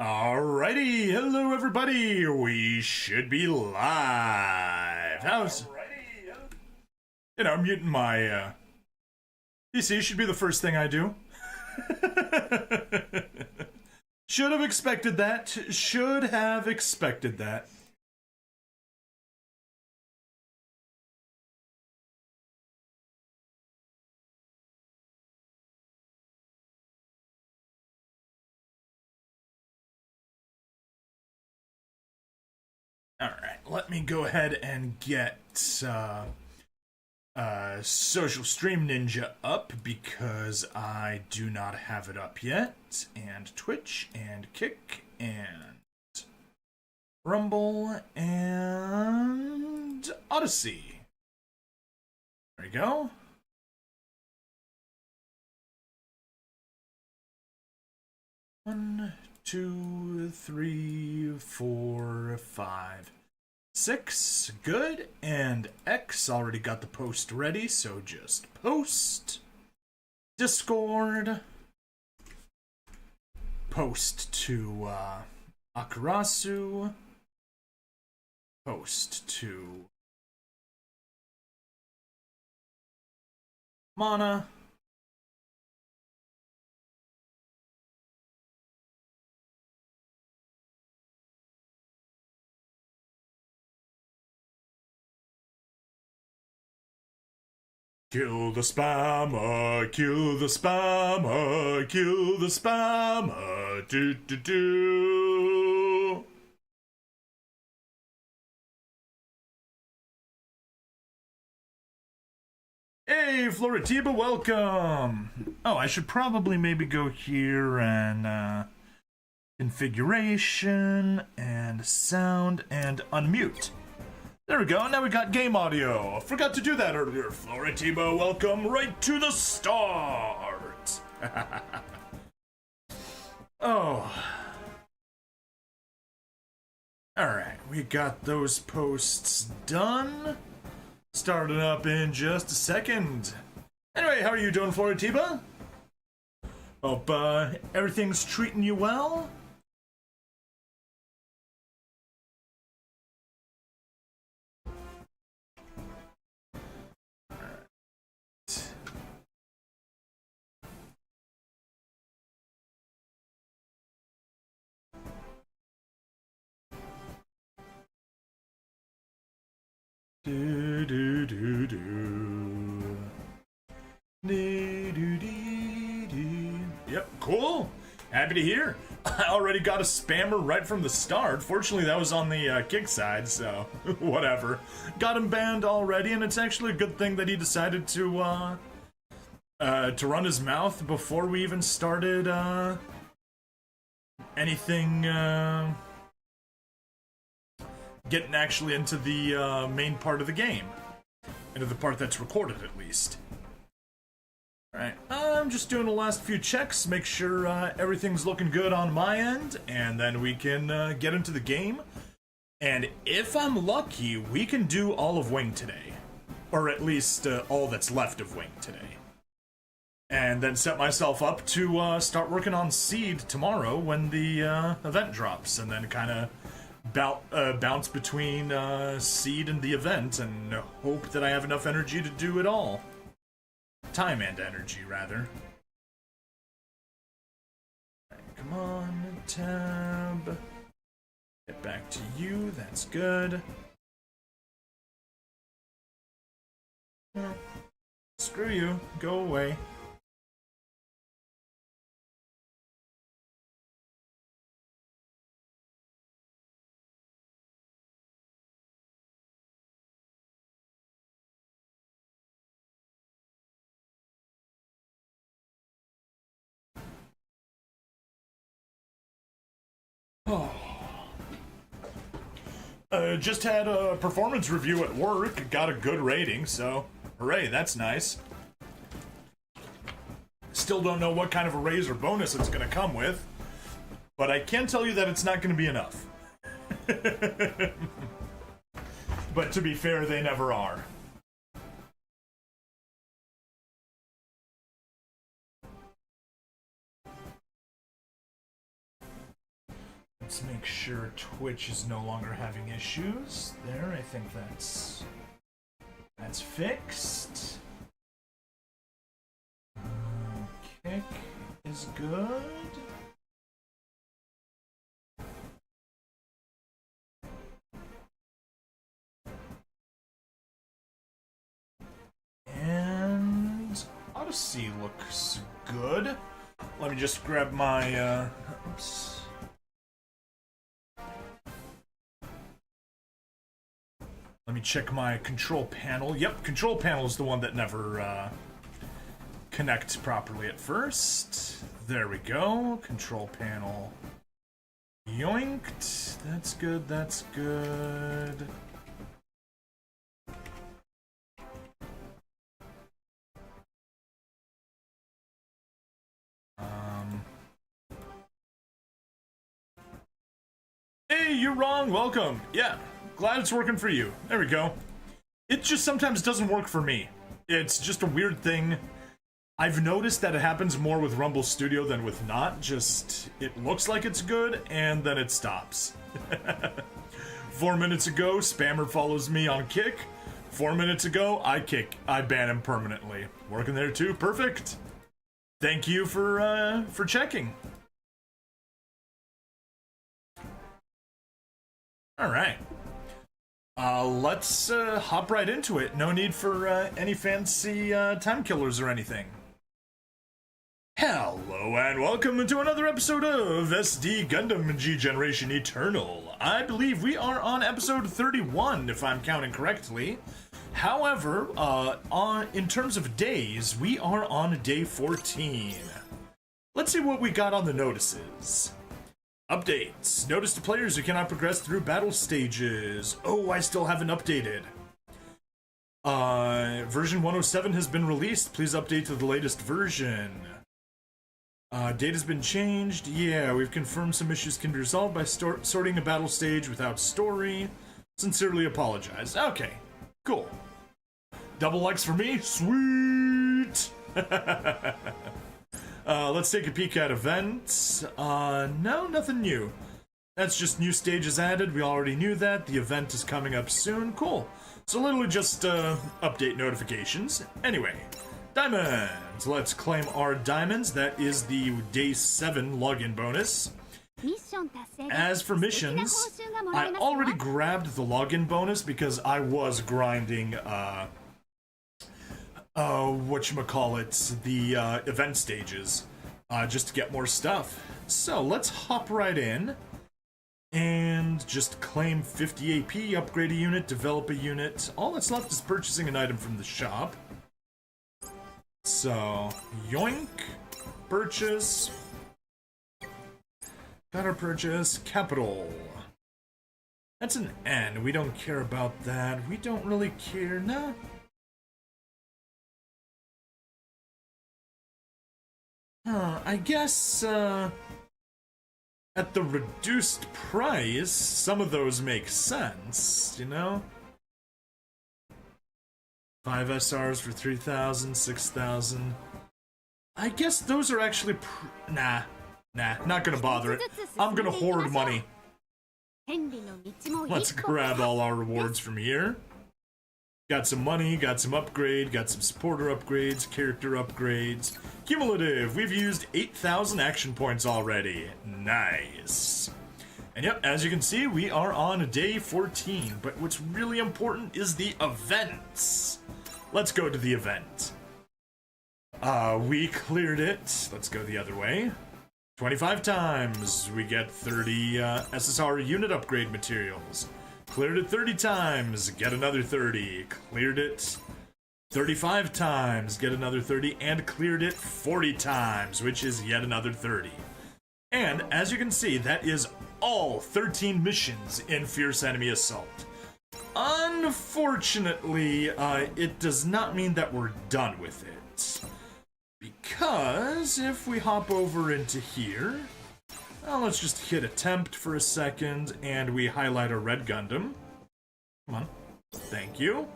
Alrighty, hello everybody. We should be live. How's muting my PC should be the first thing I do. Should have expected that. Should have expected that. Alright, let me go ahead and get Social Stream Ninja up because I do not have it up yet. And Twitch and Kick and Rumble and Odyssey. There we go. One, 2, 3, 4, 5, 6. Good. And X already got the post ready, so just post. Discord. Post to Akarasu. Post to Mana. Kill the spammer, kill the spammer, kill the spammer, do. Hey, Floritiba, welcome! Oh, I should probably maybe go here and, configuration, and sound, and unmute. There we go, now we got game audio. I forgot to do that earlier. Floritiba, welcome right to the start. Oh. Alright, we got those posts done. Starting up in just a second. Anyway, how are you doing, Floritiba? Hope everything's treating you well. Do do do do. Do do do do. Yep, cool. Happy to hear. I already got a spammer right from the start. Fortunately, that was on the kick side, so whatever. Got him banned already, and it's actually a good thing that he decided to run his mouth before we even started anything. Getting actually into the main part of the game. Into the part that's recorded, at least. Alright, I'm just doing the last few checks, make sure everything's looking good on my end, and then we can get into the game. And if I'm lucky, we can do all of Wing today. Or at least all that's left of Wing today. And then set myself up to start working on Seed tomorrow when the event drops, and then kind of bounce between Seed and the event and hope that I have enough energy to do it all. Time and energy, rather. Right, come on, tab. Get back to you, that's good. Screw you, go away. Just had a performance review at work, got a good rating, so hooray, that's nice. Still don't know what kind of a raise or bonus it's gonna come with, but I can tell you that it's not gonna be enough. But to be fair, they never are. Let's make sure Twitch is no longer having issues. There, I think that's fixed. Kick is good. And Odyssey looks good. Let me just grab my, oops. Let me check my control panel. Yep, control panel is the one that never, connects properly at first. There we go. Control panel. Yoinked. That's good, that's good. Hey, you're wrong, welcome. Yeah, glad it's working for you. There we go. It just sometimes doesn't work for me. It's just a weird thing. I've noticed that it happens more with Rumble Studio than with not. Just, it looks like it's good, and then it stops. 4 minutes ago, Spammer follows me on Kick. 4 minutes ago, I ban him permanently. Working there too, perfect. Thank you for checking. All right. Let's hop right into it. No need for any fancy time killers or anything. Hello and welcome to another episode of SD Gundam G Generation Eternal. I believe we are on episode 31, if I'm counting correctly. However, in terms of days, we are on day 14. Let's see what we got on the notices. Updates. Notice to players who cannot progress through battle stages. Oh, I still haven't updated. Version 107 has been released. Please update to the latest version. Date has been changed. Yeah, we've confirmed some issues can be resolved by sorting a battle stage without story. Sincerely apologize. Okay, cool. Double likes for me? Sweet! Let's take a peek at events. No, nothing new. That's just new stages added. We already knew that. The event is coming up soon. Cool. So literally just update notifications. Anyway, diamonds. Let's claim our diamonds. That is the day 7 login bonus. As for missions, I already grabbed the login bonus because I was grinding, whatchamacallit, the event stages, just to get more stuff. So let's hop right in and just claim 50 AP, upgrade a unit, develop a unit. All that's left is purchasing an item from the shop. So, yoink, purchase, gotta purchase, capital. That's an N, we don't care about that. We don't really care, nah. I guess, at the reduced price, some of those make sense, you know? 5 SRs for 3,000, 6,000. I guess those are actually nah, not gonna bother it. I'm gonna hoard money. Let's grab all our rewards from here. Got some money, got some upgrade, got some supporter upgrades, character upgrades. Cumulative, we've used 8,000 action points already. Nice. And yep, as you can see, we are on day 14, but what's really important is the events. Let's go to the event. We cleared it. Let's go the other way. 25 times, we get 30 SSR unit upgrade materials. Cleared it 30 times, get another 30. Cleared it 35 times, get another 30. And cleared it 40 times, which is yet another 30. And as you can see, that is all 13 missions in Fierce Enemy Assault. Unfortunately, it does not mean that we're done with it. Because if we hop over into here, well, let's just hit attempt for a second, and we highlight a red Gundam. Come on. Thank you.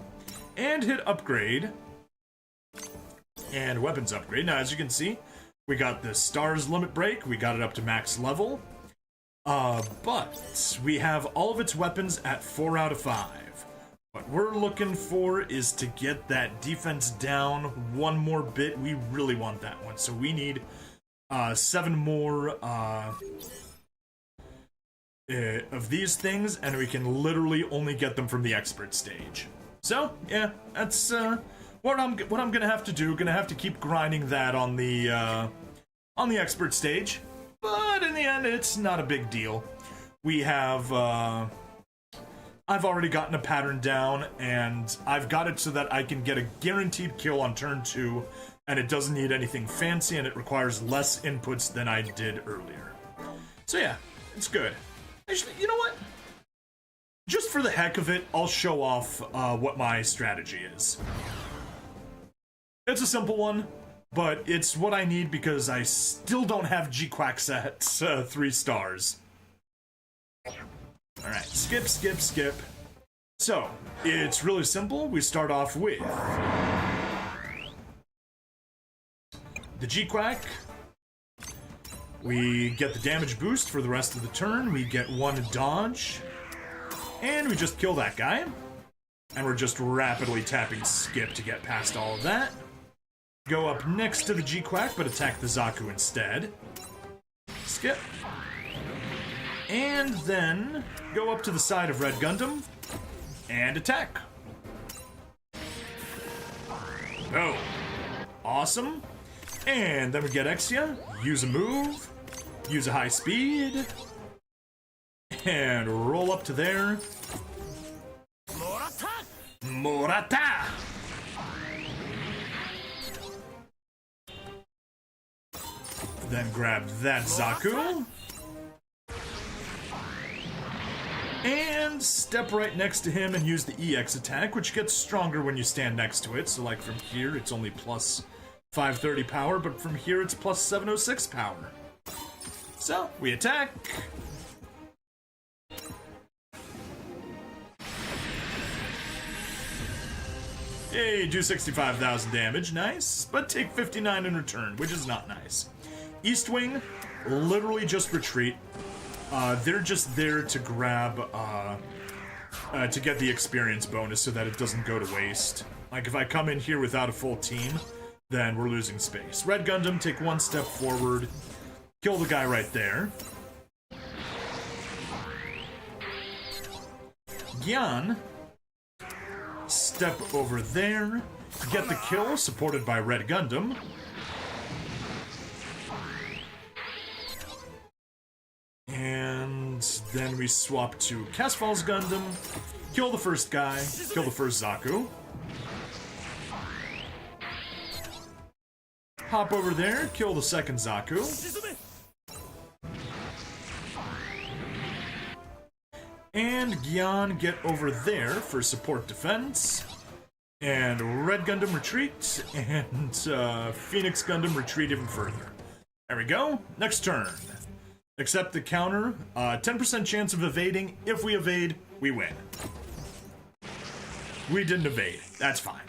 And hit upgrade. And weapons upgrade. Now, as you can see, we got the stars limit break. We got it up to max level. But we have all of its weapons at 4 out of 5. What we're looking for is to get that defense down one more bit. We really want that one. So we need 7 more of these things, and we can literally only get them from the expert stage. So, yeah, that's what I'm gonna have to do. Gonna have to keep grinding that on the expert stage. But in the end, it's not a big deal. We have, I've already gotten a pattern down, and I've got it so that I can get a guaranteed kill on turn 2, and it doesn't need anything fancy, and it requires less inputs than I did earlier. So yeah, it's good. Actually, you know what? Just for the heck of it, I'll show off what my strategy is. It's a simple one, but it's what I need because I still don't have G-Quacks at 3 stars. Alright, skip, skip, skip. So, it's really simple. We start off with the G-Quack. We get the damage boost for the rest of the turn. We get 1 dodge. And we just kill that guy. And we're just rapidly tapping skip to get past all of that. Go up next to the G-Quack, but attack the Zaku instead. Skip. And then go up to the side of Red Gundam and attack. Oh, awesome. And then we get Exia, use a move, use a high speed, and roll up to there. Morata! Then grab that Zaku. And step right next to him and use the EX attack, which gets stronger when you stand next to it. So like from here, it's only plus 530 power, but from here it's plus 706 power. So, we attack. Hey, do 65,000 damage, nice. But take 59 in return, which is not nice. East Wing, literally just retreat. They're just there to grab, to get the experience bonus so that it doesn't go to waste. Like, if I come in here without a full team, then we're losing space. Red Gundam, take 1 step forward, kill the guy right there. Gyan, step over there, get the kill, supported by Red Gundam. And then we swap to Casfall's Gundam, kill the first guy, kill the first Zaku. Hop over there, kill the second Zaku. And Gyan, get over there for support defense. And Red Gundam retreat, and Phoenix Gundam retreat even further. There we go. Next turn. Accept the counter. 10% chance of evading. If we evade, we win. We didn't evade. That's fine.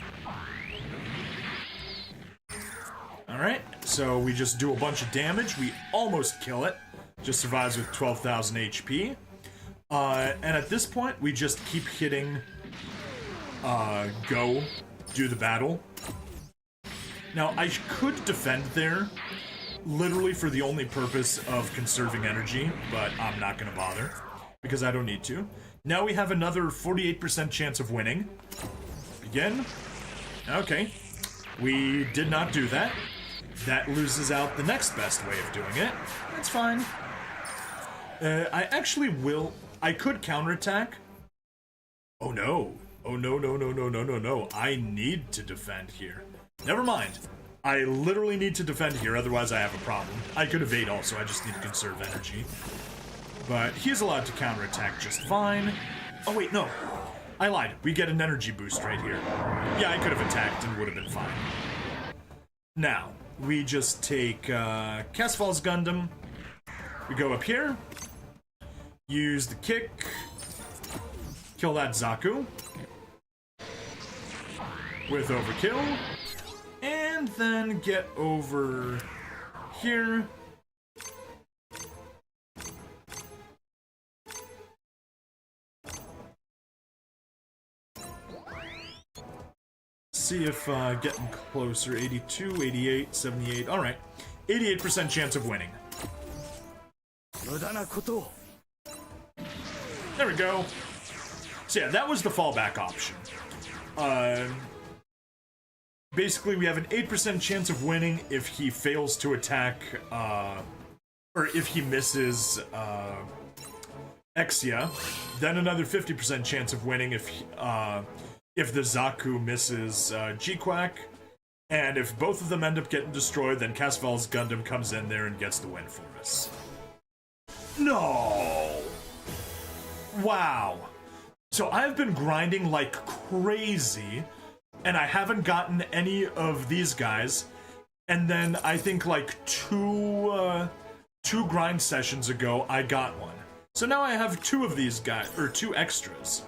Alright, so we just do a bunch of damage. We almost kill it. Just survives with 12,000 HP. And at this point, we just keep hitting go, do the battle. Now, I could defend there, literally for the only purpose of conserving energy, but I'm not gonna bother, because I don't need to. Now we have another 48% chance of winning. Begin. Okay. We did not do that. That loses out the next best way of doing it. That's fine. I actually will... I could counterattack. Oh no. Oh no, no, no, no, no, no, no. I need to defend here. Never mind. I literally need to defend here, otherwise I have a problem. I could evade also, I just need to conserve energy. But he's allowed to counterattack just fine. Oh wait, no. I lied. We get an energy boost right here. Yeah, I could have attacked and would have been fine. Now, we just take Casfall's Gundam. We go up here. Use the kick. Kill that Zaku. With overkill. And then get over here. see if getting closer. 82, 88, 78. All right. 88% chance of winning. There we go. So yeah, that was the fallback option. Basically, we have an 8% chance of winning if he fails to attack, or if he misses Exia. Then another 50% chance of winning if the Zaku misses G-Quack. And if both of them end up getting destroyed, then Casval's Gundam comes in there and gets the win for us. No! Wow. So I've been grinding like crazy, and I haven't gotten any of these guys. And then I think like two grind sessions ago, I got one. So now I have two of these guys, or two extras.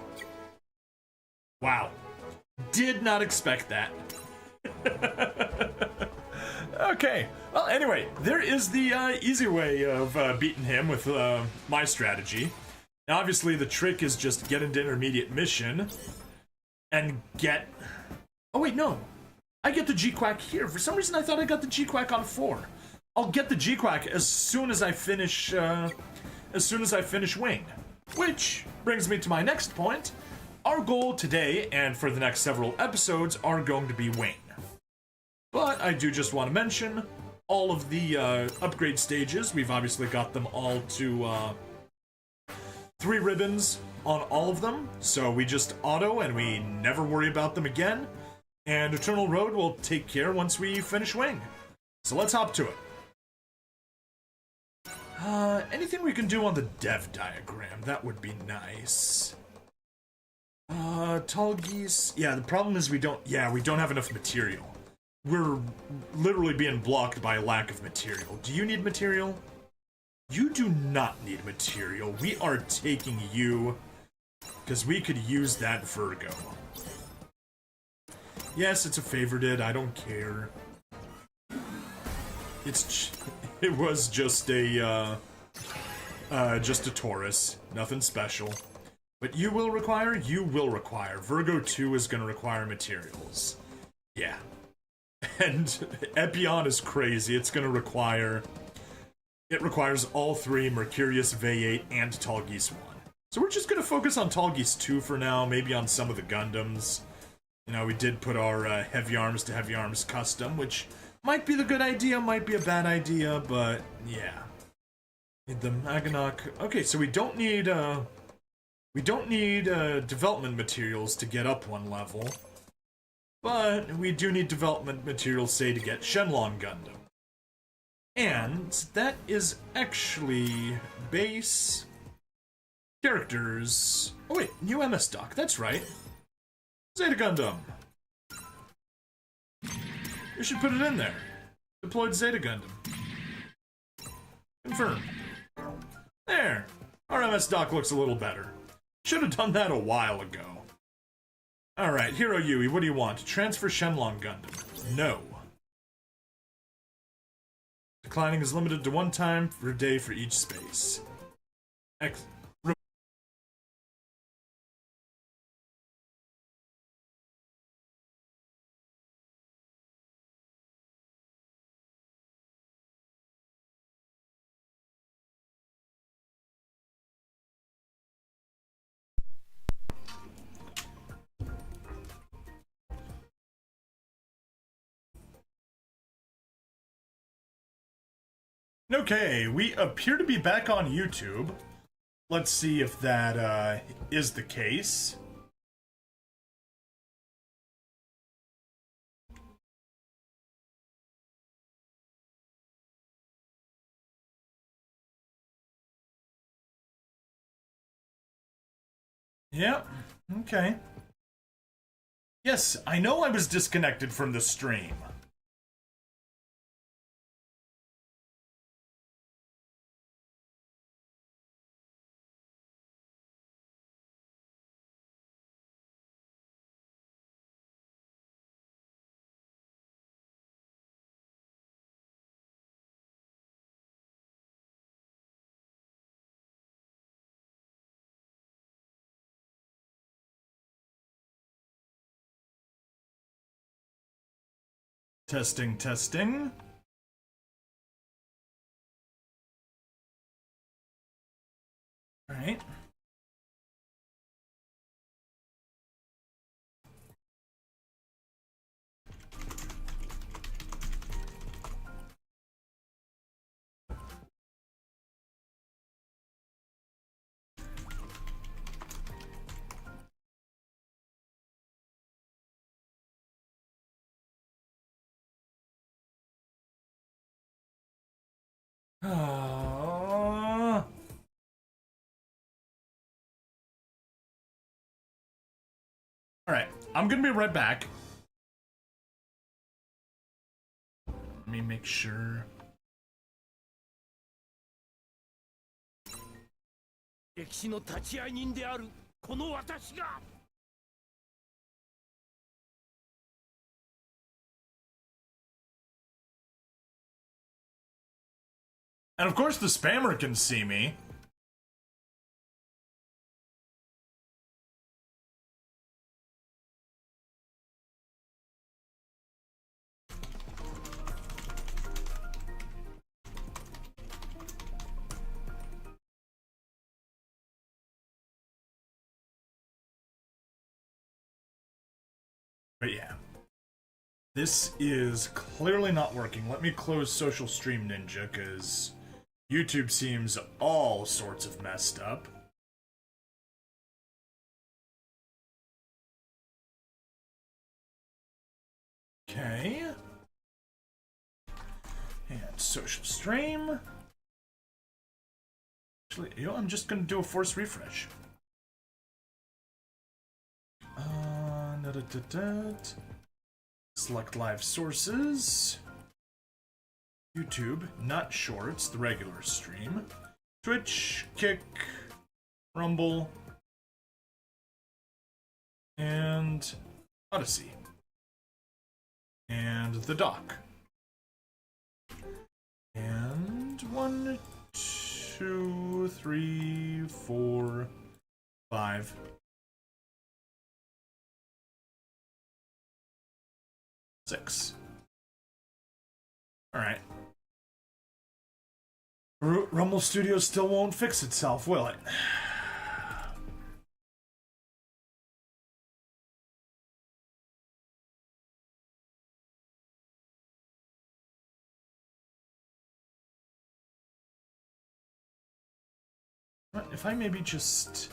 Wow. Did not expect that. Okay. Well, anyway, there is the easy way of beating him with my strategy. Now, obviously, the trick is just get into intermediate mission and get... Oh, wait, no. I get the G-Quack here. For some reason, I thought I got the G-Quack on 4. I'll get the G-Quack as soon as I finish Wing. Which brings me to my next point. Our goal today, and for the next several episodes, are going to be Wing. But I do just want to mention all of the upgrade stages. We've obviously got them all to 3 ribbons on all of them, so we just auto and we never worry about them again. And Eternal Road will take care once we finish Wing. So let's hop to it. Anything we can do on the dev diagram, that would be nice. Tall geese. Yeah, the problem is we don't have enough material. We're literally being blocked by a lack of material. Do you need material? You do not need material. We are taking you, because we could use that Virgo. Yes, it's a favorited. I don't care. It was just a Taurus. Nothing special. But you will require. Virgo 2 is going to require materials. Yeah. And Epion is crazy. It's going to require... It requires all 3, Mercurius, V8, and Tall Geese 1. So we're just going to focus on Tall Geese 2 for now, maybe on some of the Gundams. You know, we did put our Heavy Arms to Heavy Arms custom, which might be the good idea, might be a bad idea, but yeah. Need the Maganok. Okay, so we don't need development materials to get up 1 level. But we do need development materials, say, to get Shenlong Gundam. And that is actually base characters. Oh wait, new MS doc, that's right. Zeta Gundam. You should put it in there. Deployed Zeta Gundam. Confirm. There. Our MS doc looks a little better. Should have done that a while ago. Alright, Hero Yui, what do you want? Transfer Shenlong Gundam. No. Declining is limited to 1 time per day for each space. Okay, we appear to be back on YouTube. Let's see if that is the case. Yep, okay. Yes, I know I was disconnected from the stream. Testing, testing. All right. Alright, I'm gonna be right back. Let me make sure. And of course the spammer can see me. But yeah. This is clearly not working. Let me close Social Stream Ninja, because YouTube seems all sorts of messed up. Okay. And Social Stream. Actually, you know, I'm just gonna do a force refresh. Select live sources. YouTube, not shorts, the regular stream. Twitch, Kick, Rumble, and Odyssey. And the dock. And 1, 2, 3, 4, 5. 6. Alright. Rumble Studios still won't fix itself, will it? If I maybe just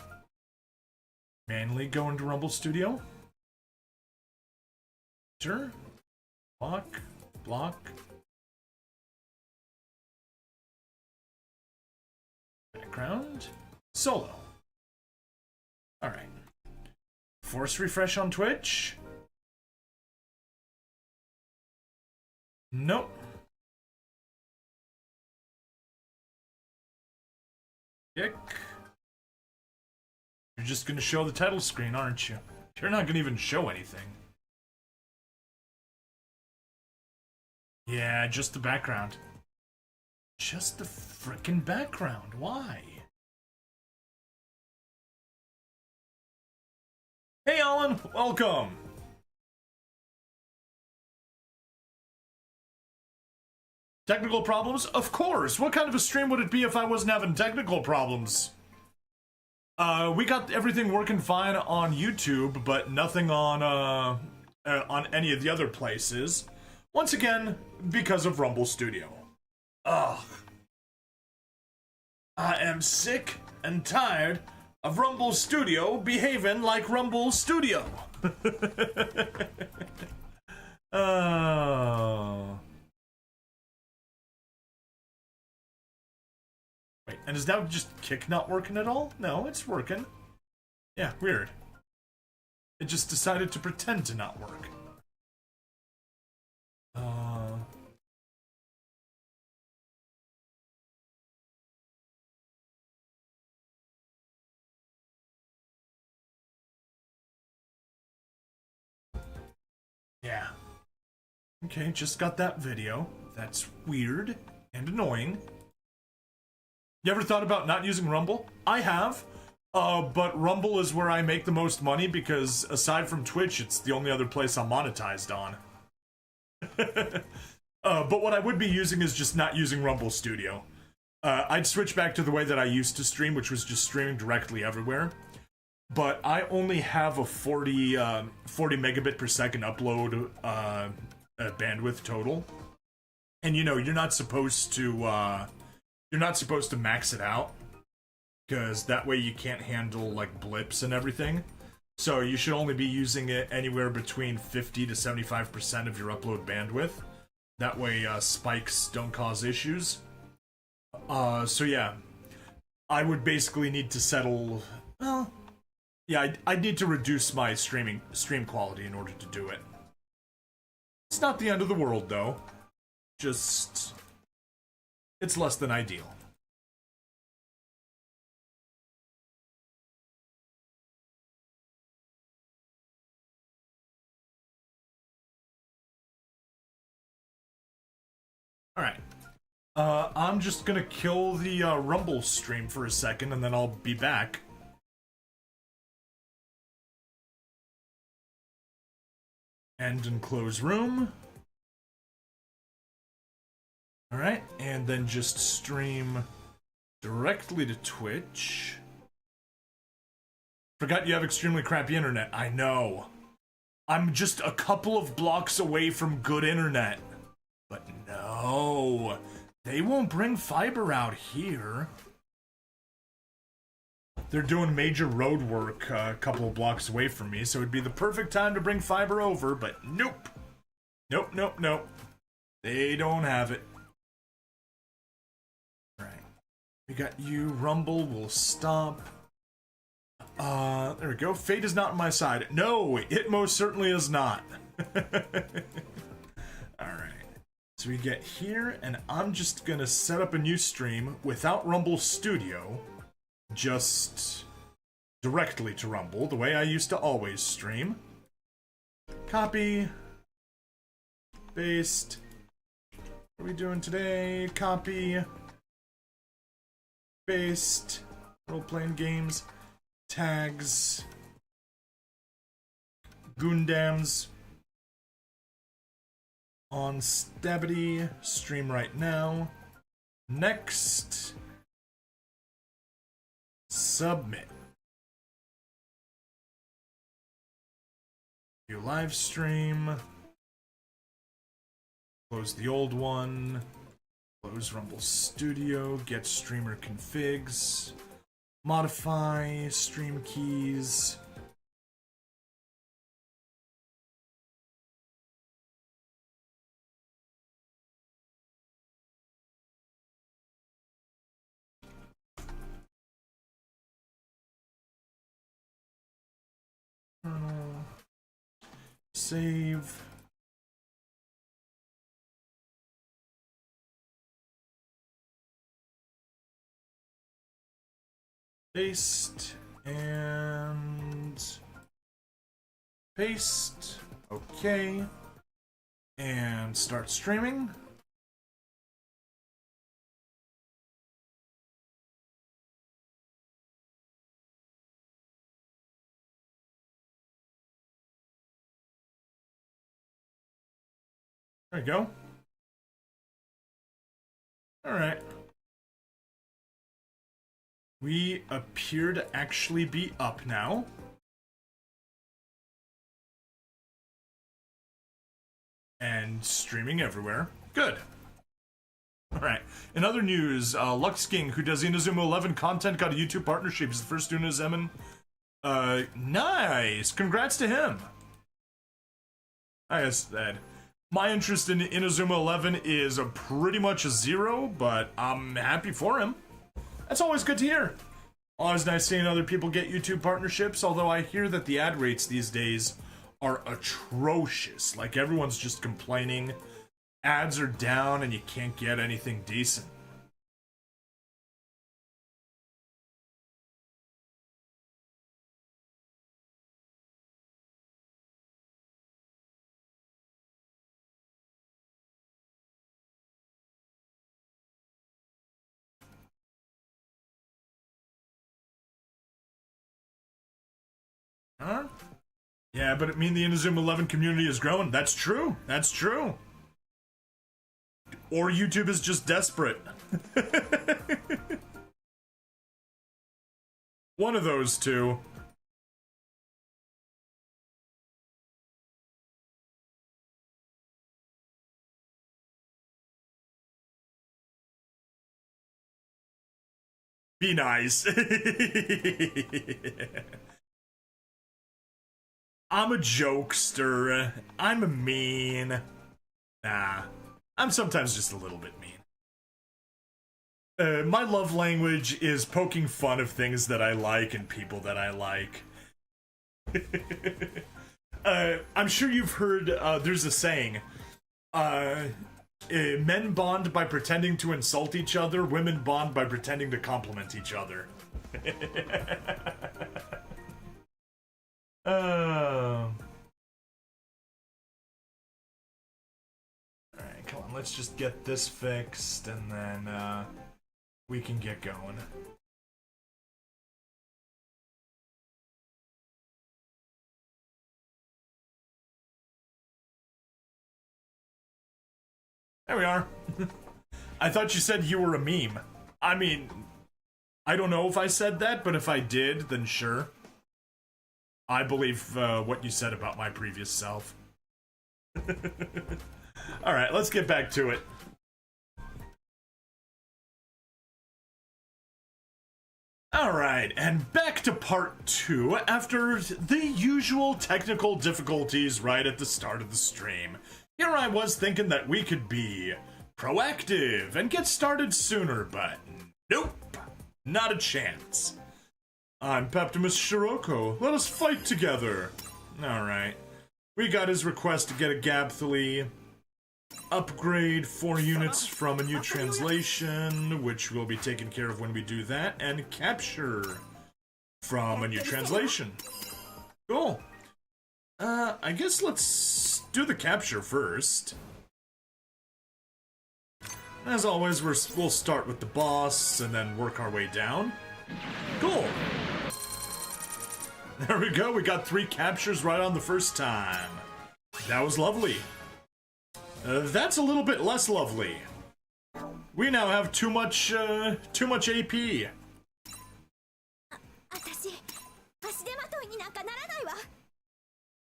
manually go into Rumble Studio? Sure. Block. Block. Background. Solo. Alright. Force refresh on Twitch. Nope. Kick. You're just gonna show the title screen, aren't you? You're not gonna even show anything. Yeah, just the background. Just the frickin' background. Why? Hey, Alan. Welcome. Technical problems? Of course. What kind of a stream would it be if I wasn't having technical problems? We got everything working fine on YouTube, but nothing on any of the other places. Once again, because of Rumble Studio. Ugh. I am sick and tired of Rumble Studio behaving like Rumble Studio. Oh. Wait, and is now just Kick not working at all? No, it's working. Yeah, weird. It just decided to pretend to not work. Yeah. Okay, just got that video. That's weird and annoying. You ever thought about not using Rumble? I have. But Rumble is where I make the most money because aside from Twitch, it's the only other place I'm monetized on. But what I would be using is just not using Rumble Studio. I'd switch back to the way that I used to stream, which was just streaming directly everywhere. But I only have a 40 megabit per second upload bandwidth total, and you know you're not supposed to max it out, because that way you can't handle like blips and everything. So you should only be using it anywhere between 50 to 75% of your upload bandwidth. That way spikes don't cause issues. So yeah, I would basically need to settle. Well, yeah, I'd need to reduce my stream quality in order to do it. It's not the end of the world though. Just it's less than ideal. Alright. I'm just gonna kill the Rumble stream for a second, and then I'll be back. End and close room. Alright, and then just stream directly to Twitch. Forgot you have extremely crappy internet. I know. I'm just a couple of blocks away from good internet. But no, they won't bring fiber out here. They're doing major road work a couple of blocks away from me, so it'd be the perfect time to bring fiber over, but nope. Nope, nope, nope. They don't have it. Right. We got you. Rumble will stop. There we go. Fate is not on my side. No, it most certainly is not. Alright. So we get here, and I'm just gonna set up a new stream without Rumble Studio, just directly to Rumble, the way I used to always stream. Copy. Paste. What are we doing today? Copy. Paste. Role-playing games. Tags. Gundams. On Stabity, stream right now. Next. Submit. View live stream. Close the old one. Close Rumble Studio. Get streamer configs. Modify stream keys. Save. Paste and paste. Okay. And start streaming. There we go. Alright. We appear to actually be up now. And streaming everywhere. Good. Alright. In other news, Luxking, who does Inazuma 11 content, got a YouTube partnership. He's the first doing his nice! Congrats to him! I guess that. My interest in Inazuma 11 is pretty much a 0, but I'm happy for him. That's always good to hear. Always nice seeing other people get YouTube partnerships, although I hear that the ad rates these days are atrocious. Like, everyone's just complaining. Ads are down and you can't get anything decent. Huh? Yeah, but it mean the Inazuma 11 community is growing. That's true. That's true. Or YouTube is just desperate. One of those two. Be nice. I'm a jokester. I'm mean. Nah, I'm sometimes just a little bit mean. My love language is poking fun of things that I like and people that I like. I'm sure you've heard, there's a saying, men bond by pretending to insult each other, women bond by pretending to compliment each other. Alright, come on, let's just get this fixed, and then, we can get going. There we are. I thought you said you were a meme. I mean, I don't know if I said that, but if I did, then sure. I believe what you said about my previous self. Alright, let's get back to it. Alright, and back to part 2 after the usual technical difficulties right at the start of the stream. Here I was thinking that we could be proactive and get started sooner, but nope, not a chance. I'm Paptimus Shiroko, let us fight together. Alright, we got his request to get a Gabthly, upgrade 4 units from a new translation, which will be taken care of when we do that, and capture from a new translation. Cool. I guess let's do the capture first. As always, we'll start with the boss and then work our way down. Cool. There we go, we got 3 captures right on the first time. That was lovely. That's a little bit less lovely. We now have too much AP.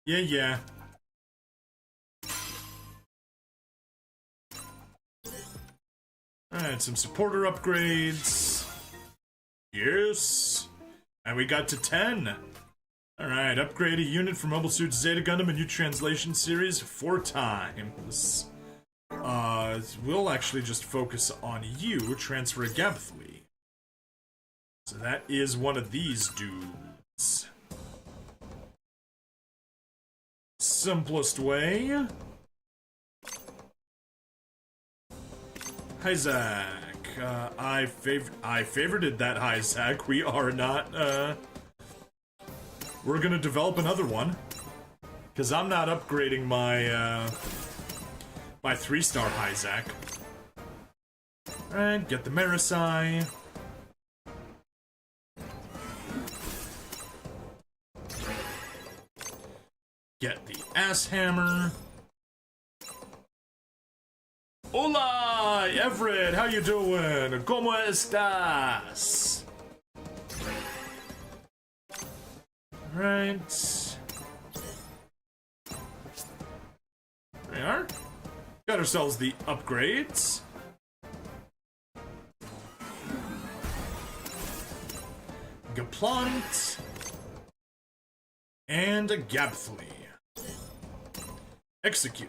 Yeah. Alright, some supporter upgrades. Yes. And we got to 10. Alright, upgrade a unit from Mobile Suit Zeta Gundam, a new translation series, 4 times. We'll actually just focus on you, transfer a Gabthly. So that is one of these dudes. Simplest way. Hyzak. I favorited that Hyzak. We are not, we're gonna develop another one. Because I'm not upgrading my, my 3-star Hyzak. Alright, get the Marisai. Get the Ass Hammer. Hola, Everett, how you doing? ¿Cómo estás? Right. There we are. Got ourselves the upgrades. Gaplant. And a Gabthly. Execute.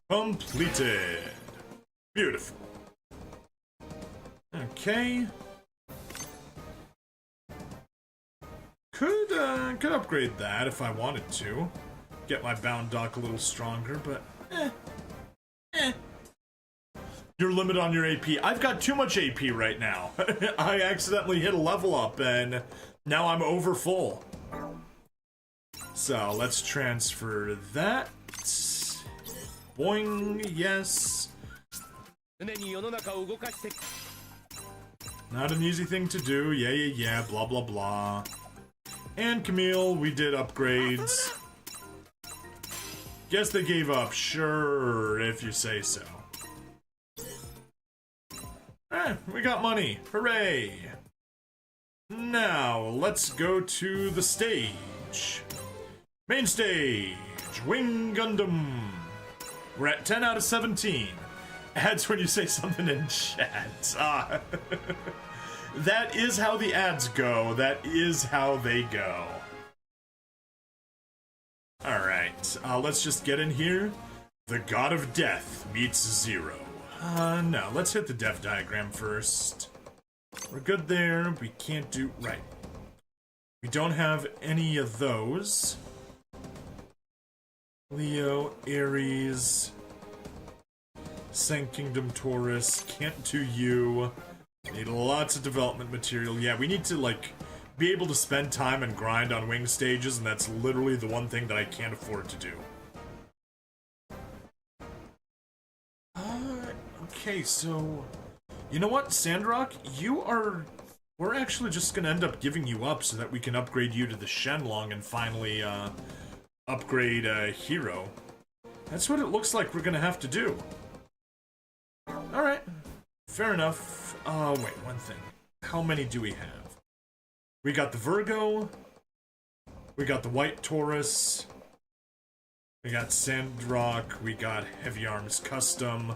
Completed. Beautiful. Okay. Could upgrade that if I wanted to. Get my bound dock a little stronger, but Your limit on your AP. I've got too much AP right now. I accidentally hit a level up and now I'm over full. So let's transfer that. Boing, yes. Not an easy thing to do. Yeah, blah, blah, blah. And Camille, we did upgrades. Guess they gave up. Sure, if you say so. We got money. Hooray! Now, let's go to the stage. Main stage. Wing Gundam. We're at 10 out of 17. Ads when you say something in chat. That is how the ads go. That is how they go. Alright, let's just get in here. The God of Death meets Zero. No, let's hit the dev diagram first. We're good there. We can't do... Right. We don't have any of those. Leo, Aries... Sun Kingdom Taurus, can't do you. Need lots of development material. Yeah, we need to, like, be able to spend time and grind on wing stages, and that's literally the one thing that I can't afford to do. Okay, so... You know what, Sandrock? We're actually just gonna end up giving you up so that we can upgrade you to the Shenlong and finally, upgrade, Hero. That's what it looks like we're gonna have to do. Alright, fair enough. Wait, one thing. How many do we have? We got the Virgo. We got the White Taurus. We got Sandrock. We got Heavy Arms Custom.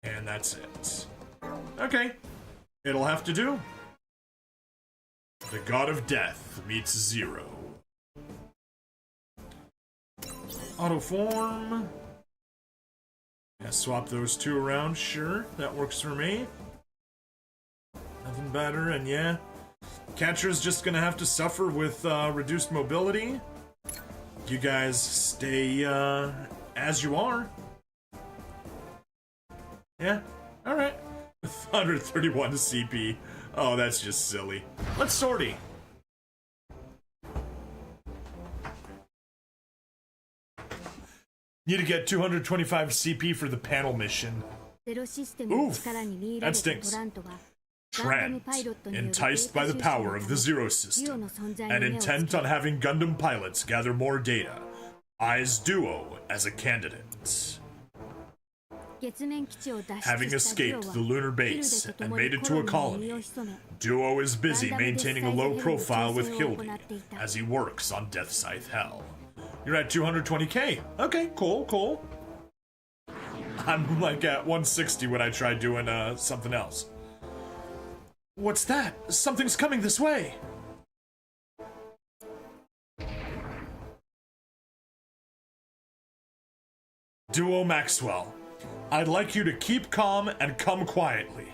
And that's it. Okay, it'll have to do. The God of Death meets Zero. Autoform. Yeah, swap those two around, sure. That works for me. Nothing better, and yeah. Catcher's just gonna have to suffer with reduced mobility. You guys stay as you are. Yeah, alright. 131 CP. Oh, that's just silly. Let's sortie. Need to get 225 CP for the panel mission. Oof, that stinks. Trent, enticed by the power of the Zero System, and intent on having Gundam pilots gather more data, eyes Duo as a candidate. Having escaped the lunar base and made it to a colony, Duo is busy maintaining a low profile with Hildy as he works on Death Scythe Hell. You're at 220k. Okay, cool, cool. I'm like at 160 when I tried doing something else. What's that? Something's coming this way. Duo Maxwell, I'd like you to keep calm and come quietly.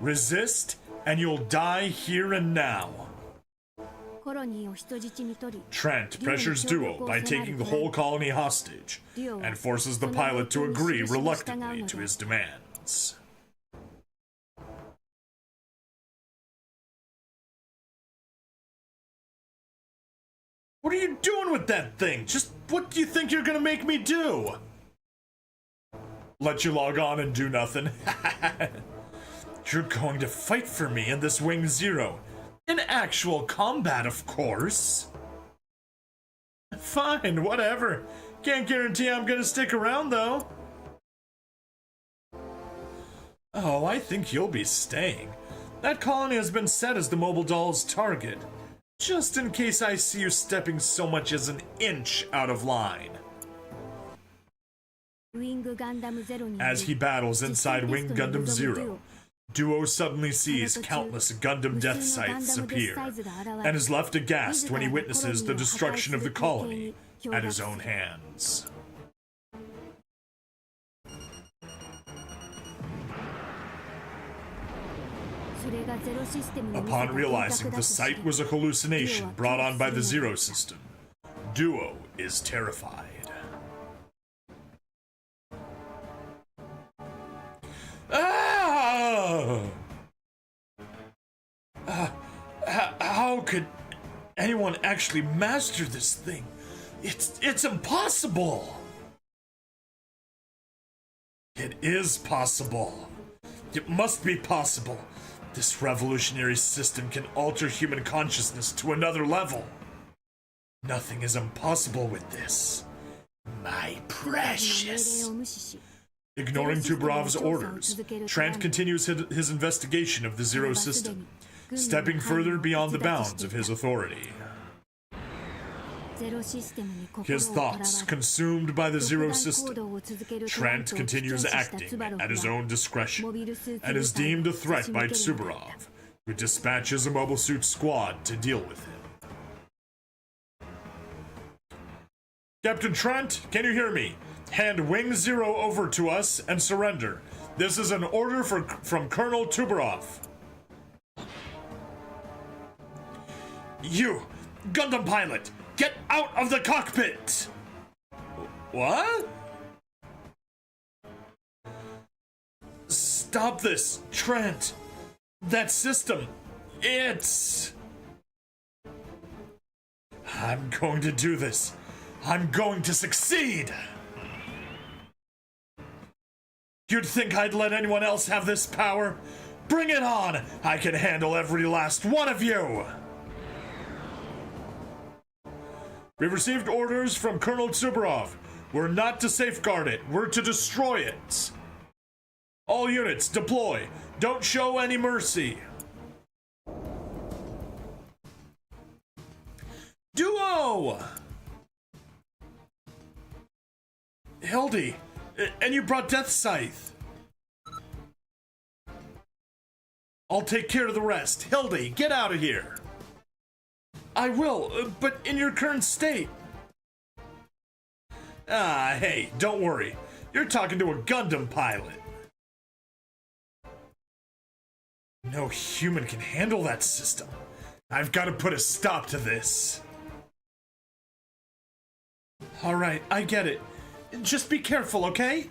Resist, and you'll die here and now. Trent pressures Duo by taking the whole colony hostage, and forces the pilot to agree reluctantly to his demands. What are you doing with that thing? Just what do you think you're gonna make me do? Let you log on and do nothing? You're going to fight for me in this Wing Zero. In actual combat, of course. Fine, whatever. Can't guarantee I'm gonna stick around, though. Oh, I think you'll be staying. That colony has been set as the mobile doll's target. Just in case I see you stepping so much as an inch out of line. As he battles inside Wing Gundam Zero, Duo suddenly sees countless Gundam death scythes appear, and is left aghast when he witnesses the destruction of the colony at his own hands. Upon realizing the site was a hallucination brought on by the Zero System, Duo is terrified. How could anyone actually master this thing? It's impossible! It is possible. It must be possible. This revolutionary system can alter human consciousness to another level. Nothing is impossible with this. Precious. Ignoring Tuberov's orders, Trant continues his investigation of the Zero system, stepping further beyond the bounds of his authority. His thoughts consumed by the Zero system, Trant continues acting at his own discretion and is deemed a threat by Tuberov, who dispatches a Mobile Suit Squad to deal with him. Captain Trent, can you hear me? Hand Wing Zero over to us and surrender. This is an order from Colonel Tuberov. You, Gundam pilot, get out of the cockpit! What? Stop this, Trent. That system, it's... I'm going to do this. I'm going to succeed! You'd think I'd let anyone else have this power? Bring it on! I can handle every last one of you! We've received orders from Colonel Tuberov. We're not to safeguard it, we're to destroy it. All units, deploy. Don't show any mercy. Duo! Hildy, and you brought Death Scythe. I'll take care of the rest. Hildy, get out of here. I will, but in your current state. Hey, don't worry. You're talking to a Gundam pilot. No human can handle that system. I've got to put a stop to this. All right, I get it. Just be careful, okay?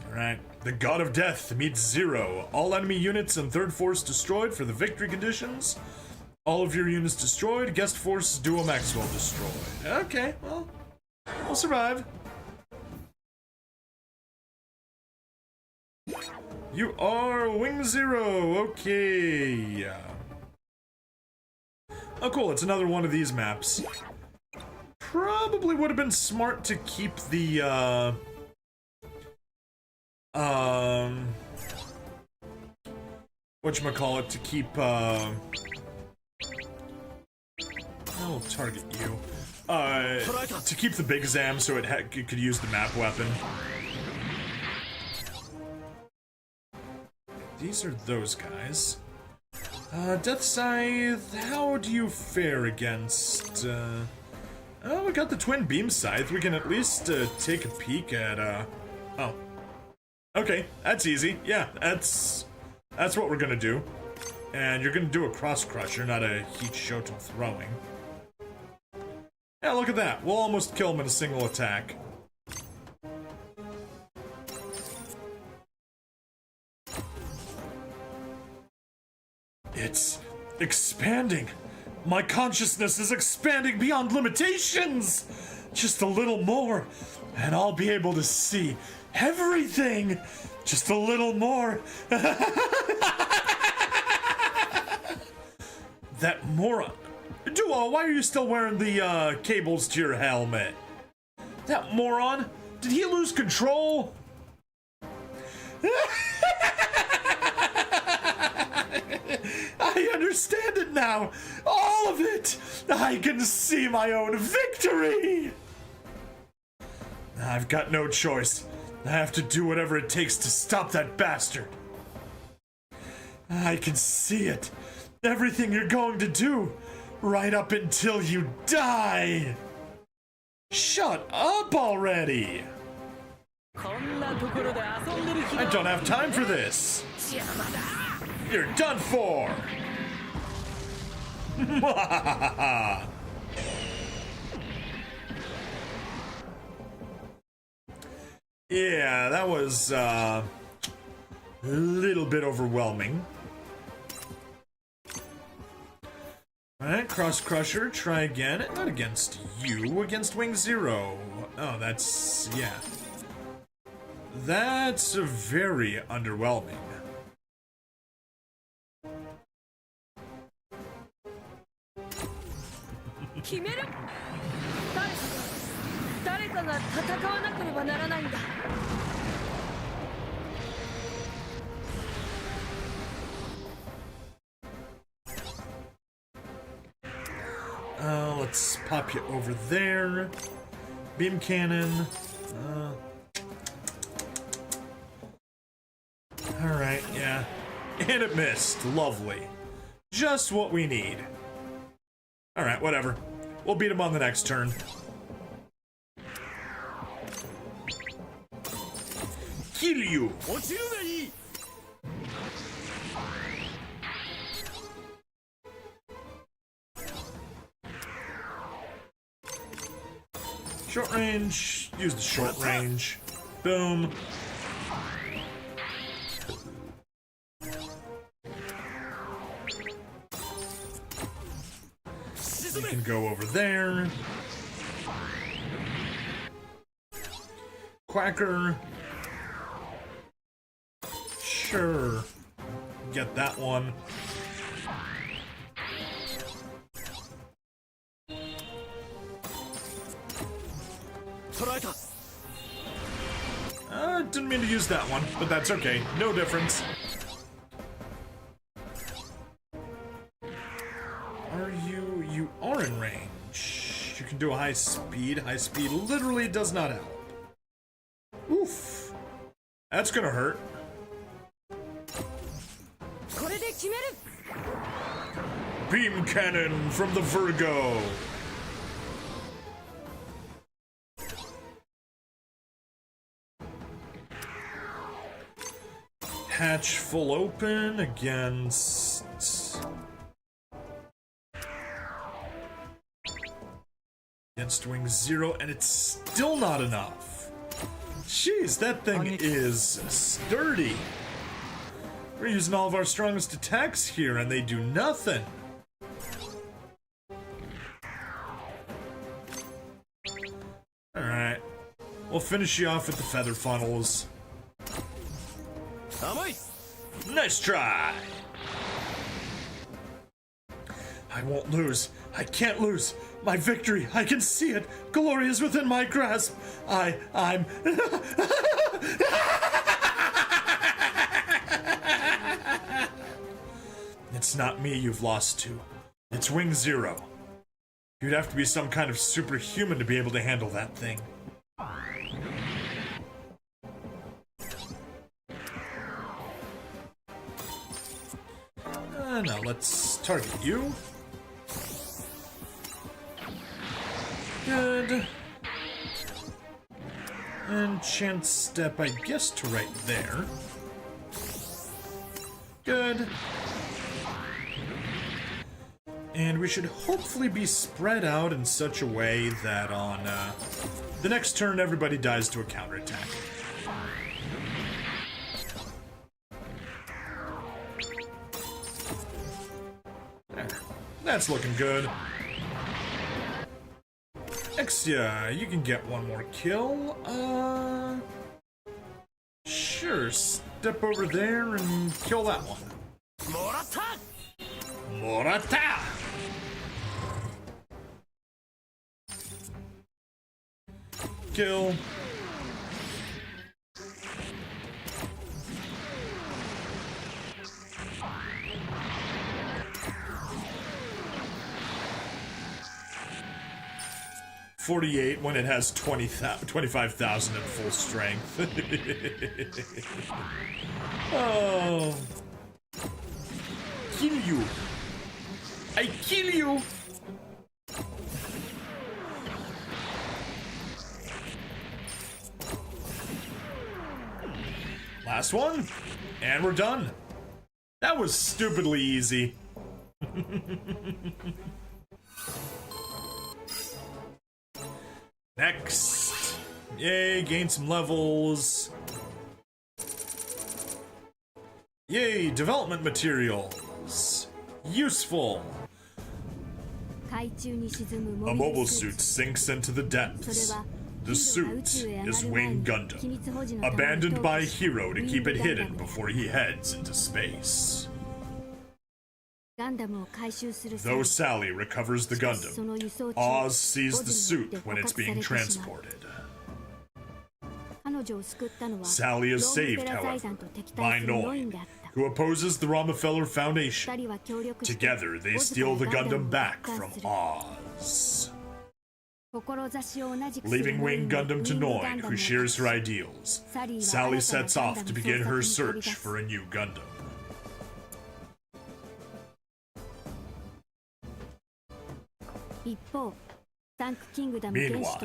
Alright, the God of Death meets Zero. All enemy units and third force destroyed for the victory conditions. All of your units destroyed, guest force Duo Maxwell destroyed. Okay, well, we'll survive. You are Wing Zero, okay. Oh cool, it's another one of these maps. Probably would have been smart to keep the, whatchamacallit, to keep, I'll target you. To keep the Big Zam so it could use the map weapon. These are those guys. Death Scythe, how do you fare against, oh, we got the Twin Beam Scythe. We can at least, take a peek at, oh. Okay, that's easy. Yeah, that's what we're gonna do. And you're gonna do a Cross Crusher, not a Heat Shoto throwing. Yeah, look at that. We'll almost kill him in a single attack. It's expanding. My consciousness is expanding beyond limitations. Just a little more, and I'll be able to see everything. Just a little more. That moron. Duo, why are you still wearing the cables to your helmet? That moron. Did he lose control? I understand it now. All of it. I can see my own victory. I've got no choice. I have to do whatever it takes to stop that bastard. I can see it. Everything you're going to do. Right up until you die. Shut up already. I don't have time for this. You're done for. Yeah, that was a little bit overwhelming. Alright, Cross Crusher, try again. Not against you, against Wing Zero. Oh, that's, yeah. That's very underwhelming. 決める。誰かが戦わなければならないんだ。Let's pop you over there. Beam cannon. Alright, yeah. And it missed. Lovely. Just what we need. Alright, whatever. We'll beat him on the next turn. Kill you! Short range. Use the short range. Boom. You can go over there. Quacker. Sure. Get that one. Didn't mean to use that one, but that's okay. No difference. You are in range. You can do a high speed. High speed literally does not help. Oof. That's gonna hurt. Beam cannon from the Virgo. Hatch full open against Wing Zero, and it's still not enough. Jeez, that thing is sturdy. We're using all of our strongest attacks here, and they do nothing. Alright. We'll finish you off with the feather funnels. Nice try! I won't lose. I can't lose. My victory, I can see it. Glory is within my grasp. I'm... It's not me you've lost to. It's Wing Zero. You'd have to be some kind of superhuman to be able to handle that thing. Now let's target you. Good. And chance step, I guess, to right there. Good. And we should hopefully be spread out in such a way that on the next turn everybody dies to a counterattack. There. That's looking good. Exia, you can get one more kill. Sure, step over there and kill that one. Morata! Kill. $48 when it has 25,000 at full strength. Oh. Kill you. I kill you. Last one, and we're done. That was stupidly easy. Next. Yay, gain some levels. Yay, development materials. Useful. A mobile suit sinks into the depths. The suit is Wing Gundam, abandoned by a hero to keep it hidden before he heads into space. Though Sally recovers the Gundam, Oz sees the suit when it's being transported. Sally is saved, however, by Noin, who opposes the Rockefeller Foundation. Together, they steal the Gundam back from Oz. Leaving Wing Gundam to Noin, who shares her ideals, Sally sets off to begin her search for a new Gundam. Meanwhile,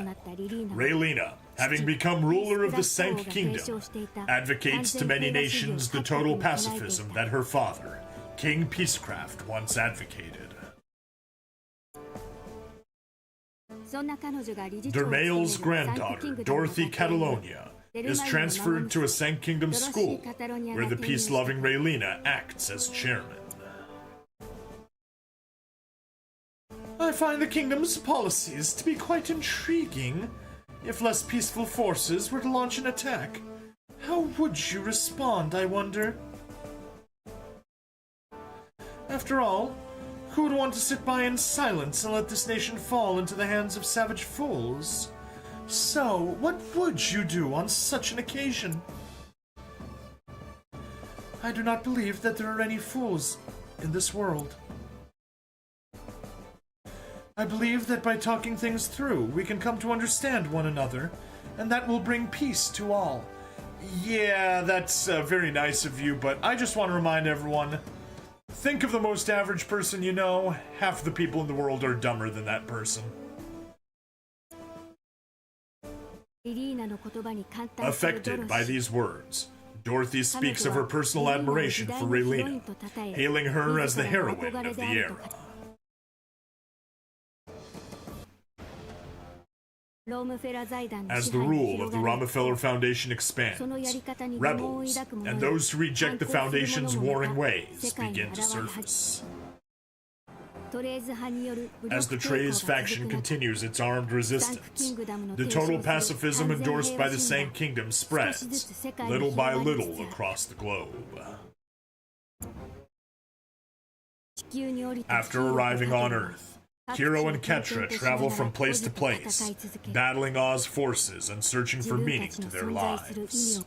Raylina, having become ruler of the Sank Kingdom, advocates to many nations the total pacifism that her father, King Peacecraft, once advocated. Dermail's granddaughter, Dorothy Catalonia, is transferred to a Sank Kingdom school, where the peace-loving Raylina acts as chairman. I find the kingdom's policies to be quite intriguing. If less peaceful forces were to launch an attack, how would you respond, I wonder? After all, who would want to sit by in silence and let this nation fall into the hands of savage fools? So, what would you do on such an occasion? I do not believe that there are any fools in this world. I believe that by talking things through, we can come to understand one another, and that will bring peace to all. Yeah, that's very nice of you, but I just want to remind everyone, think of the most average person you know. Half the people in the world are dumber than that person. Affected by these words, Dorothy speaks of her personal admiration for Raylina, hailing her as the heroine of the era. As the rule of the Rockefeller Foundation expands, rebels and those who reject the Foundation's warring ways begin to surface. As the Treize faction continues its armed resistance, the total pacifism endorsed by the Sank Kingdom spreads, little by little, across the globe. After arriving on Earth, Hiro and Ketra travel from place to place, battling Oz forces and searching for meaning to their lives.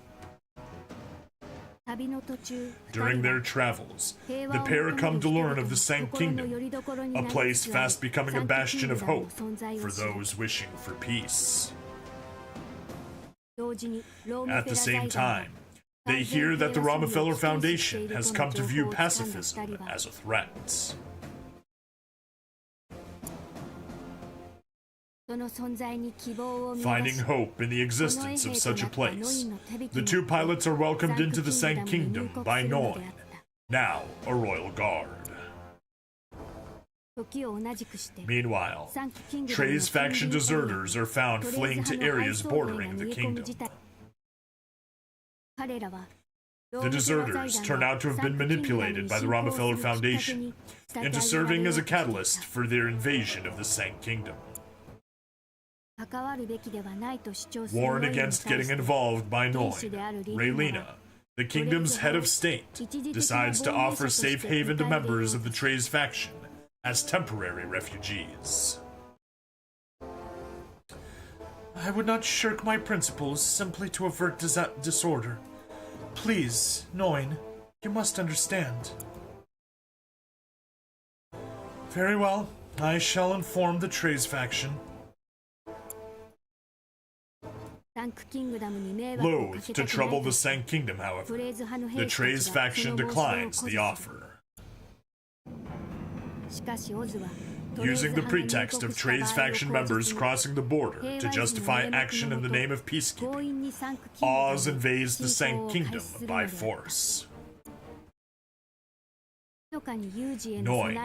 During their travels, the pair come to learn of the Sank Kingdom, a place fast becoming a bastion of hope for those wishing for peace. At the same time, they hear that the Rockefeller Foundation has come to view pacifism as a threat. Finding hope in the existence of such a place, the two pilots are welcomed into the Sank Kingdom by Noin, now a royal guard. Meanwhile, Treize faction deserters are found fleeing to areas bordering the kingdom. The deserters turn out to have been manipulated by the Rockefeller Foundation into serving as a catalyst for their invasion of the Sank Kingdom. Warned against getting involved by Noin, Raylina, the kingdom's head of state, decides to offer safe haven to members of the Treize faction as temporary refugees. I would not shirk my principles simply to avert disorder. Please, Noin, you must understand. Very well, I shall inform the Treize faction. Loath to trouble the Sank Kingdom, however, the Treize faction declines the offer. Using the pretext of Treize faction members crossing the border to justify action in the name of peacekeeping, Oz invades the Sank Kingdom by force. Noin,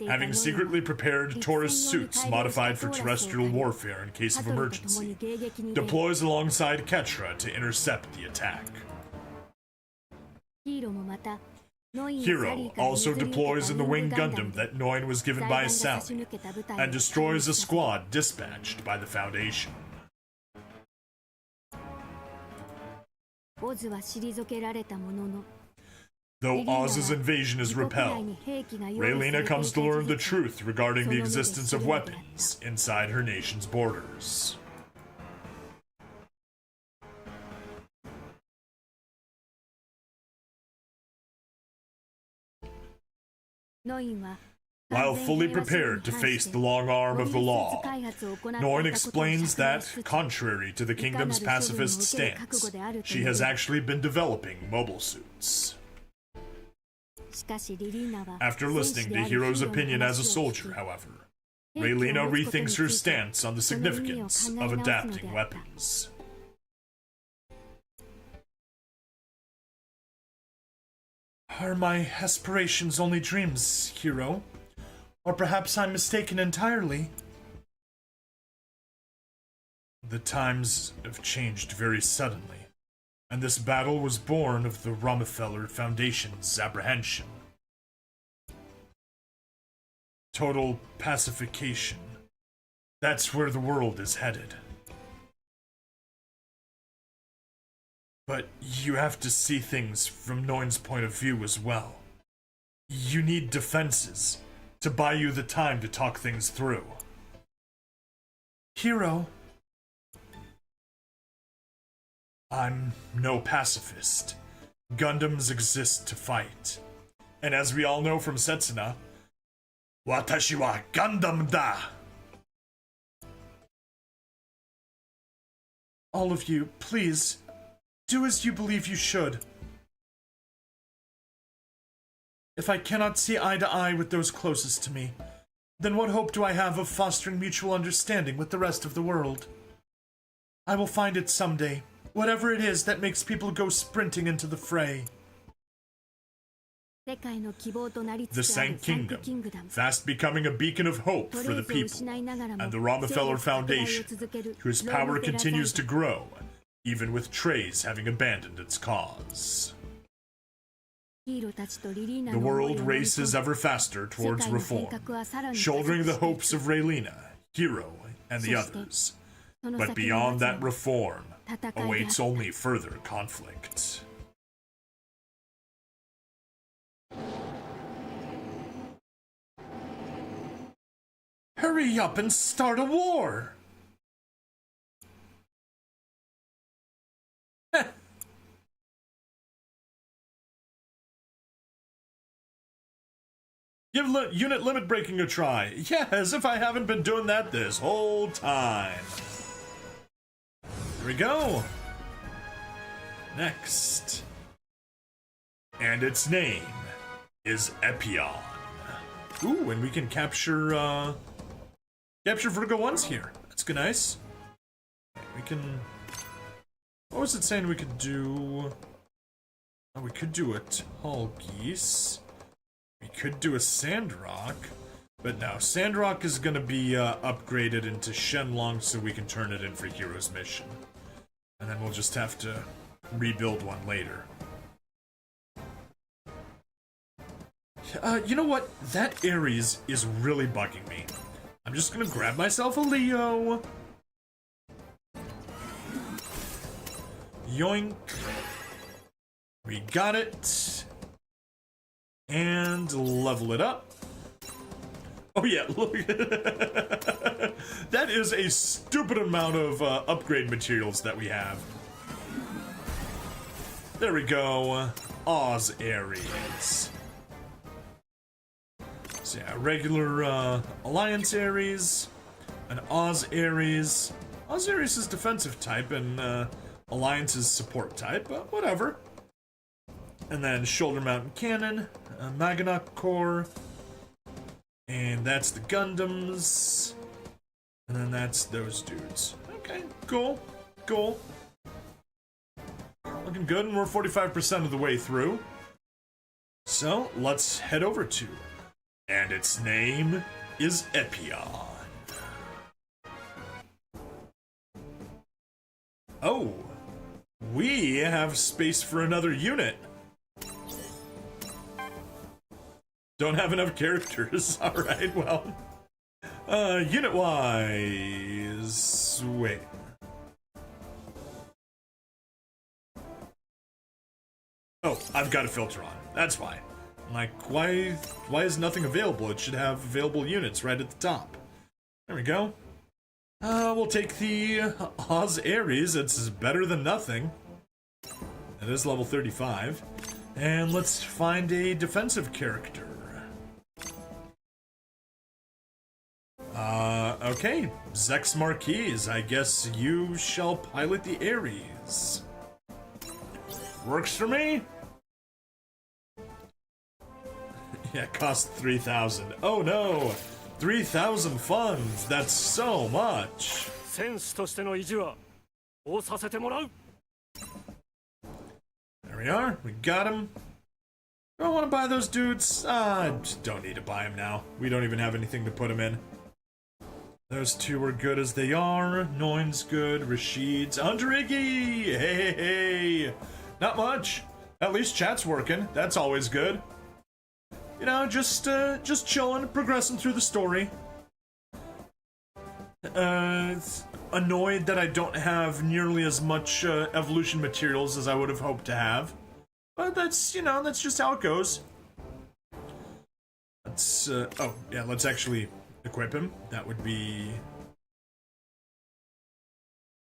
having secretly prepared Taurus suits modified for terrestrial warfare in case of emergency, deploys alongside Ketra to intercept the attack. Hiro also deploys in the Wing Gundam that Noin was given by Sally, and destroys a squad dispatched by the Foundation. Though Oz's invasion is repelled, Raylina comes to learn the truth regarding the existence of weapons inside her nation's borders. While fully prepared to face the long arm of the law, Noin explains that, contrary to the kingdom's pacifist stance, she has actually been developing mobile suits. After listening to Hiro's opinion as a soldier, however, Raylina rethinks her stance on the significance of adapting weapons. Are my aspirations only dreams, Hiro? Or perhaps I'm mistaken entirely? The times have changed very suddenly, and this battle was born of the Rockefeller Foundation's apprehension. Total pacification. That's where the world is headed. But you have to see things from Noin's point of view as well. You need defenses to buy you the time to talk things through. Hiro, I'm no pacifist. Gundams exist to fight. And as we all know from Setsuna, Watashi wa Gundam da! All of you, please, do as you believe you should. If I cannot see eye to eye with those closest to me, then what hope do I have of fostering mutual understanding with the rest of the world? I will find it someday, whatever it is that makes people go sprinting into the fray. The Sank Kingdom, fast becoming a beacon of hope for the people, and the Rockefeller Foundation, whose power continues to grow, even with Trey's having abandoned its cause. The world races ever faster towards reform, shouldering the hopes of Raylina, Hiro, and the others. But beyond that reform awaits only further conflict. Hurry up and start a war! Give unit limit breaking a try. Yeah, as if I haven't been doing that this whole time. Here we go. Next. And its name is Epion. Ooh, and we can capture Vertigo 1s here. That's good, nice. We can... What was it saying we could do? Oh, we could do a Tall Geese. We could do a Sandrock. But no, Sandrock is gonna be upgraded into Shenlong so we can turn it in for Hero's Mission. And then we'll just have to rebuild one later. You know what? That Ares is really bugging me. I'm just gonna grab myself a Leo. Yoink. We got it. And level it up. Oh yeah, look. That is a stupid amount of upgrade materials that we have. There we go. Oz Ares. So yeah, regular Alliance Ares, an Oz Ares. Oz Ares is defensive type and Alliance is support type, but whatever. And then Shoulder Mountain Cannon, Maginot Core, and that's the Gundams, and then that's those dudes. Okay, cool, cool. Looking good, and we're 45% of the way through. So, let's head over to, and its name is Epion. Oh, we have space for another unit. Don't have enough characters. Alright, well. Unit-wise... Wait. Oh, I've got a filter on. That's why. I'm like, why is nothing available? It should have available units right at the top. There we go. We'll take the Oz Ares. It's better than nothing. It is level 35. And let's find a defensive character. Okay. Zex Marquise, I guess you shall pilot the Ares. Works for me? Yeah, it cost 3,000. Oh no! 3,000 funds! That's so much! There we are, we got him. Don't want to buy those dudes? Just don't need to buy them now. We don't even have anything to put them in. Those two are good as they are. Noin's good, Rashid's. Hunter Iggy! Hey, hey, hey! Not much. At least chat's working. That's always good. You know, just chilling, progressing through the story. Annoyed that I don't have nearly as much evolution materials as I would have hoped to have. But that's, you know, that's just how it goes. Let's, oh, yeah, let's actually equip him. That would be...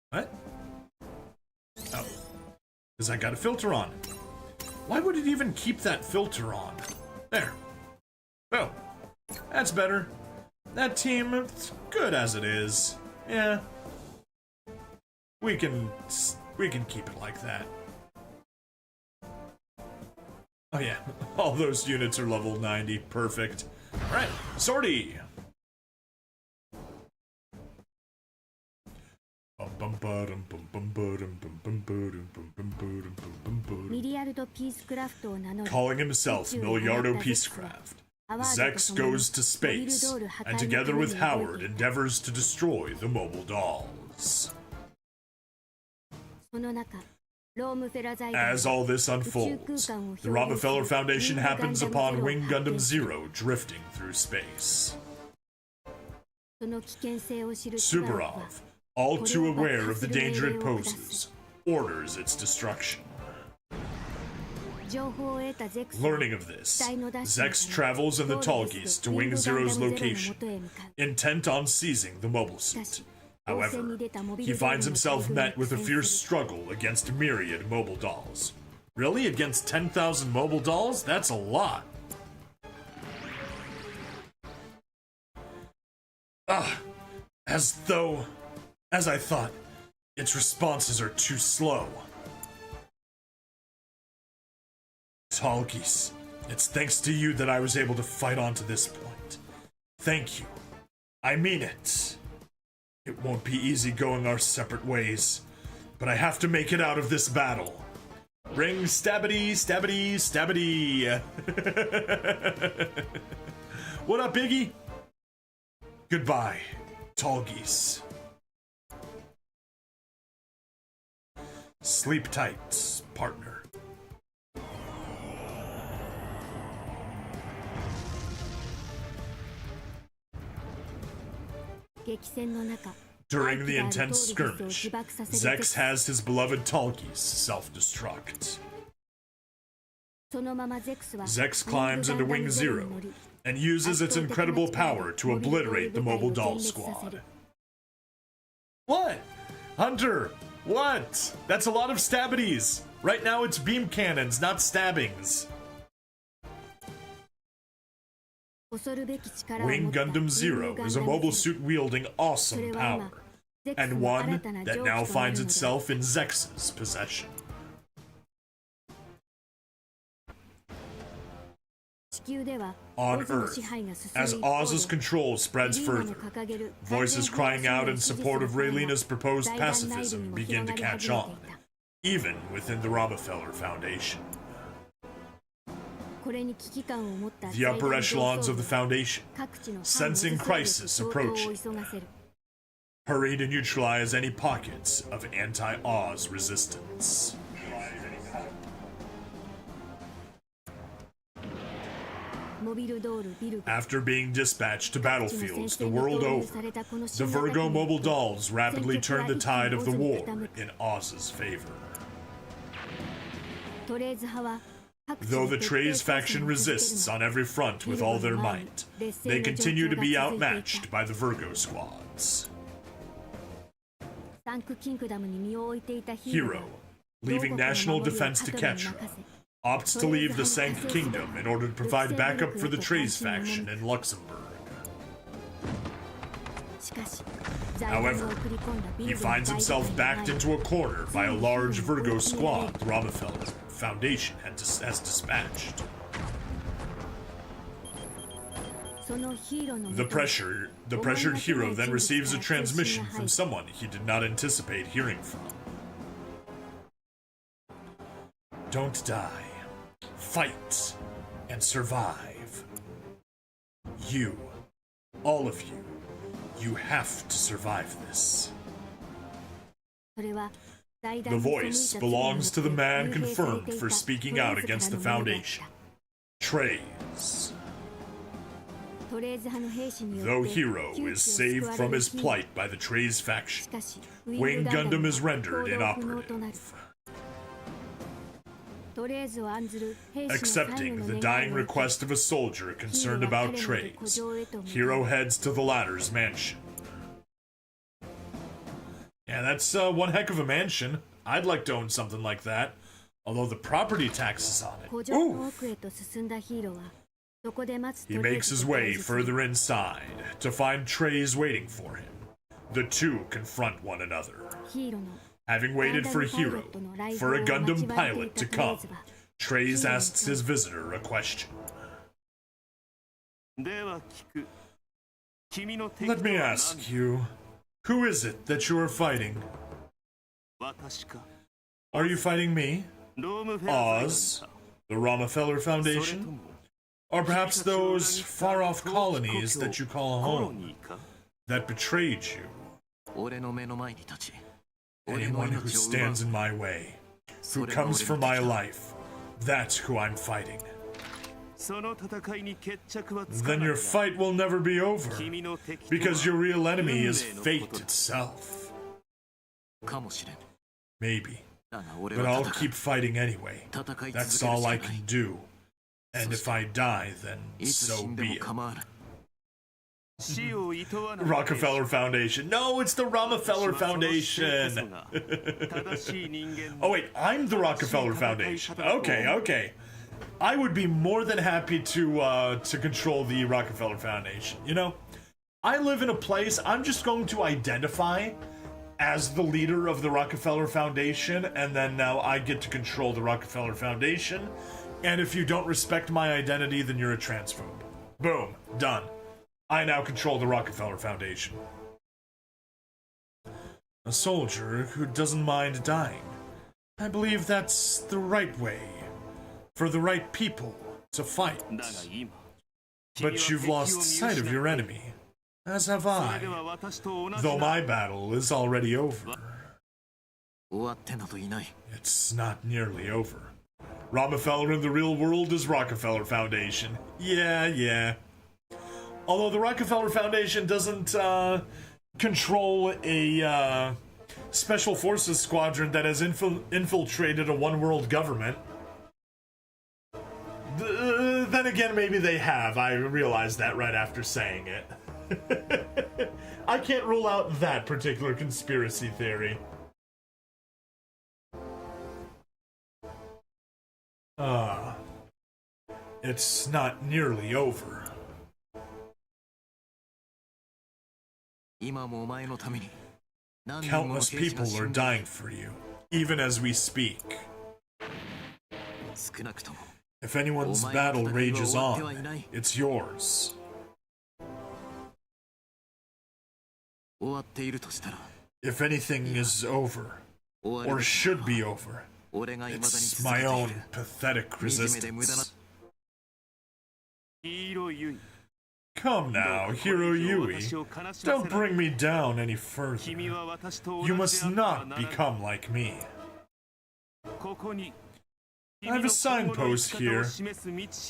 What? Oh. Because I got a filter on. Why would it even keep that filter on? There. Oh. That's better. That team, it's good as it is. Yeah. We can keep it like that. Oh yeah, all those units are level 90. Perfect. Alright, sortie! Calling himself Miliardo Peacecraft, Zex goes to space, and together with Howard endeavors to destroy the mobile dolls. As all this unfolds, the Rockefeller Foundation happens upon Wing Gundam Zero drifting through space. Subarov, all too aware of the danger it poses, orders its destruction. Learning of this, Zex travels in the Tallgeese to Wing Zero's location, intent on seizing the mobile suit. However, he finds himself met with a fierce struggle against myriad mobile dolls. Really? Against 10,000 mobile dolls? That's a lot. As I thought, its responses are too slow. Tallgeese, it's thanks to you that I was able to fight on to this point. Thank you. I mean it. It won't be easy going our separate ways, but I have to make it out of this battle. Ring stabbity, stabbity, stabbity. What up, Biggie? Goodbye, Tallgeese. Sleep tight, partner. During the intense skirmish, Zex has his beloved Tallgeese self-destruct. Zex climbs into Wing Zero and uses its incredible power to obliterate the mobile doll squad. What? Hunter, what? That's a lot of stabbities. Right now it's beam cannons, not stabbings. Wing Gundam Zero is a mobile suit wielding awesome power, and one that now finds itself in Zex's possession. On Earth, as Oz's control spreads further, voices crying out in support of Raylina's proposed pacifism begin to catch on, even within the Rockefeller Foundation. The upper echelons of the Foundation, sensing crisis approaching, hurry to neutralize any pockets of anti-Oz resistance. After being dispatched to battlefields the world over, the Virgo mobile dolls rapidly turn the tide of the war in Oz's favor. Though the Treize faction resists on every front with all their might, they continue to be outmatched by the Virgo squads. Hero, leaving national defense to Ketra, opts to leave the Sank Kingdom in order to provide backup for the Treize faction in Luxembourg. However, he finds himself backed into a corner by a large Virgo squad the Rockefeller Foundation has dispatched. The pressured hero then receives a transmission from someone he did not anticipate hearing from. Don't die. Fight and survive. You, all of you, you have to survive this. The voice belongs to the man confirmed for speaking out against the Foundation, Treize. Though Hero is saved from his plight by the Treize faction, Wing Gundam is rendered inoperative. Accepting the dying request of a soldier concerned about Treize, Hero heads to the latter's mansion. Yeah, that's one heck of a mansion. I'd like to own something like that, although the property tax is on it. Oof. He makes his way further inside to find Treize waiting for him. The two confront one another. Having waited for Hero, for a Gundam pilot to come, Treize asks his visitor a question. Let me ask you, who is it that you are fighting? Are you fighting me? Oz? The Rockefeller Foundation? Or perhaps those far-off colonies that you call home, that betrayed you? Anyone who stands in my way, who comes for my life, that's who I'm fighting. Then your fight will never be over, because your real enemy is fate itself. Maybe, but I'll keep fighting anyway. That's all I can do. And if I die, then so be it. Rockefeller Foundation. No, it's the Rockefeller Foundation. Oh wait, I'm the Rockefeller Foundation. Okay. I would be more than happy to control the Rockefeller Foundation. You know, I live in a place, I'm just going to identify as the leader of the Rockefeller Foundation, and then now I get to control the Rockefeller Foundation. And if you don't respect my identity, then you're a transphobe. Boom. Done. I now control the Rockefeller Foundation. A soldier who doesn't mind dying. I believe that's the right way. For the right people to fight. But you've lost sight of your enemy, as have I. Though my battle is already over. It's not nearly over. Rockefeller in the real world is Rockefeller Foundation. Yeah. Although the Rockefeller Foundation doesn't control a special forces squadron that has infiltrated a one-world government. Then again, maybe they have. I realized that right after saying it. I can't rule out that particular conspiracy theory. It's not nearly over. Countless people are dying for you, even as we speak. If anyone's battle rages on, it's yours. If anything is over, or should be over, it's my own pathetic resistance. Come now, Hero Yui. Don't bring me down any further. You must not become like me. I have a signpost here,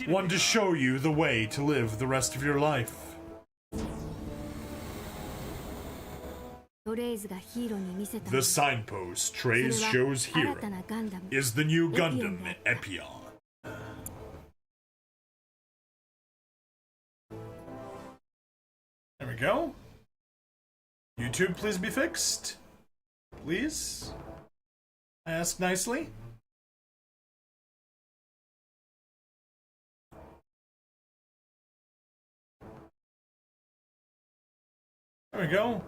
one to show you the way to live the rest of your life. The signpost Treize shows Hero is the new Gundam Epion. There we go. YouTube, please be fixed. Please. I ask nicely. There we go.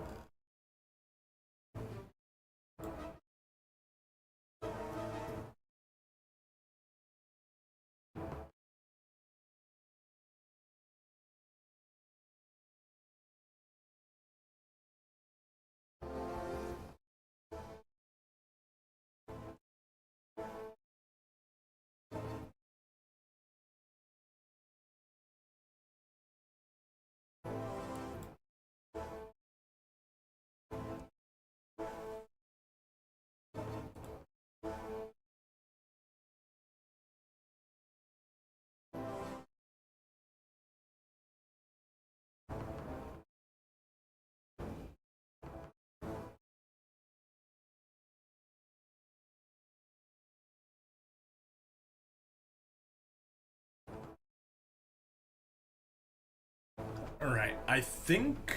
Alright, I think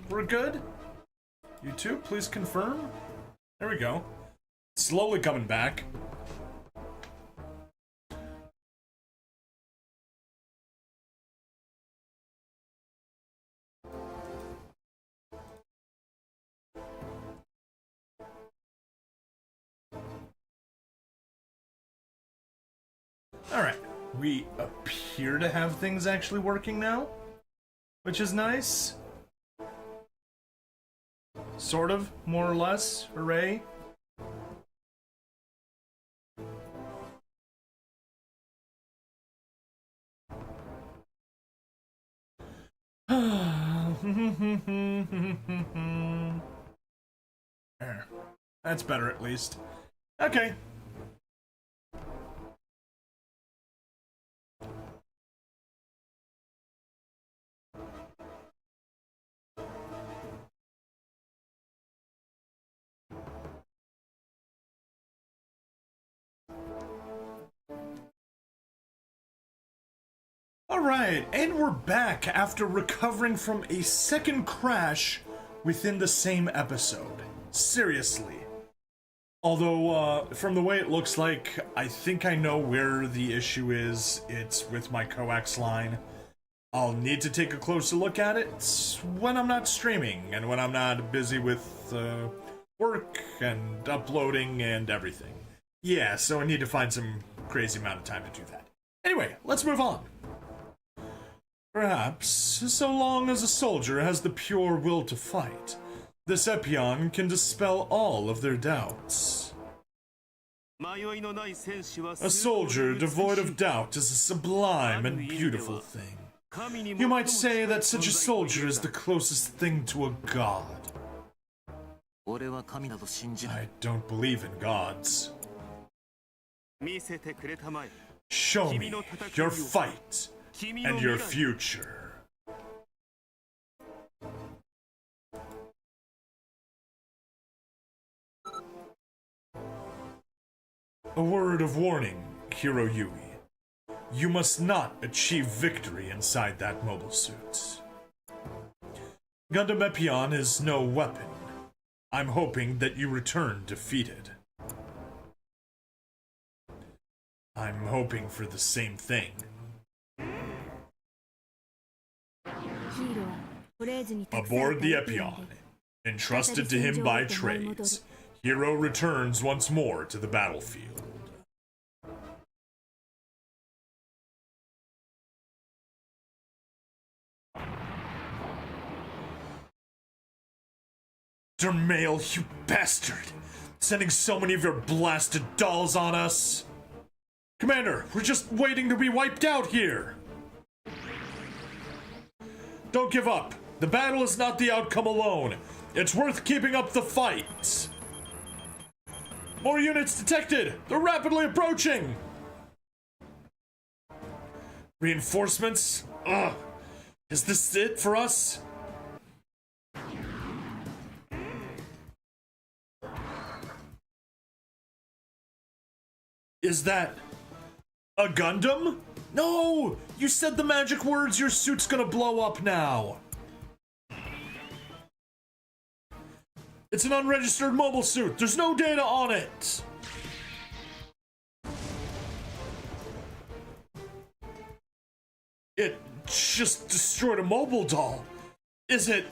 we're good. YouTube, please confirm. There we go. Slowly coming back. Alright, we appear to have things actually working now, which is nice. Sort of, more or less. Hooray. There. That's better at least. Okay. Alright, and we're back after recovering from a second crash within the same episode. Seriously. Although, from the way it looks like, I think I know where the issue is. It's with my coax line. I'll need to take a closer look at it when I'm not streaming and when I'm not busy with work and uploading and everything. Yeah, so I need to find some crazy amount of time to do that. Anyway, let's move on. Perhaps, so long as a soldier has the pure will to fight, this Epion can dispel all of their doubts. A soldier devoid of doubt is a sublime and beautiful thing. You might say that such a soldier is the closest thing to a god. I don't believe in gods. Show me your fight and your future. A word of warning, Hiro Yui. You must not achieve victory inside that mobile suit. Gundam Epion is no weapon. I'm hoping that you return defeated. I'm hoping for the same thing. Aboard the Epion, entrusted to him by Treize, Hiro returns once more to the battlefield. Dermail, you bastard! Sending so many of your blasted dolls on us! Commander, we're just waiting to be wiped out here! Don't give up. The battle is not the outcome alone. It's worth keeping up the fight. More units detected. They're rapidly approaching. Reinforcements? Ugh. Is this it for us? Is that a Gundam? No! You said the magic words, your suit's gonna blow up now. It's an unregistered mobile suit. There's no data on it. It just destroyed a mobile doll. Is it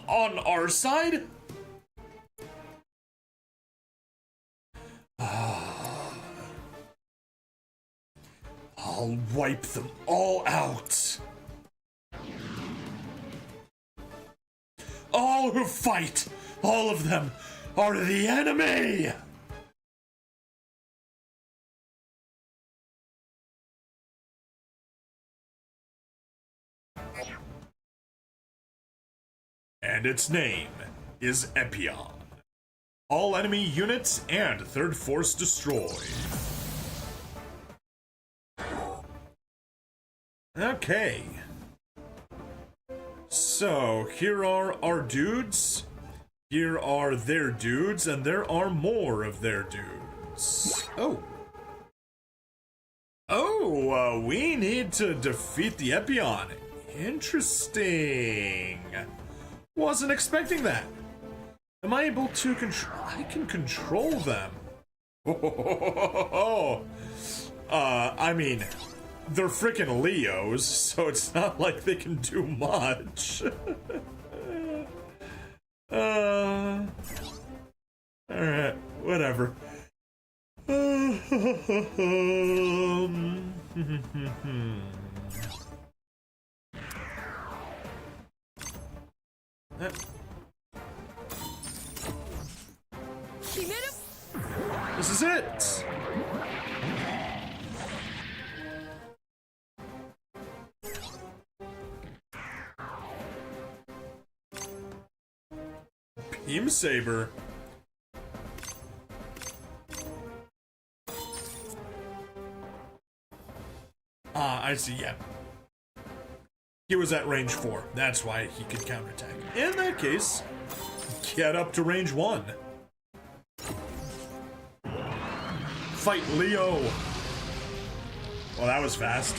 on our side? I'll wipe them all out. All who fight, all of them, are the enemy! And its name is Epion. All enemy units and third force destroyed. Okay. So, here are our dudes. Here are their dudes, and there are more of their dudes. Oh. Oh, we need to defeat the Epion. Interesting. Wasn't expecting that. Am I able to control? I can control them. I mean, they're freaking Leos, so it's not like they can do much. Alright, whatever. This is it! Beam Saber. I see, yeah. He was at range 4. That's why he could counterattack. In that case, get up to range 1. Fight Leo. Well, that was fast.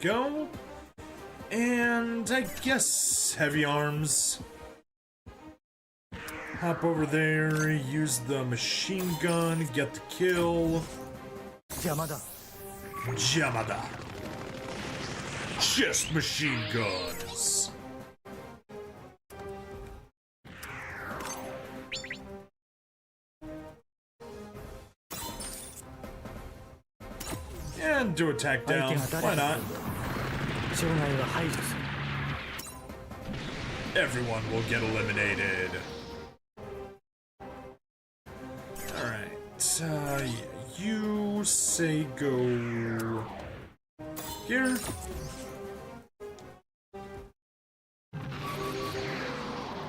Go. And I guess heavy arms. Hop over there, use the machine gun, get the kill. Yamada. Just machine guns. And do attack down. Why not? Everyone will get eliminated. Alright, yeah, you say go here.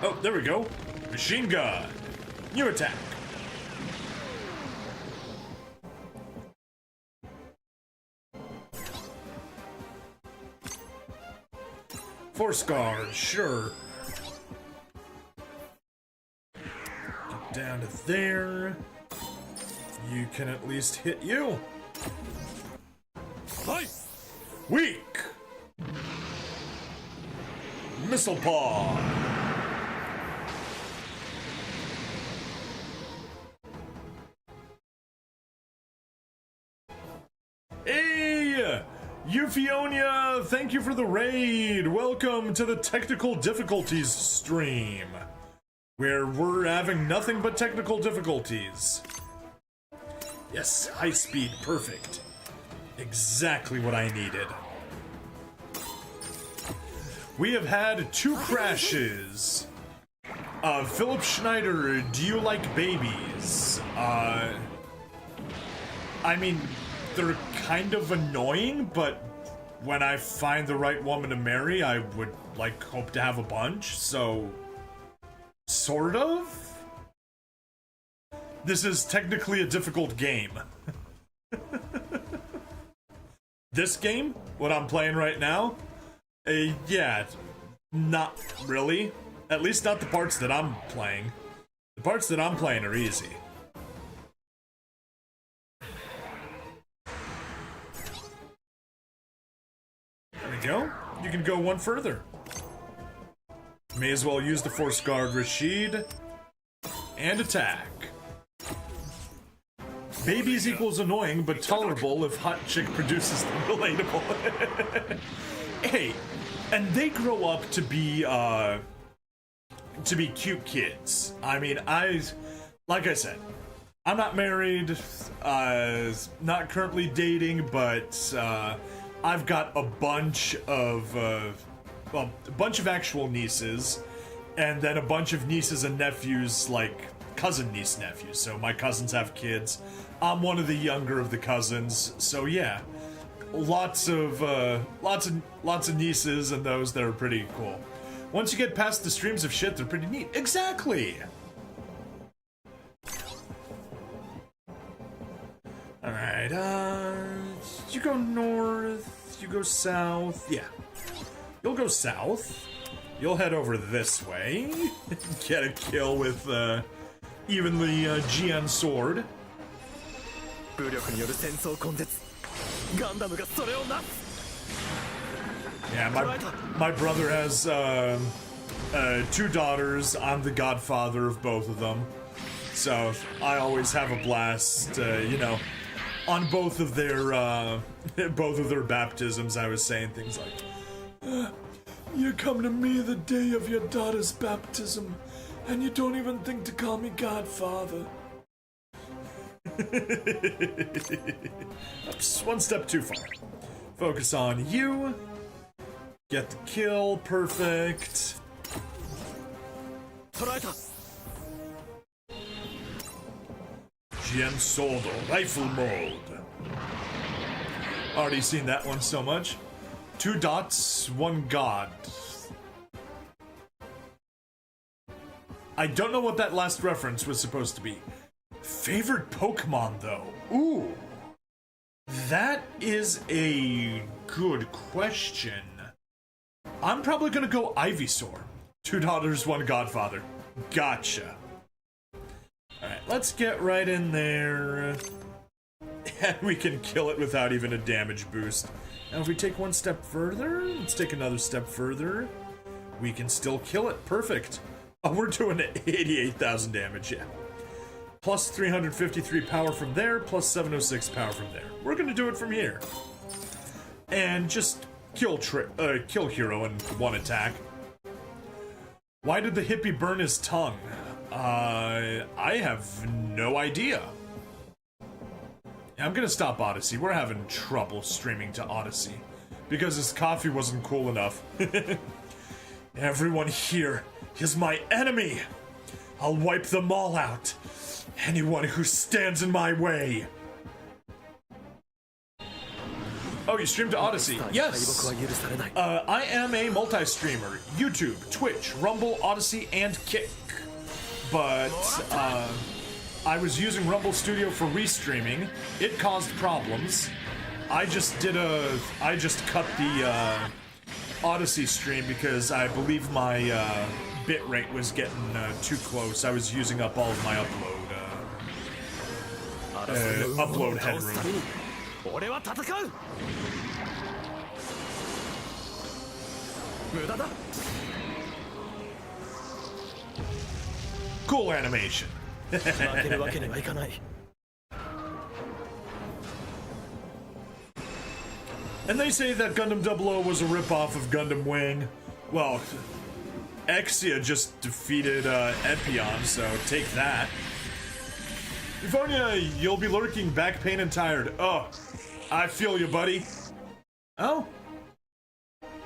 Oh, there we go. Machine gun. New attack. Force guard, sure. Get down to there. You can at least hit you. Weak. Missile paw. Hey! Euphonia, thank you for the raid. Welcome to the technical difficulties stream, where we're having nothing but technical difficulties. Yes, high speed, perfect. Exactly what I needed. We have had 2 crashes. Philip Schneider, do you like babies? I mean, they're kind of annoying, but when I find the right woman to marry, I would, like, hope to have a bunch, so... sort of? This is technically a difficult game. This game, what I'm playing right now, yeah, not really. At least not the parts that I'm playing. The parts that I'm playing are easy. There we go. You can go one further. May as well use the Force Guard Rashid and attack. Babies equals annoying, but tolerable if hot chick produces them relatable. Hey, and they grow up to be cute kids. I mean, like I said, I'm not married, not currently dating, but I've got a bunch of, well, a bunch of actual nieces, and then a bunch of nieces and nephews, like cousin niece nephews. So my cousins have kids. I'm one of the younger of the cousins. So yeah, lots of nieces and those that are pretty cool. Once you get past the streams of shit, they're pretty neat. Exactly. All right. You go north. You go south. Yeah. You'll go south. You'll head over this way. Get a kill with even the Jian sword. Yeah, my brother has 2 daughters. I'm the godfather of both of them. So I always have a blast, you know, on both of their baptisms. I was saying things like, you come to me the day of your daughter's baptism, and you don't even think to call me Godfather. That's one step too far. Focus on you. Get the kill. Perfect. Gen Soldo, rifle mode. Already seen that one so much. 2 dots, 1 god. I don't know what that last reference was supposed to be. Favorite Pokemon, though? Ooh. That is a good question. I'm probably gonna go Ivysaur. 2 daughters, 1 godfather. Gotcha. Alright, let's get right in there. And we can kill it without even a damage boost. Now if we take one step further, let's take another step further. We can still kill it. Perfect. Oh, we're doing 88,000 damage, yeah. Plus 353 power from there, plus 706 power from there. We're gonna do it from here. And just kill Hero in 1 attack. Why did the hippie burn his tongue? I have no idea. I'm gonna stop Odyssey. We're having trouble streaming to Odyssey because his coffee wasn't cool enough. Everyone here is my enemy. I'll wipe them all out. Anyone who stands in my way. Oh, you stream to Odyssey? Yes. I am a multi-streamer. YouTube, Twitch, Rumble, Odyssey, and Kick. But I was using Rumble Studio for restreaming. It caused problems. I just cut the Odyssey stream because I believe my bitrate was getting too close. I was using up all of my upload headroom. Cool animation. And they say that Gundam 00 was a ripoff of Gundam Wing. Well, Exia just defeated Epion, so take that. Euphonia, you'll be lurking, back pain and tired. Oh, I feel you, buddy. Oh.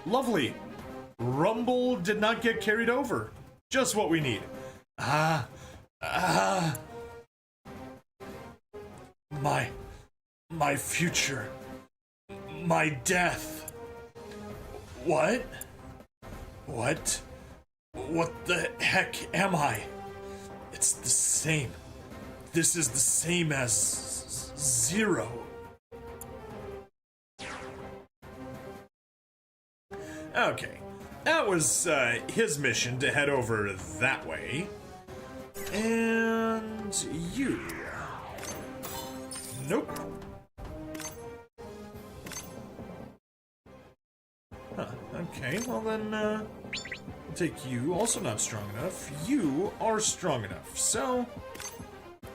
Lovely. Rumble did not get carried over. Just what we need. My future. My death. What? What? What the heck am I? It's the same. This is the same as 0. Okay. That was his mission to head over that way. And you. Nope. Huh. Okay, well then, I'll take you. Also not strong enough. You are strong enough. So,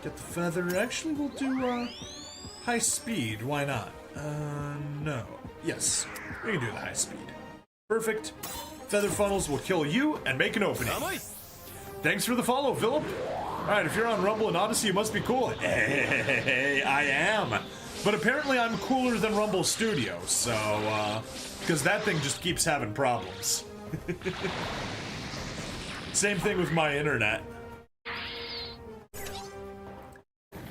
get the feather. Actually, we'll do, high speed. Why not? No. Yes. We can do the high speed. Perfect. Feather funnels will kill you and make an opening. Thanks for the follow, Philip. Alright, if you're on Rumble and Odyssey, you must be cool. Hey, I am. But apparently I'm cooler than Rumble Studio, so, because that thing just keeps having problems. Same thing with my internet.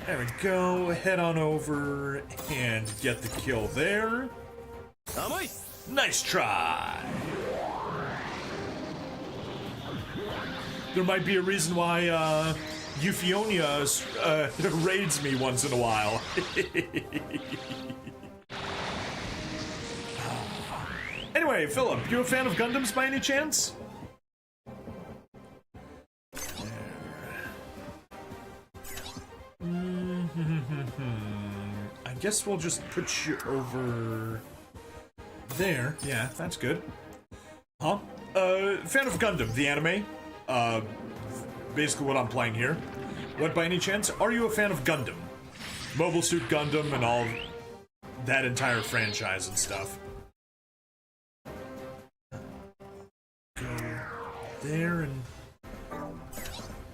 There we go. Head on over and get the kill there. Nice try. There might be a reason why Euphonia raids me once in a while. Anyway, Philip, you a fan of Gundams by any chance? I guess we'll just put you over there. Yeah, that's good. Huh? Fan of Gundam, the anime? Basically what I'm playing here. What, by any chance, are you a fan of Gundam? Mobile Suit Gundam and all that entire franchise and stuff. Go there and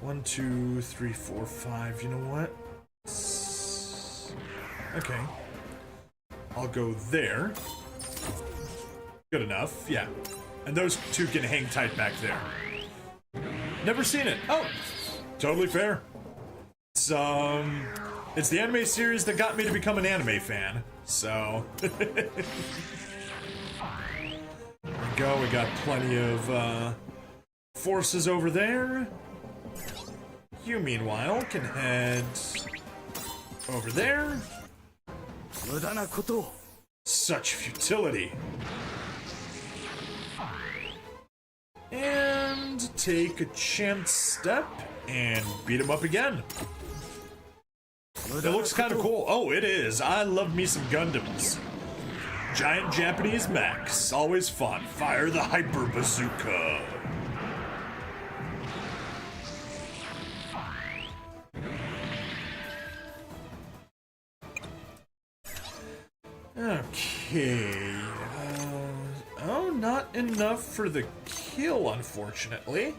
1, 2, 3, 4, 5. You know what? Okay. I'll go there. Good enough, yeah. And those two can hang tight back there. Never seen it. Oh, totally fair. It's the anime series that got me to become an anime fan. So, there we go. We got plenty of forces over there. You, meanwhile, can head over there. Such futility. And take a chance step and beat him up again. It looks kind of cool. Oh, it is. I love me some Gundams. Giant Japanese mechs. Always fun. Fire the hyper bazooka. Okay. Oh, not enough for the kill, unfortunately.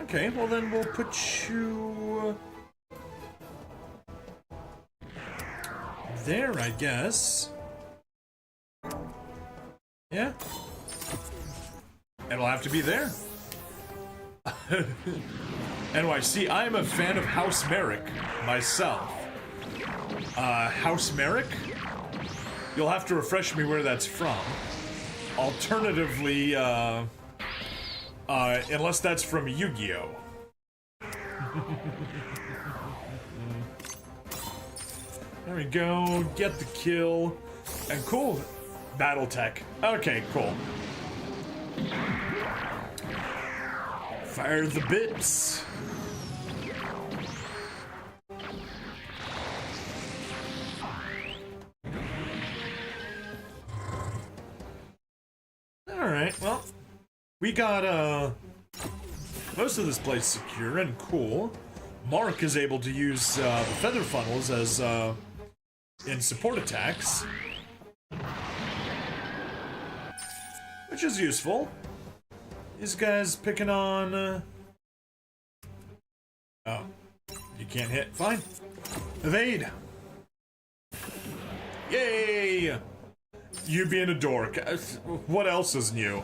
Okay, well then we'll put you there, I guess. Yeah. It'll have to be there. NYC, I am a fan of House Merrick myself. House Merrick? You'll have to refresh me where that's from. Alternatively, unless that's from Yu-Gi-Oh! There we go, get the kill. And cool, Battletech. Okay, cool. Fire the bits. Alright, well, we got, most of this place secure and cool. Mark is able to use, the feather funnels as, in support attacks. Which is useful. These guys picking on, oh, you can't hit. Fine. Evade. Yay! You being a dork. What else is new?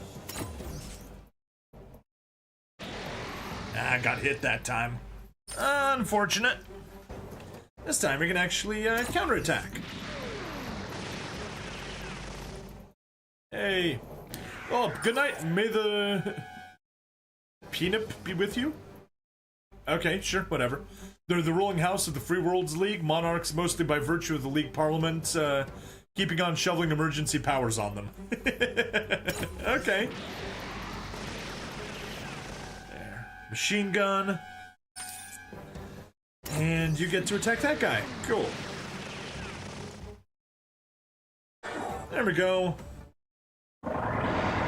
I got hit that time. Unfortunate. This time we can actually counterattack. Hey. Oh, good night. May the peanut be with you? Okay, sure, whatever. They're the ruling house of the Free Worlds League, monarchs mostly by virtue of the League Parliament, Keeping on shoveling emergency powers on them. Okay. There. Machine gun. And you get to attack that guy. Cool. There we go.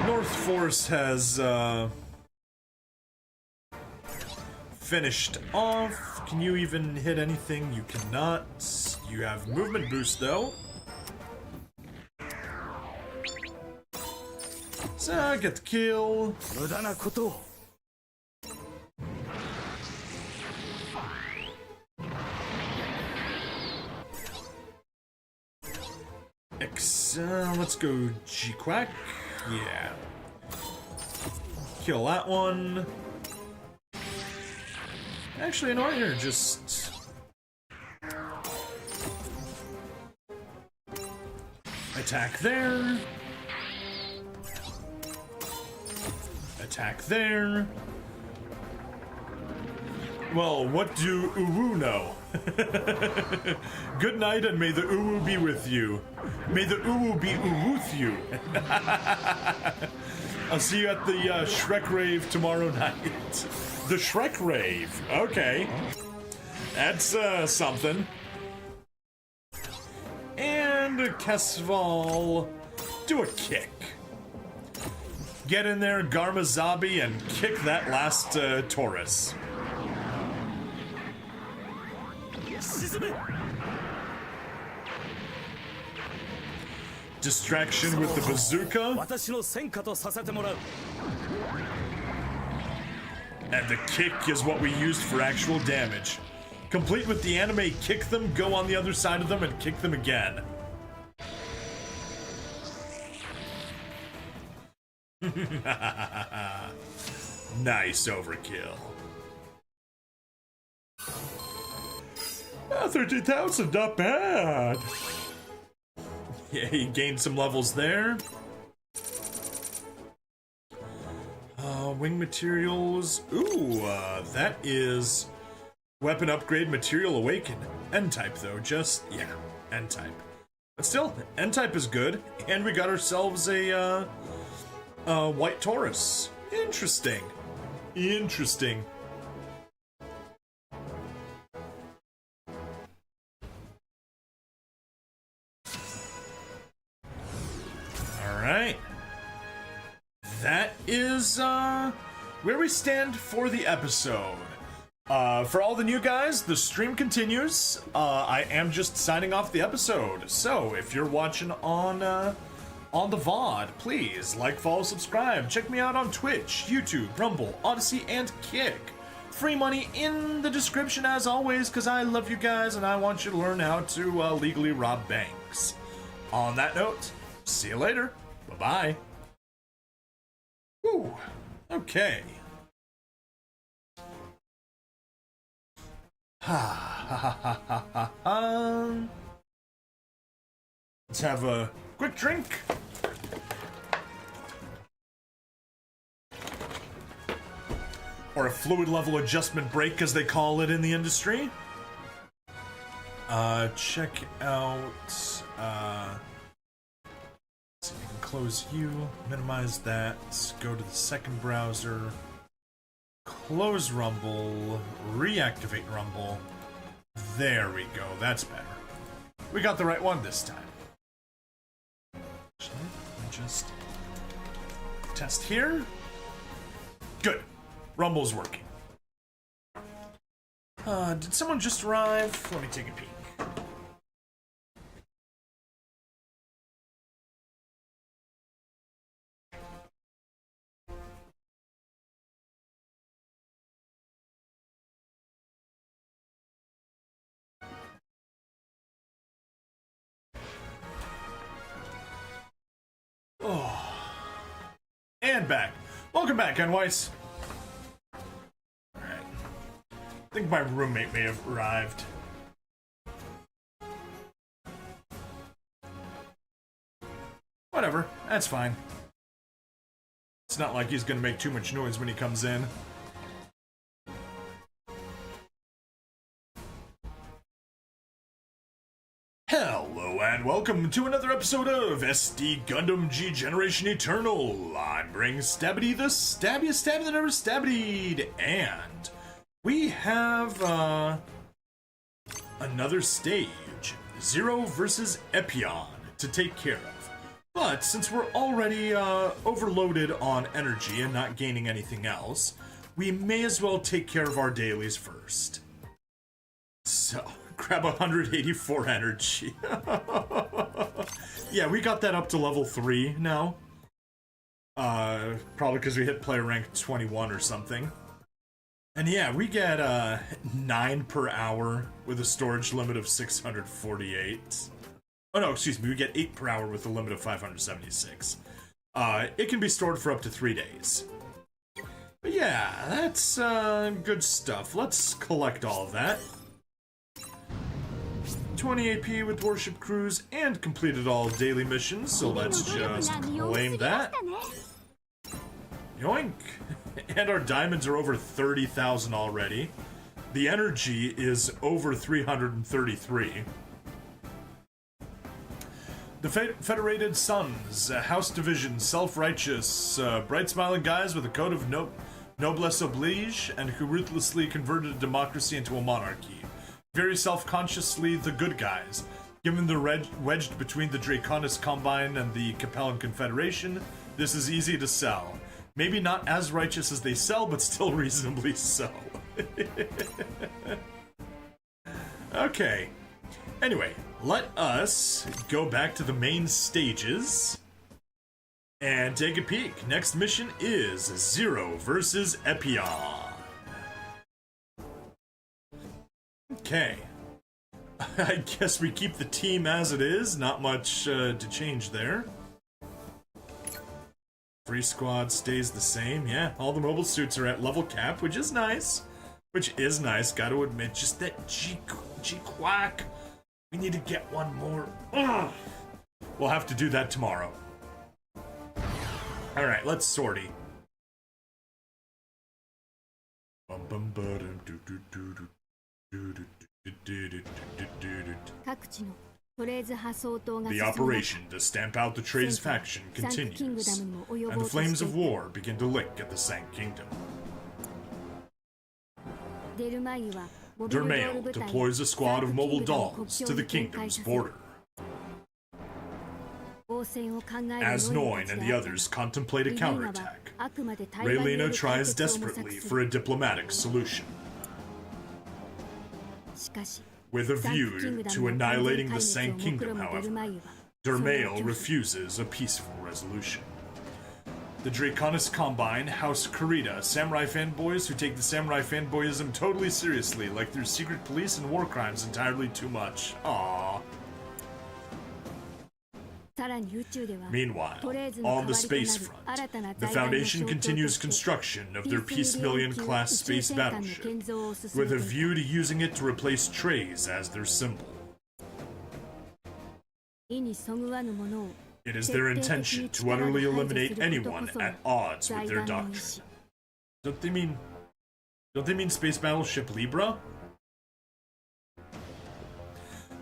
North Force has finished off. Can you even hit anything? You cannot. You have movement boost though. So get the kill. Let's go G-Quack. Yeah. Kill that one. Actually, you know what? Here, just... attack there. Attack there. Well, what do Uwu know? Good night, and may the Uwu be with you. May the Uwu be with you. I'll see you at the Shrek Rave tomorrow night. The Shrek Rave. Okay. That's something. And Kesval, do a kick. Get in there, Garmazabi, and kick that last Taurus. Distraction with the bazooka. And the kick is what we used for actual damage. Complete with the anime, kick them, go on the other side of them, and kick them again. Nice overkill. 13,000, not bad. Yeah, he gained some levels there. Wing materials. Ooh, that is weapon upgrade material awaken. N-type though, just, yeah, N-type. But still, N-type is good, and we got ourselves a white Taurus. Interesting. Interesting. Alright. That is, where we stand for the episode. For all the new guys, the stream continues. I am just signing off the episode. So, if you're watching on the VOD, please like, follow, subscribe. Check me out on Twitch, YouTube, Rumble, Odyssey, and Kick. Free money in the description as always, because I love you guys and I want you to learn how to legally rob banks. On that note, see you later. Bye-bye. Woo. Okay. Let's have a quick drink. Or a fluid level adjustment break, as they call it in the industry. Check out, so we can close you, minimize that, go to the second browser, close Rumble, reactivate Rumble. There we go, that's better. We got the right one this time. Actually, let me just test here. Good. Rumble's working. Did someone just arrive? Let me take a peek. Oh. And back. Welcome back, Unwise. Alright. I think my roommate may have arrived. Whatever, that's fine. It's not like he's gonna make too much noise when he comes in. Hello and welcome to another episode of SD Gundam G Generation Eternal. I'm Bring Stabbity, the stabbiest stab that ever stabbity'd, and we have another stage, Zero versus Epion, to take care of. But since we're already overloaded on energy and not gaining anything else, we may as well take care of our dailies first. So, grab 184 energy. Yeah, we got that up to level 3 now. Probably because we hit player rank 21 or something. And yeah, we get 9 per hour with a storage limit of 648. Oh no, excuse me, we get 8 per hour with a limit of 576. It can be stored for up to 3 days. But yeah, that's good stuff. Let's collect all of that. 20 AP with Warship Cruise and completed all daily missions, so let's just claim that. Yoink! And our diamonds are over 30,000 already. The energy is over 333. The Federated Sons, House Division, self-righteous, bright-smiling guys with a code of noblesse oblige, and who ruthlessly converted a democracy into a monarchy. Very self-consciously the good guys. Given they're wedged between the Draconis Combine and the Capellan Confederation, this is easy to sell. Maybe not as righteous as they sell, but still reasonably so. Okay. Anyway, let us go back to the main stages and take a peek. Next mission is Zero versus Epion. Okay. I guess we keep the team as it is. Not much to change there. Free squad stays the same. Yeah, all the mobile suits are at level cap, which is nice. Gotta admit, just that G-Quack. We need to get one more. Ugh. We'll have to do that tomorrow. Alright, let's sortie. The operation to stamp out the Trey's faction continues, and the flames of war begin to lick at the Sank Kingdom. Dermail deploys a squad of mobile dolls to the kingdom's border. As Noin and the others contemplate a counterattack, Raylina tries desperately for a diplomatic solution. With a view to annihilating the Sank Kingdom, however, Dermail refuses a peaceful resolution. The Draconis Combine, House Kurita, samurai fanboys who take the samurai fanboyism totally seriously, like their secret police and war crimes entirely too much. Aww. Meanwhile, on the space front, the Foundation continues construction of their Peace Million-class space battleship, with a view to using it to replace Trays as their symbol. It is their intention to utterly eliminate anyone at odds with their doctrine. Don't they mean space battleship Libra?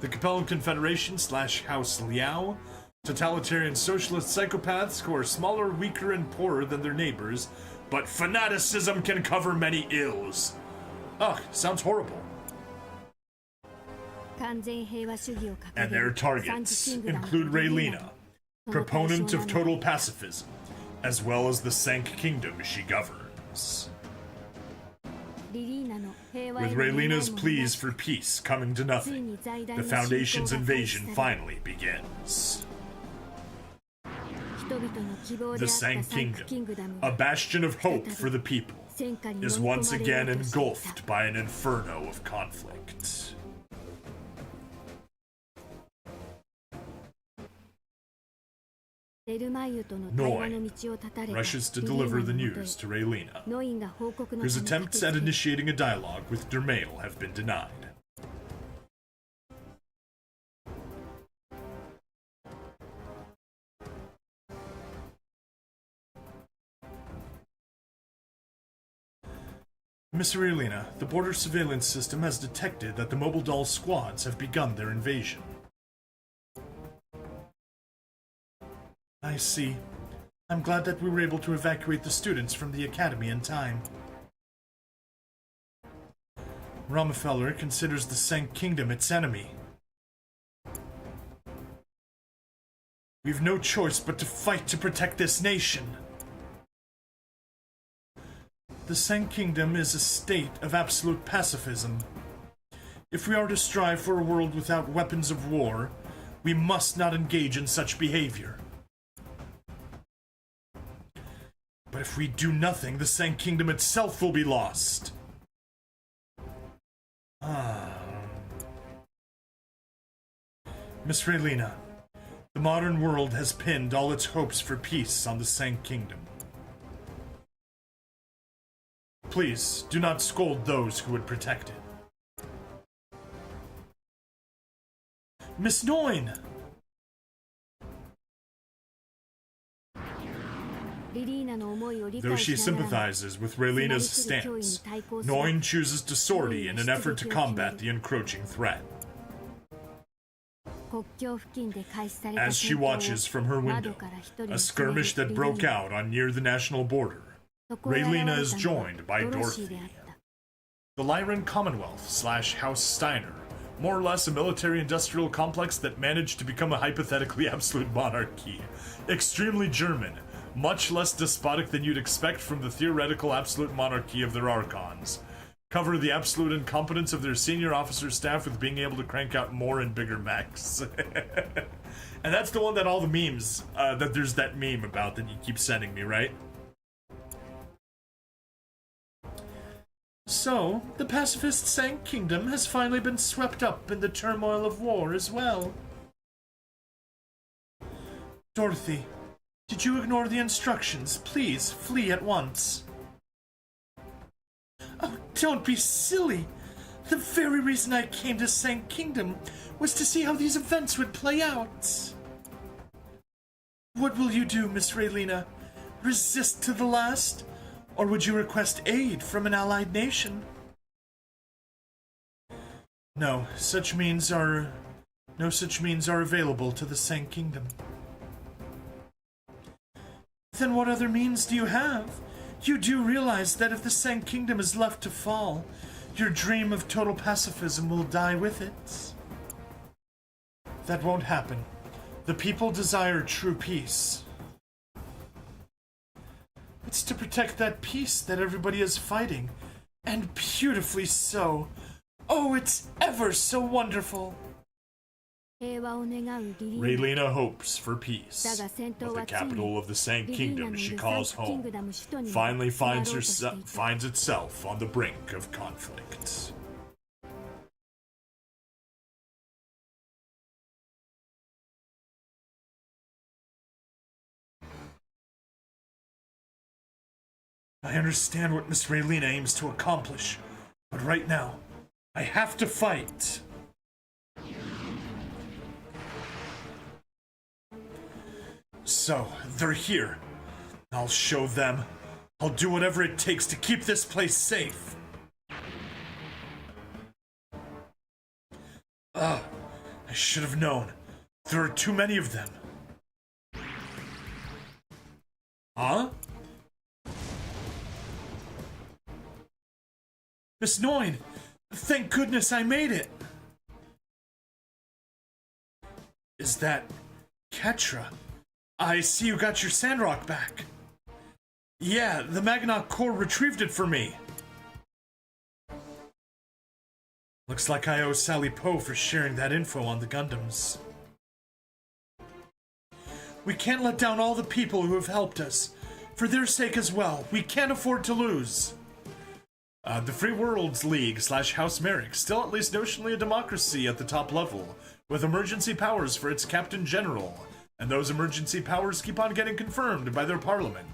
The Capellan Confederation / House Liao, totalitarian socialist psychopaths who are smaller, weaker, and poorer than their neighbors, but fanaticism can cover many ills. Ugh, sounds horrible. And their targets include Raylina, proponent of total pacifism, as well as the Sank Kingdom she governs. With Raylina's pleas for peace coming to nothing, the Foundation's invasion finally begins. The Sank Kingdom, a bastion of hope for the people, is once again engulfed by an inferno of conflict. Noin rushes to deliver the news to Raylina, whose attempts at initiating a dialogue with Dermail have been denied. Miss Raylina, the border surveillance system has detected that the mobile doll squads have begun their invasion. I see. I'm glad that we were able to evacuate the students from the academy in time. Rockefeller considers the Sank Kingdom its enemy. We've no choice but to fight to protect this nation. The Sank Kingdom is a state of absolute pacifism. If we are to strive for a world without weapons of war, we must not engage in such behavior. But if we do nothing, the Sank Kingdom itself will be lost. Miss Raylina, the modern world has pinned all its hopes for peace on the Sank Kingdom. Please, do not scold those who would protect it. Miss Noin! Though she sympathizes with Raylina's stance, Noin chooses to sortie in an effort to combat the encroaching threat. As she watches from her window, a skirmish that broke out on near the national border, Raylina is joined by Dorothy. The Lyran Commonwealth / House Steiner, more or less a military-industrial complex that managed to become a hypothetically absolute monarchy. Extremely German, much less despotic than you'd expect from the theoretical absolute monarchy of their archons. Cover the absolute incompetence of their senior officer staff with being able to crank out more and bigger mechs. And that's the one that all the memes, that there's that meme about that you keep sending me, right? So, the pacifist Sank Kingdom has finally been swept up in the turmoil of war as well. Dorothy, did you ignore the instructions? Please, flee at once. Oh, don't be silly. The very reason I came to Sank Kingdom was to see how these events would play out. What will you do, Miss Raylina? Resist to the last? Or would you request aid from an allied nation? No such means are available to the Sank Kingdom. Then what other means do you have? You do realize that if the Sank Kingdom is left to fall, your dream of total pacifism will die with it. That won't happen. The people desire true peace. It's to protect that peace that everybody is fighting, and beautifully so. Oh, it's ever so wonderful. Raylina hopes for peace, but the capital of the Sank Kingdom she calls home finally finds itself on the brink of conflict. I understand what Miss Raylina aims to accomplish, but right now, I have to fight. So, they're here. I'll show them. I'll do whatever it takes to keep this place safe. I should have known. There are too many of them. Huh? Miss Noin, thank goodness I made it. Is that Ketra? I see you got your Sandrock back. Yeah, the Magnok Corps retrieved it for me. Looks like I owe Sally Poe for sharing that info on the Gundams. We can't let down all the people who have helped us. For their sake as well, we can't afford to lose. The Free Worlds League / House Merrick, still at least notionally a democracy at the top level, with emergency powers for its Captain General, and those emergency powers keep on getting confirmed by their parliament.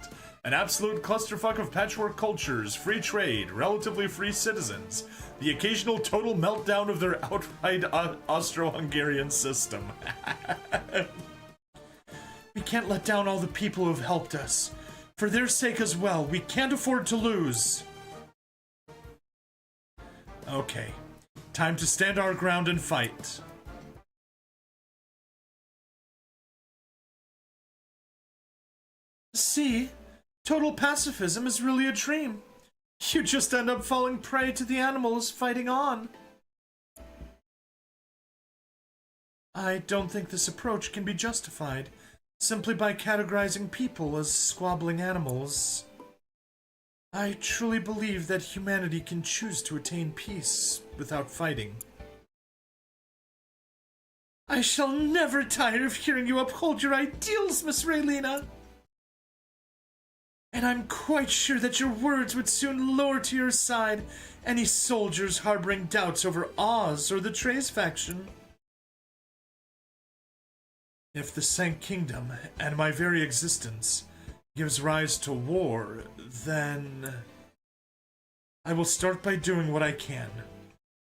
An absolute clusterfuck of patchwork cultures, free trade, relatively free citizens, the occasional total meltdown of their outright Austro-Hungarian system. We can't let down all the people who have helped us. For their sake as well, we can't afford to lose. Okay, time to stand our ground and fight. See? Total pacifism is really a dream. You just end up falling prey to the animals fighting on. I don't think this approach can be justified simply by categorizing people as squabbling animals. I truly believe that humanity can choose to attain peace without fighting. I shall never tire of hearing you uphold your ideals, Miss Raylina. And I'm quite sure that your words would soon lure to your side any soldiers harboring doubts over Oz or the Trace faction. If the Sank Kingdom and my very existence gives rise to war, then I will start by doing what I can,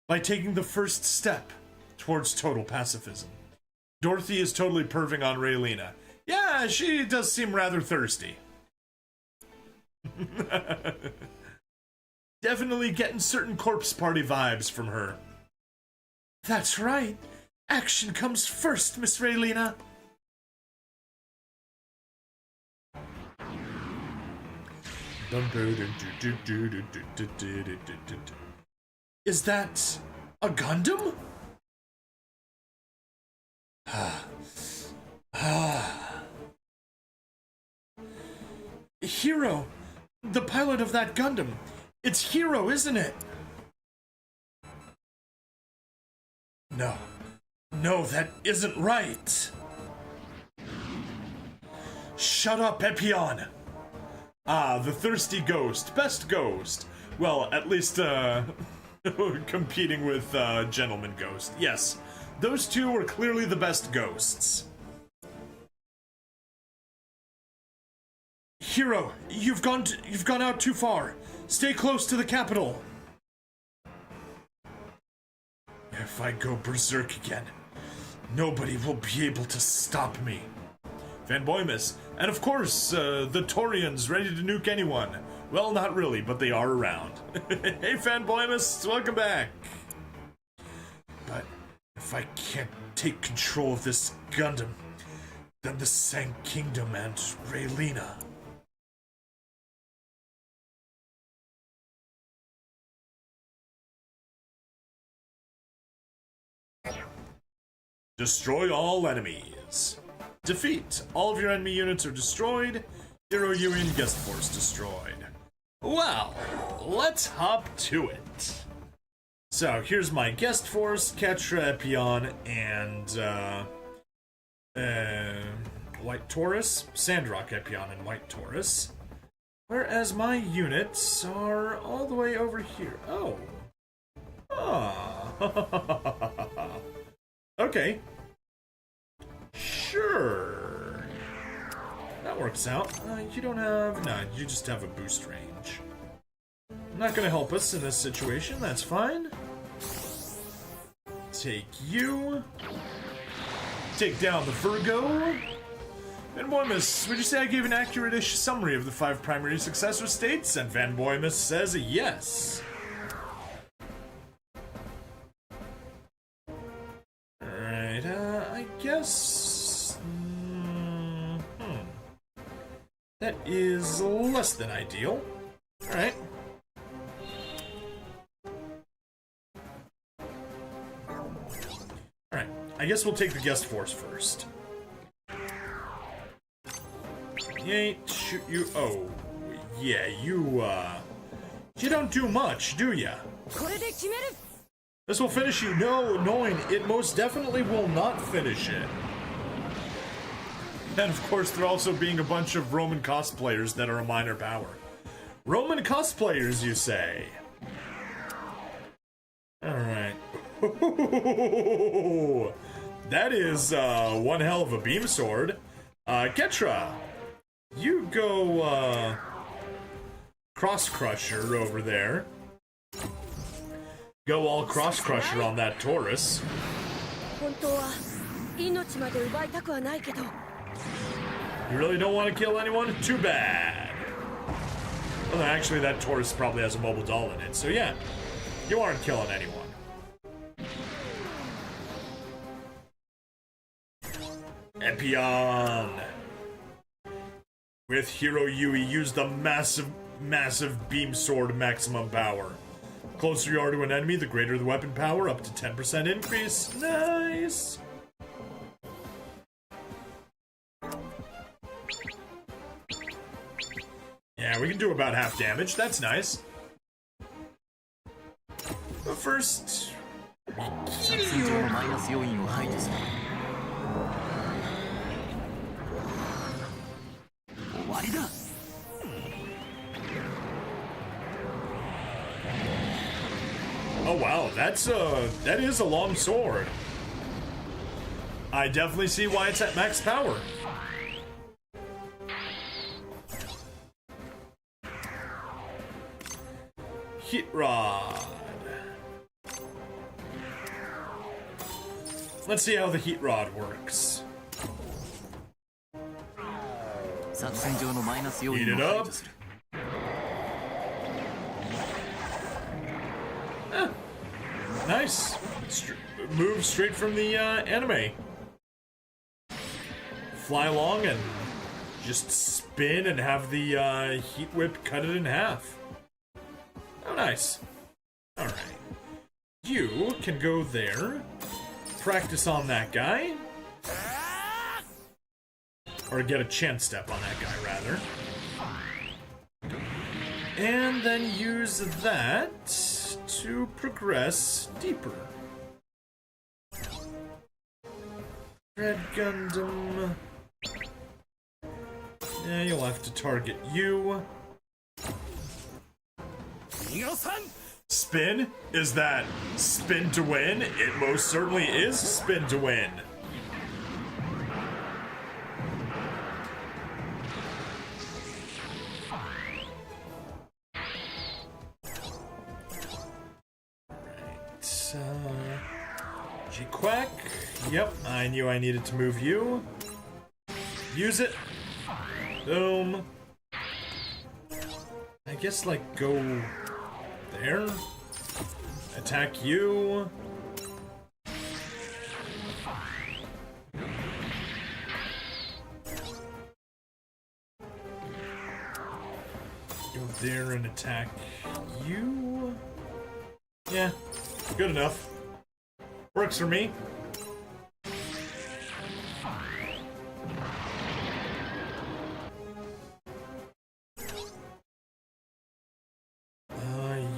by taking the first step towards total pacifism. Dorothy is totally perving on Raylina. Yeah, she does seem rather thirsty. Definitely getting certain corpse party vibes from her. That's right. Action comes first, Miss Raylina. Is that a Gundam? Hero, the pilot of that Gundam. It's Hero, isn't it? No. No, that isn't right. Shut up, Epion. Ah, the thirsty ghost. Best ghost. Well, at least, competing with, Gentleman Ghost. Yes, those two were clearly the best ghosts. Hero, you've gone out too far. Stay close to the capital. If I go berserk again, nobody will be able to stop me. Van Boymus, and of course, the Torians ready to nuke anyone. Well, not really, but they are around. Hey, Van Boymus, welcome back. But if I can't take control of this Gundam, then the Sank Kingdom and Raylina. Destroy all enemies. Defeat. All of your enemy units are destroyed. Hero Union Guest Force destroyed. Well, let's hop to it. So, here's my Guest Force, Ketra, Epion, and White Taurus. Sandrock, Epion, and White Taurus. Whereas my units are all the way over here. Oh. Ah. Okay. Sure. That works out. You don't have... No, you just have a boost range. Not gonna help us in this situation, that's fine. Take you. Take down the Virgo. Van Boymus, would you say I gave an accurate-ish summary of the 5 primary successor states? And Van Boymus says yes. Alright, I guess... That is less than ideal. Alright. Alright, I guess we'll take the guest force first. Yay, shoot you. Oh, yeah, you don't do much, do ya? This will finish you. No, knowing it most definitely will not finish it. And of course, there also being a bunch of Roman cosplayers that are a minor power. Roman cosplayers, you say? Alright. That is, one hell of a beam sword. Ketra, you go, Cross Crusher over there. Go all Cross Crusher on that Taurus. You really don't want to kill anyone? Too bad. Well, actually, that Taurus probably has a mobile doll in it, so yeah. You aren't killing anyone. Epion. With Hero Yui, use the massive beam sword maximum power. The closer you are to an enemy, the greater the weapon power, up to 10% increase. Nice! Yeah, we can do about half damage. That's nice. But first... Oh wow, that is a long sword. I definitely see why it's at max power. Heat Rod. Let's see how the Heat Rod works. Heat it up. Nice. Move straight from the anime. Fly along and just spin and have the heat whip cut it in half. Oh, nice. Alright. You can go there. Practice on that guy. Or get a chance step on that guy, rather. And then use that to progress deeper. Red Gundam. Yeah, you'll have to target you. Spin? Is that spin to win? It most certainly is spin to win. G-Quack. Yep, I knew I needed to move you. Use it. Boom. I guess, like, go there. Attack you. Go there and attack you. Yeah, good enough. Works for me.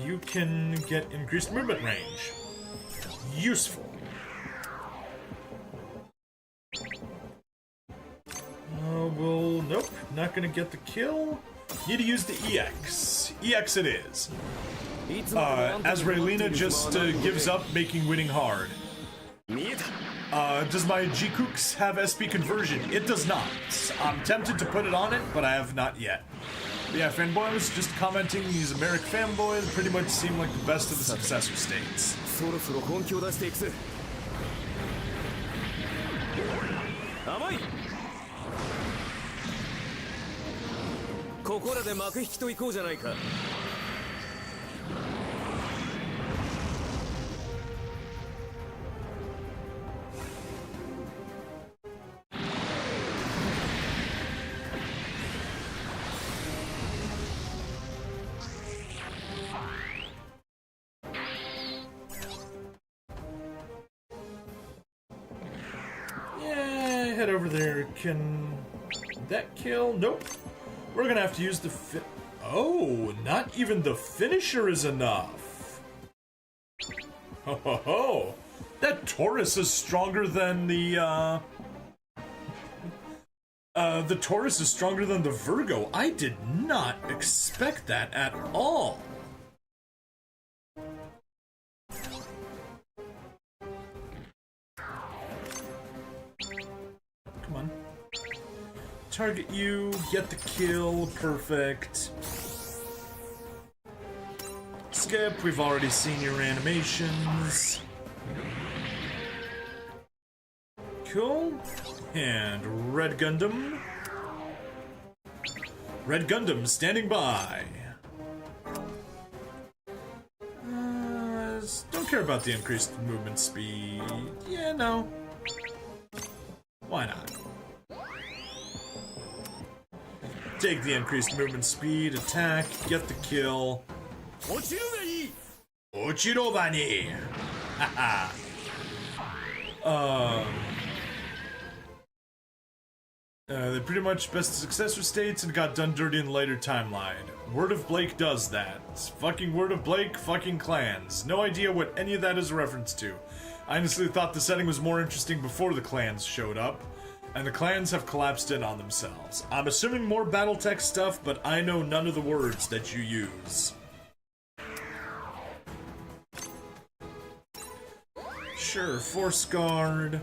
You can get increased movement range. Useful. Well, nope, not gonna get the kill. Need to use the EX. EX it is. Azraelina just gives up making winning hard. Does my G-Kooks have SP conversion? It does not. I'm tempted to put it on it, but I have not yet. But yeah, Fanboy was just commenting he's a Merrick fanboy that pretty much seem like the best of the successor states. Head over there. Can that kill? Nope. We're gonna have to use the oh, not even the finisher is enough. Ho ho ho! That Taurus is stronger than the Taurus is stronger than the Virgo. I did not expect that at all. Come on. Target you, get the kill, perfect. Skip, we've already seen your animations. Cool. And Red Gundam. Red Gundam standing by. Don't care about the increased movement speed. Yeah, no. Why not? Take the increased movement speed, attack, get the kill. Ochirobani! Haha. They pretty much best successor states and got done dirty in the later timeline. Word of Blake does that. It's fucking Word of Blake, fucking clans. No idea what any of that is a reference to. I honestly thought the setting was more interesting before the clans showed up, and the clans have collapsed in on themselves. I'm assuming more Battletech stuff, but I know none of the words that you use. Sure, Force Guard.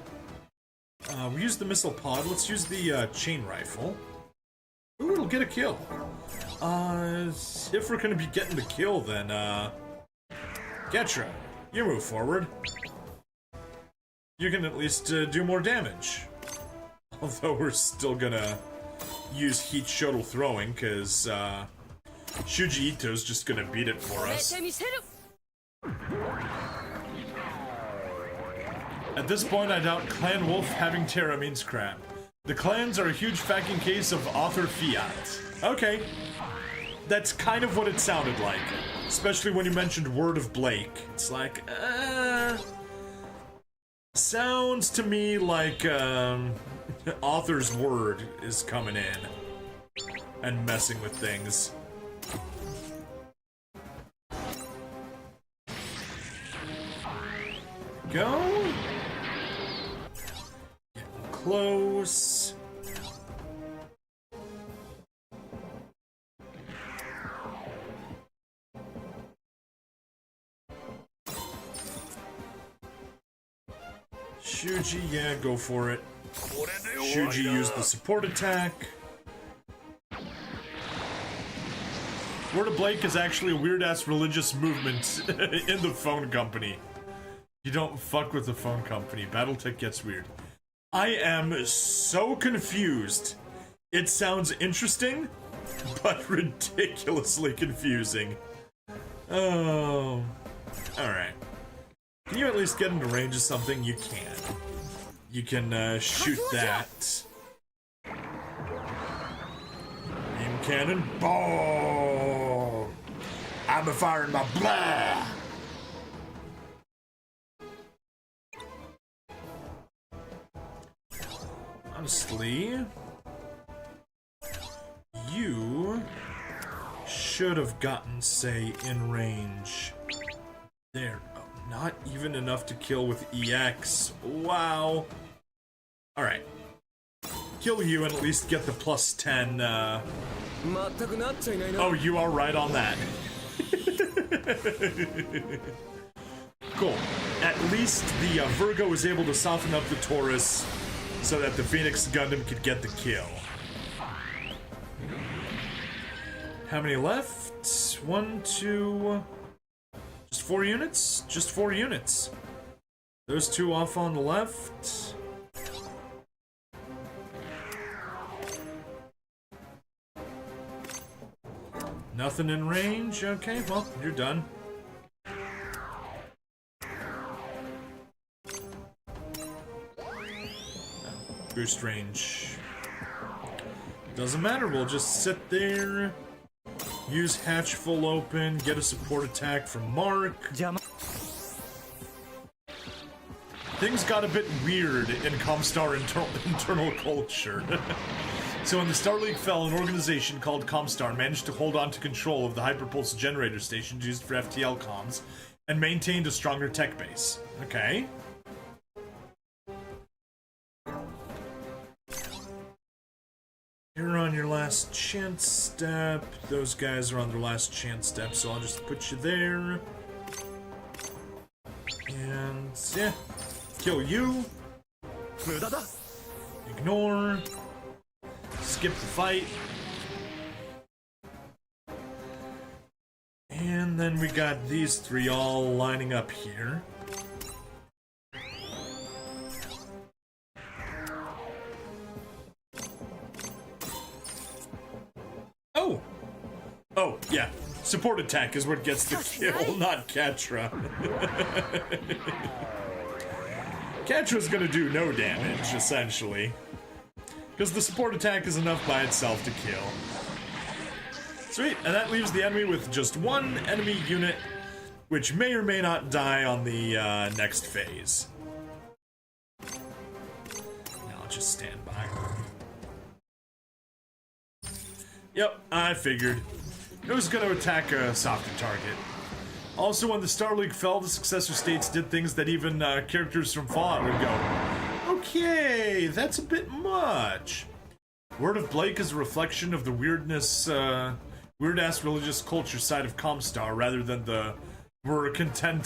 We used the missile pod. Let's use the chain rifle. Ooh, it'll get a kill. If we're gonna be getting the kill, then Getra, you move forward. You can at least do more damage. Although we're still gonna use heat shuttle throwing, because Shuji Ito's just gonna beat it for us. At this point, I doubt Clan Wolf having Terra means crap. The clans are a huge fucking case of author fiat. Okay. That's kind of what it sounded like. Especially when you mentioned Word of Blake. It's like, sounds to me like, author's word is coming in. And messing with things. Go. Close. Shuji, yeah, go for it. Shuji used the support attack. Word of Blake is actually a weird-ass religious movement in the phone company. You don't fuck with the phone company. Battletech gets weird. I am so confused. It sounds interesting, but ridiculously confusing. Oh. Alright. Can you at least get into range of something? You can. You can, shoot that. Beam cannon. Boom! I'm firing my blah! Honestly, you should have gotten, say, in range. There. Oh, not even enough to kill with EX. Wow. Alright. Kill you and at least get the plus 10, Oh, you are right on that. Cool. At least the Virgo was able to soften up the Taurus so that the Phoenix Gundam could get the kill. How many left? 1, 2... Just 4 units? Just 4 units. Those two off on the left. Nothing in range? Okay, well, you're done. Boost range. Doesn't matter, we'll just sit there, use hatch full open, get a support attack from Mark. Things got a bit weird in Comstar internal culture. So when the Star League fell, an organization called Comstar managed to hold on to control of the hyperpulse generator stations used for FTL comms and maintained a stronger tech base. Okay. You're on your last chance step. Those guys are on their last chance step, so I'll just put you there. And, yeah. Kill you. Ignore. Skip the fight. And then we got these three all lining up here. Oh! Oh, yeah. Support attack is what gets the kill, not Catra. Catra's gonna do no damage, essentially. Because the support attack is enough by itself to kill. Sweet, and that leaves the enemy with just one enemy unit, which may or may not die on the next phase. Now I'll just stand by. Yep, I figured. It was going to attack a softer target. Also, when the Star League fell, the successor states did things that even characters from Fallout would go, okay, that's a bit much. Word of Blake is a reflection of the weirdness, weird-ass religious culture side of Comstar, rather than the we're content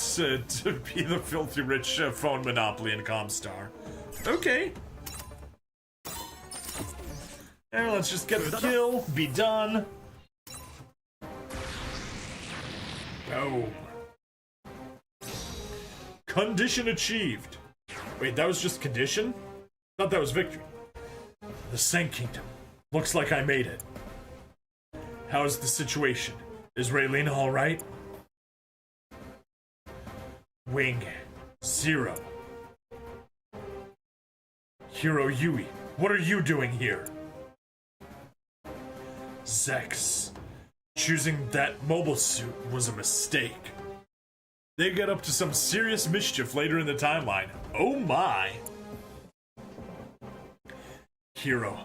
to be the filthy rich phone monopoly in Comstar. Okay. And let's just get the kill, be done. Boom. Condition achieved. Wait, that was just condition? Thought that was victory. The Sank Kingdom. Looks like I made it. How's the situation? Is Raylene alright? Wing 0. Hero Yui, what are you doing here? Zex. Choosing that mobile suit was a mistake. They get up to some serious mischief later in the timeline. Oh my! Hero,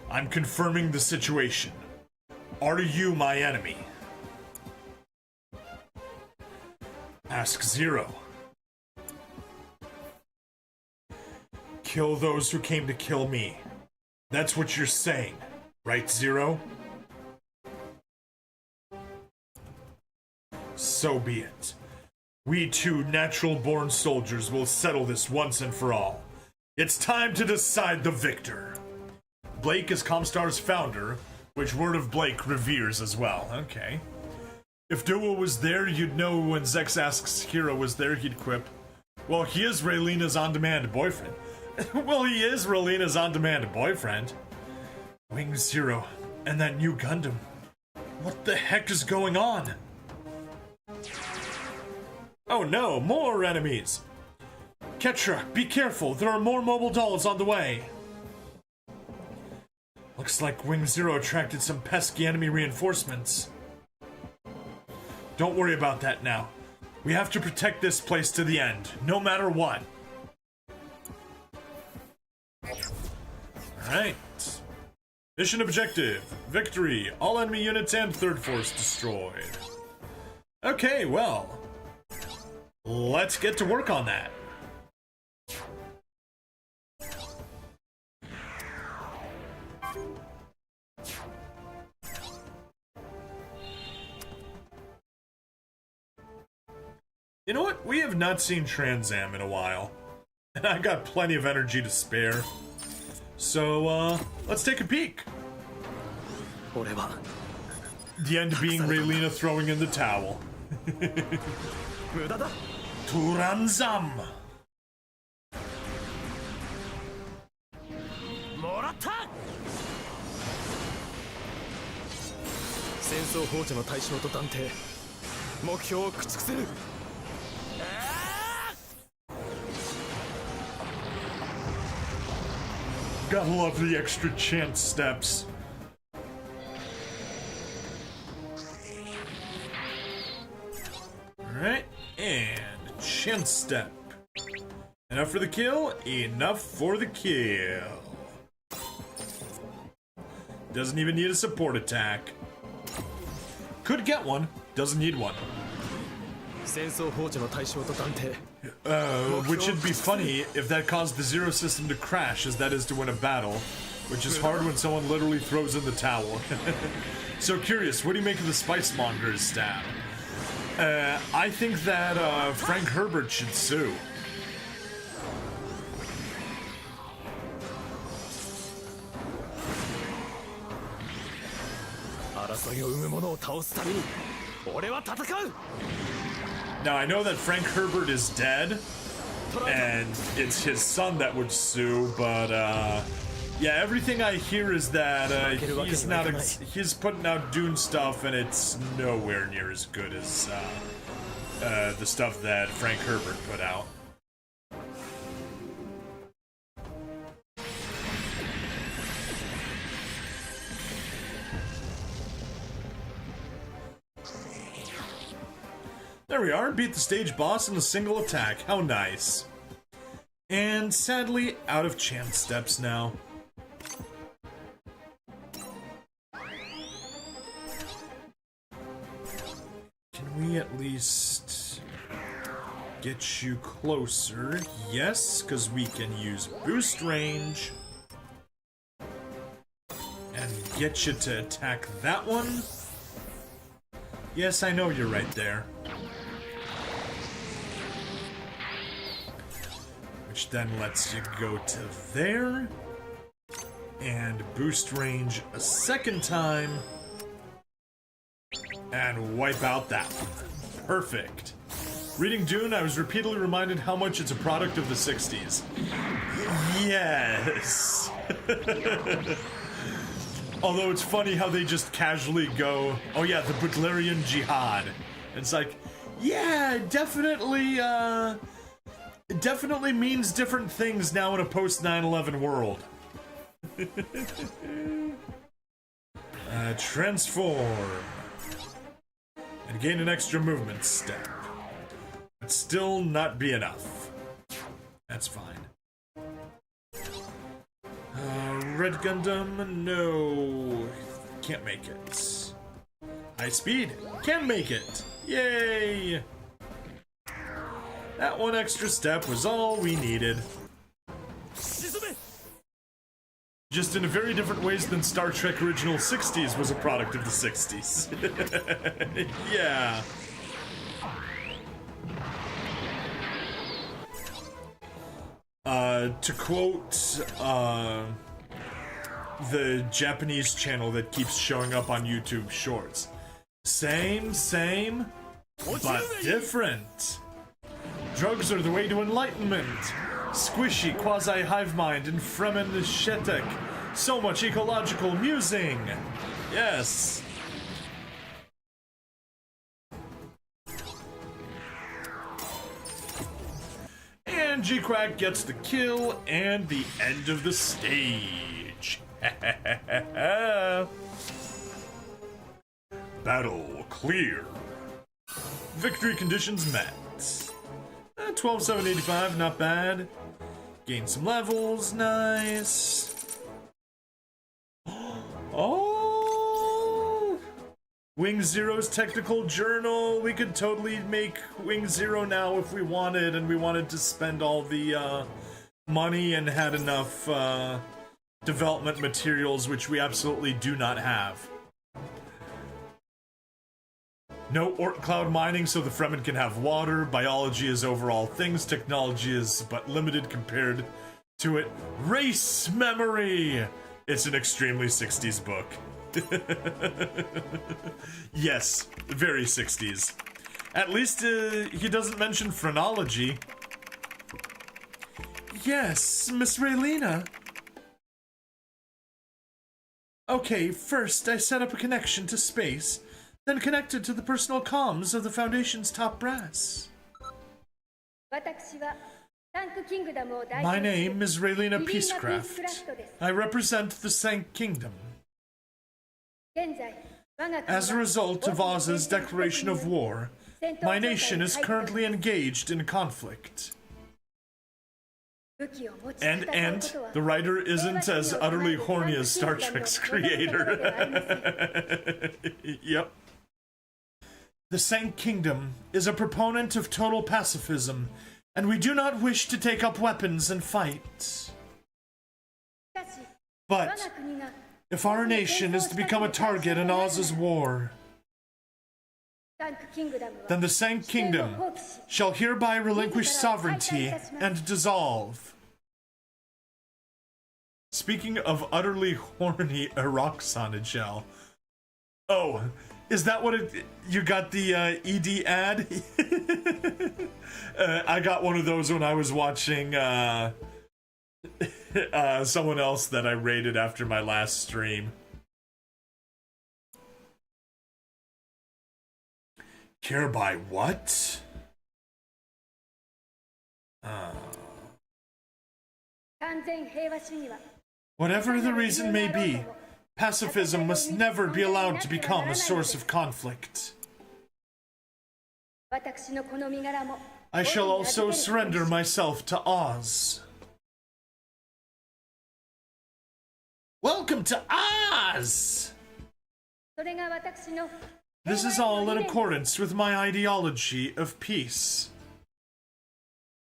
I'm confirming the situation. Are you my enemy? Ask Zero. Kill those who came to kill me. That's what you're saying, right, Zero? So be it. We two natural-born soldiers will settle this once and for all. It's time to decide the victor. Blake is Comstar's founder, which Word of Blake reveres as well. Okay. If Duo was there, you'd know when Zex asks Hero was there, he'd quip, well, he is Raylena's on-demand boyfriend. Well, he is Raylena's on-demand boyfriend. Wing Zero, and that new Gundam. What the heck is going on? Oh no, more enemies! Ketra, be careful, there are more mobile dolls on the way! Looks like Wing Zero attracted some pesky enemy reinforcements. Don't worry about that now. We have to protect this place to the end, no matter what. Alright. Mission objective. Victory. All enemy units and third force destroyed. Okay, well. Let's get to work on that. You know what? We have not seen Trans Am in a while. And I got plenty of energy to spare. So, let's take a peek. The end being Raylena throwing in the towel. Turanzam! Gotta love the extra chance steps. Alright, and chance step. Enough for the kill, enough for the kill. Doesn't even need a support attack. Could get one, doesn't need one. Which would be funny if that caused the Zero system to crash, as that is to win a battle, which is hard when someone literally throws in the towel. So curious, what do you make of the Spice Monger's stab? I think that Frank Herbert should sue. Now, I know that Frank Herbert is dead, and it's his son that would sue, but, yeah, everything I hear is that, he's putting out Dune stuff, and it's nowhere near as good as, the stuff that Frank Herbert put out. There we are, beat the stage boss in a single attack. How nice. And sadly, out of chance steps now. Can we at least get you closer? Yes, because we can use boost range. And get you to attack that one. Yes, I know you're right there. Which then lets you go to there. And boost range a second time. And wipe out that one. Perfect. Reading Dune, I was repeatedly reminded how much it's a product of the 60s. Yes! Although it's funny how they just casually go, oh yeah, the Butlerian Jihad. It's like, yeah, definitely means different things now in a post 9/11 world. Transform. And gain an extra movement step. But still not be enough. That's fine. Red Gundam, no. Can't make it. High speed, can make it. Yay! That one extra step was all we needed. Just in a very different ways than Star Trek Original 60s was a product of the 60s. Yeah. To quote, the Japanese channel that keeps showing up on YouTube Shorts. Same, but different. Drugs are the way to enlightenment. Squishy quasi-hive mind and Fremen Shetek. So much ecological musing. Yes. And G-Quack gets the kill and the end of the stage. Battle clear. Victory conditions met. 12,785, not bad. Gain some levels, nice. Oh! Wing Zero's technical journal. We could totally make Wing Zero now if we wanted, and we wanted to spend all the money and had enough development materials, which we absolutely do not have. No Ort Cloud mining so the Fremen can have water. Biology is over all things. Technology is but limited compared to it. Race memory! It's an extremely 60s book. Yes, very 60s. At least he doesn't mention phrenology. Yes, Miss Raylina. Okay, first I set up a connection to space. Then connected to the personal comms of the Foundation's top brass. My name is Raylina Peacecraft. I represent the Sank Kingdom. As a result of Oz's declaration of war, my nation is currently engaged in conflict. And the writer isn't as utterly horny as Star Trek's creator. Yep. The Sank Kingdom is a proponent of total pacifism, and we do not wish to take up weapons and fight. But if our nation is to become a target in Oz's war, then the Sank Kingdom shall hereby relinquish sovereignty and dissolve. Speaking of utterly horny Eroxonagel. Oh, is that what you got the ED ad? I got one of those when I was watching someone else that I rated after my last stream. Hereby what? Whatever the reason may be, pacifism must never be allowed to become a source of conflict. 私のこの身柄も I shall also surrender myself to Oz. Welcome to Oz! それが私の This is all in accordance with my ideology of peace.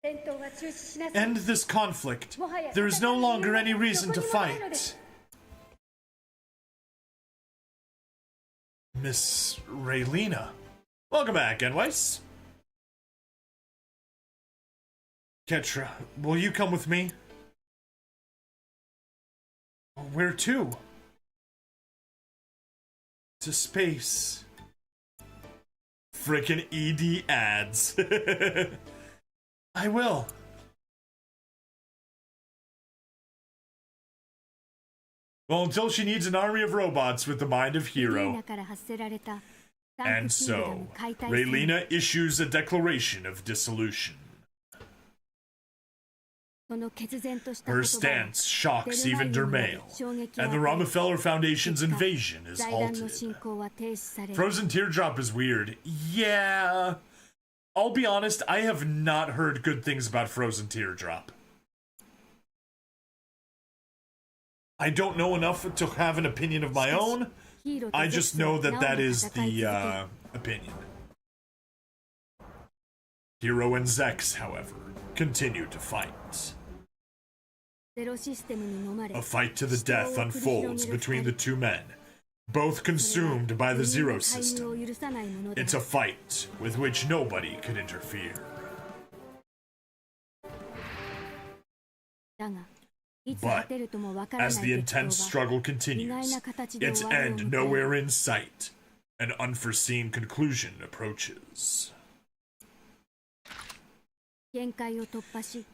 戦闘は中止しなさい End this conflict. There is no longer any reason to fight. Miss Raylina. Welcome back, Enweiss. Ketra, will you come with me? Where to? To space. Frickin' ED ads. I will. Well, until she needs an army of robots with the mind of Hero. And so, Raylina issues a declaration of dissolution. Her stance shocks even Dermail, and the Rockefeller Foundation's invasion is halted. Frozen Teardrop is weird. Yeah. I'll be honest, I have not heard good things about Frozen Teardrop. I don't know enough to have an opinion of my own. I just know that that is the opinion. Hero and Zex, however, continue to fight. A fight to the death unfolds between the two men, both consumed by the Zero system. It's a fight with which nobody could interfere. But, as the intense struggle continues, its end nowhere in sight, an unforeseen conclusion approaches.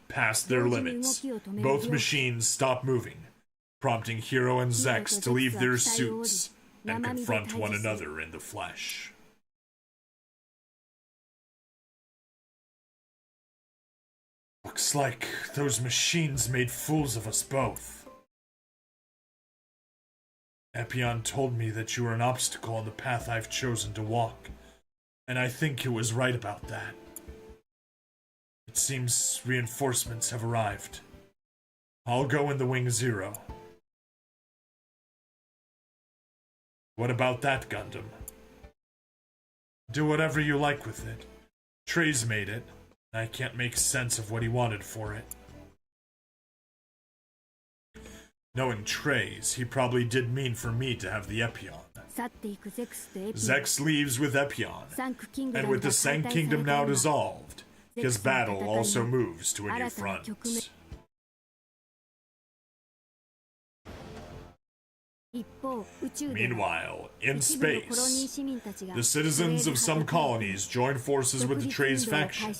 Past their limits, both machines stop moving, prompting Hero and Zex to leave their suits and confront one another in the flesh. Looks like those machines made fools of us both. Epion told me that you were an obstacle on the path I've chosen to walk, and I think he was right about that. It seems reinforcements have arrived. I'll go in the Wing Zero. What about that Gundam? Do whatever you like with it. Trey's made it. I can't make sense of what he wanted for it. Knowing Trey's, he probably did mean for me to have the Epion. Zex leaves with Epion, and with the Sank Kingdom now dissolved, his battle also moves to a new front. Meanwhile, in space, the citizens of some colonies join forces with the Trey's faction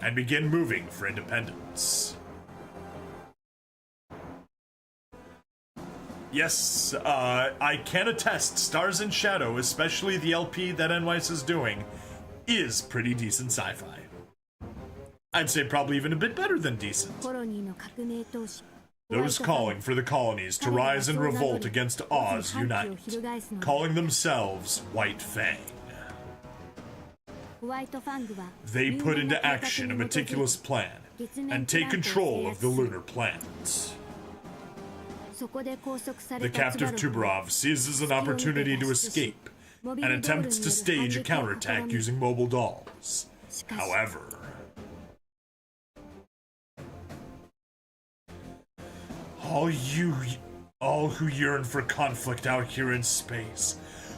and begin moving for independence. Yes, I can attest Stars and Shadow, especially the LP that Enweiss is doing, is pretty decent sci-fi. I'd say probably even a bit better than decent. Those calling for the colonies to rise and revolt against Oz unite, calling themselves White Fang. They put into action a meticulous plan and take control of the lunar planet. The captive Tuberov seizes an opportunity to escape and attempts to stage a counterattack using mobile dolls. However, all who yearn for conflict out here in space,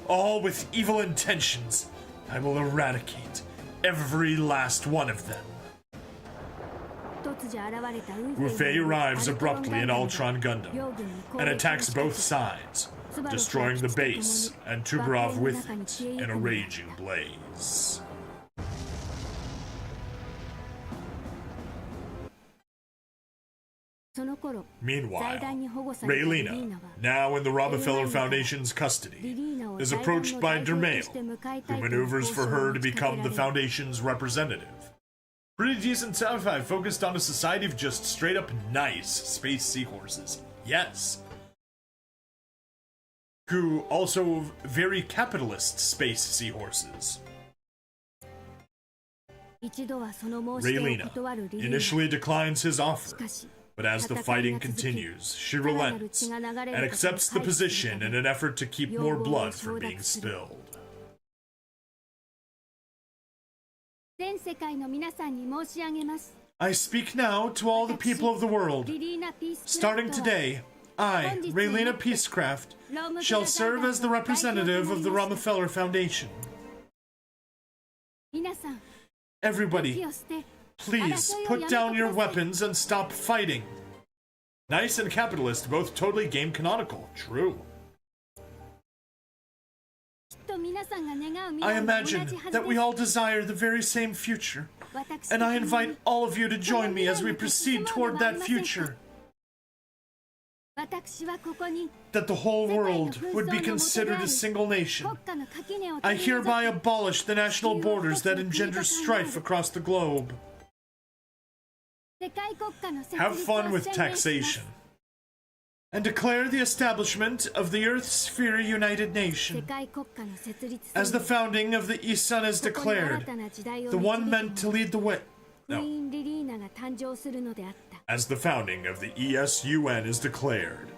all with evil intentions, I will eradicate every last one of them. Wu Fei arrives abruptly in Ultron Gundam and attacks both sides, destroying the base and Tuberov with it in a raging blaze. Meanwhile, Raylina, now in the Rockefeller Foundation's custody, is approached by Dermail, who maneuvers for her to become the Foundation's representative. Pretty decent sci-fi focused on a society of just straight up nice space seahorses. Yes. Who also very capitalist space seahorses. Raylina initially declines his offer, but as the fighting continues, she relents and accepts the position in an effort to keep more blood from being spilled. I speak now to all the people of the world. Starting today, I, Raylina Peacecraft, shall serve as the representative of the Rockefeller Foundation. Everybody, please put down your weapons and stop fighting. Nice and capitalist, both totally game canonical. True. I imagine that we all desire the very same future, and I invite all of you to join me as we proceed toward that future. That the whole world would be considered a single nation. I hereby abolish the national borders that engender strife across the globe. Have fun with taxation. And declare the establishment of the Earth Sphere United Nation. As the founding of the Isan is declared, the one meant to lead the way. No. As the founding of the ESUN is declared,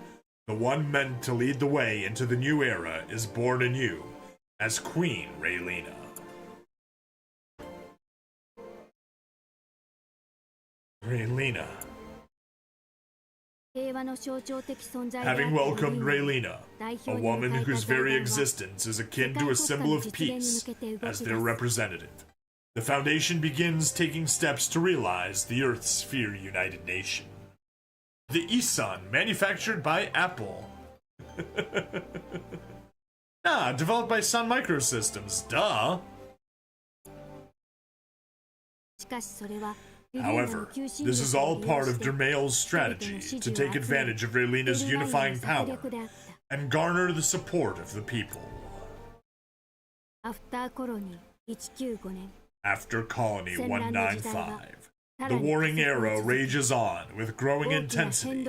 the one meant to lead the way into the new era is born anew as Queen Raylina. Raylina. Having welcomed Raylina, a woman whose very existence is akin to a symbol of peace, as their representative, the Foundation begins taking steps to realize the Earth Sphere United Nation. The Isan, manufactured by Apple. Developed by Sun Microsystems, duh. However, this is all part of Dermail's strategy to take advantage of Raylina's unifying power and garner the support of the people. After Colony 195, the warring era rages on with growing intensity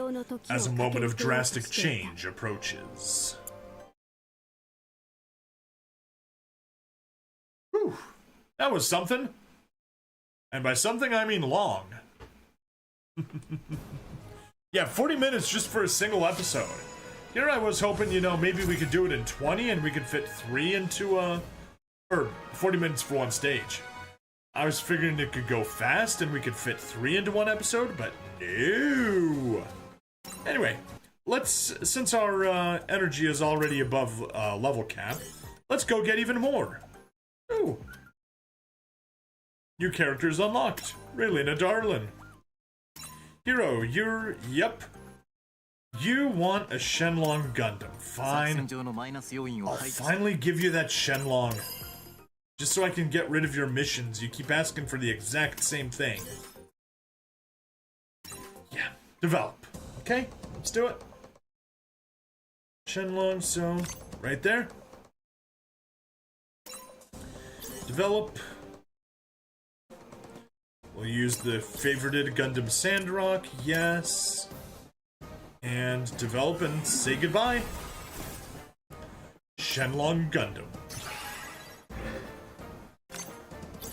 as a moment of drastic change approaches. Whew, that was something. And by something, I mean long. Yeah, 40 minutes just for a single episode. Here I was hoping, maybe we could do it in 20 and we could fit 3 into or 40 minutes for one stage. I was figuring it could go fast and we could fit 3 into one episode, but no. Anyway, since our energy is already above level cap, let's go get even more. Ooh. New characters unlocked. Raylina Darlin. Hero, yep. You want a Shenlong Gundam. Fine. I'll finally give you that Shenlong. Just so I can get rid of your missions. You keep asking for the exact same thing. Yeah, develop. Okay, let's do it. Shenlong, so right there. Develop. We'll use the favorited Gundam Sandrock, yes. And develop and say goodbye. Shenlong Gundam.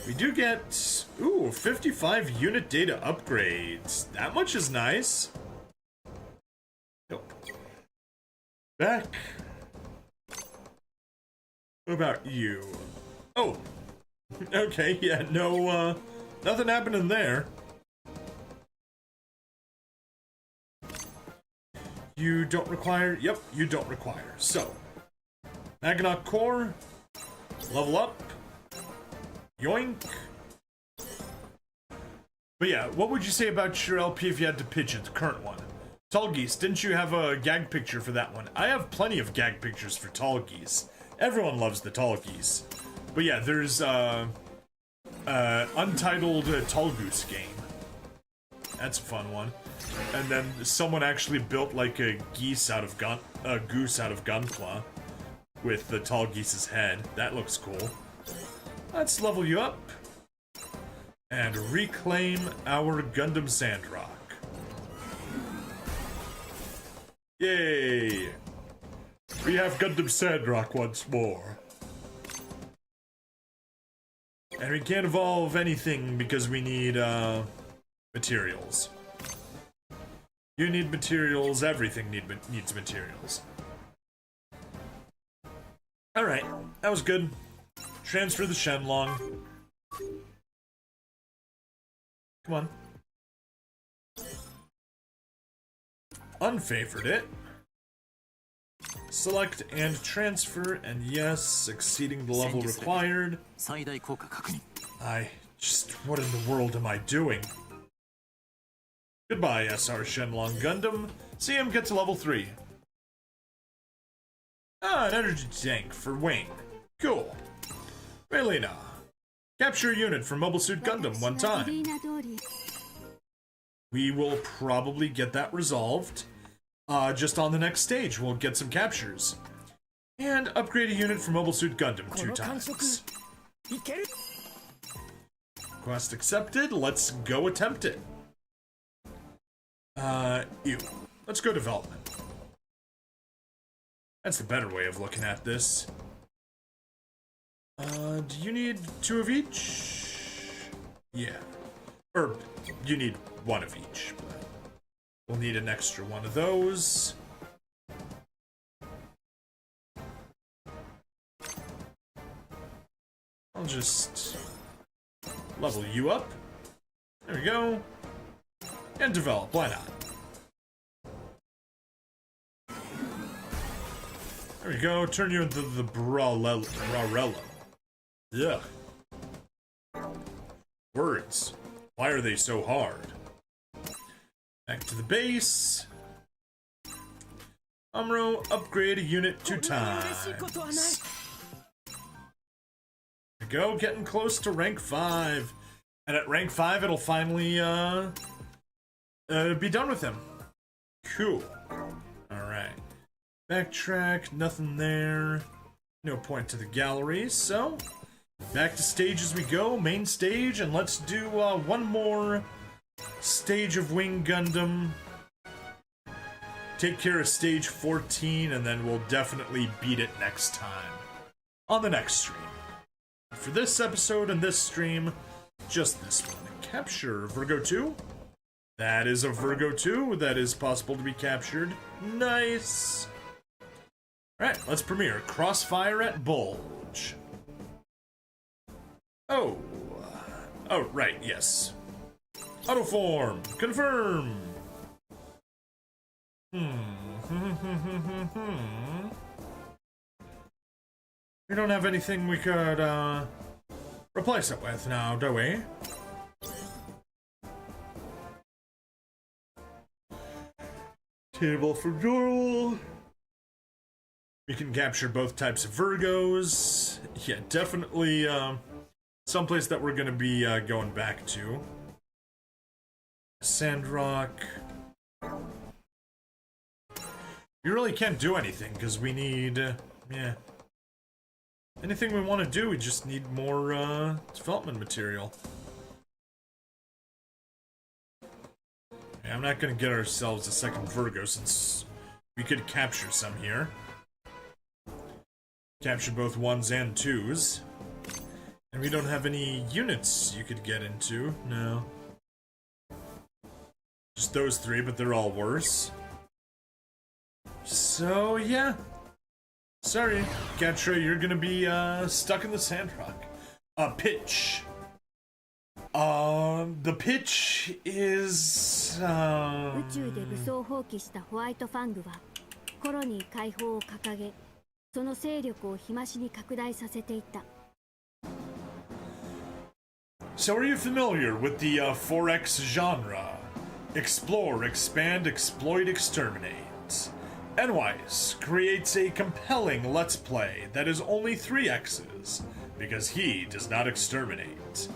We do get, 55 unit data upgrades. That much is nice. Nope. Back. What about you? Oh. Okay, yeah, no, nothing happening there. You don't require... Yep, you don't require. So, Magnac Core, level up. Yoink. But yeah, what would you say about your LP if you had to pitch it, the current one? Tall Geese, didn't you have a gag picture for that one? I have plenty of gag pictures for Tall Geese. Everyone loves the Tall Geese. But yeah, there's untitled Tall Goose game. That's a fun one. And then someone actually built like a goose out of Gunpla with the Tall Geese's head. That looks cool. Let's level you up and reclaim our Gundam Sandrock. Yay! We have Gundam Sandrock once more. And And we can't evolve anything because we need, materials. You need materials, everything needs materials. Alright, that was good. Transfer the Shenlong. Come on. Unfavored it. Select and transfer, and yes, exceeding the level required. What in the world am I doing? Goodbye, SR Shenlong Gundam. See him get to level 3. Ah, an energy tank for Wing. Cool. Raylena. Capture a unit from Mobile Suit Gundam one time. We will probably get that resolved. Just on the next stage, we'll get some captures. And upgrade a unit from Mobile Suit Gundam 2 times. Quest accepted, let's go attempt it. Ew. Let's go development. That's the better way of looking at this. Do you need 2 of each? Yeah. Or, you need 1 of each, but we'll need an extra 1 of those. I'll just level you up. There we go. And develop, why not? There we go, turn you into the Brarello. Yeah. Words. Why are they so hard? Back to the base. Amuro, upgrade a unit 2 times. There we go, getting close to rank 5. And at rank 5, it'll finally, be done with him. Cool. Alright. Backtrack, nothing there. No point to the gallery, so back to stage as we go, main stage, and let's do one more stage of Wing Gundam. Take care of stage 14, and then we'll definitely beat it next time on the next stream. For this episode and this stream, just this one. Capture Virgo 2. That is a Virgo 2 that is possible to be captured. Nice. Alright, let's premiere Crossfire at Bulge. Oh, right, yes. Autoform, confirm. We don't have anything we could, replace it with now, do we? Table for duel. We can capture both types of Virgos. Yeah, definitely, someplace that we're gonna be, going back to. Sandrock. You really can't do anything, because we need, yeah. Anything we want to do, we just need more, development material. Yeah, I'm not gonna get ourselves a second Virgo, since we could capture some here. Capture both 1s and 2s. And we don't have any units you could get into, no. Just those 3, but they're all worse. So, yeah. Sorry, Gatra, you're gonna be, stuck in the Sandrock. Pitch. The pitch is, 宇宙で武装放棄したホワイトファングはコロニー解放を掲げ、その勢力を日増しに拡大させていた。 So are you familiar with the 4X genre? Explore, expand, exploit, exterminate. Enwise creates a compelling Let's Play that is only 3X's, because he does not exterminate,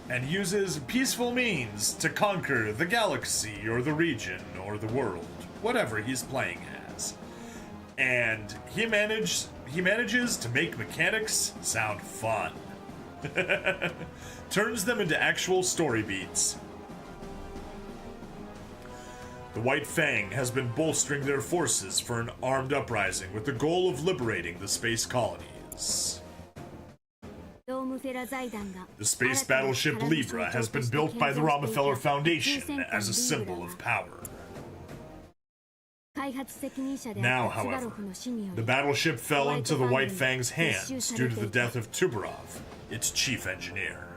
and uses peaceful means to conquer the galaxy or the region or the world, whatever he's playing as. And he manages to make mechanics sound fun. Turns them into actual story beats. The White Fang has been bolstering their forces for an armed uprising with the goal of liberating the space colonies. ドーム The space battleship Libra has been built by the Rockefeller Foundation as a symbol of power. Now, however, the battleship fell into the White Fang's hands due to the death of Tubarov, its chief engineer.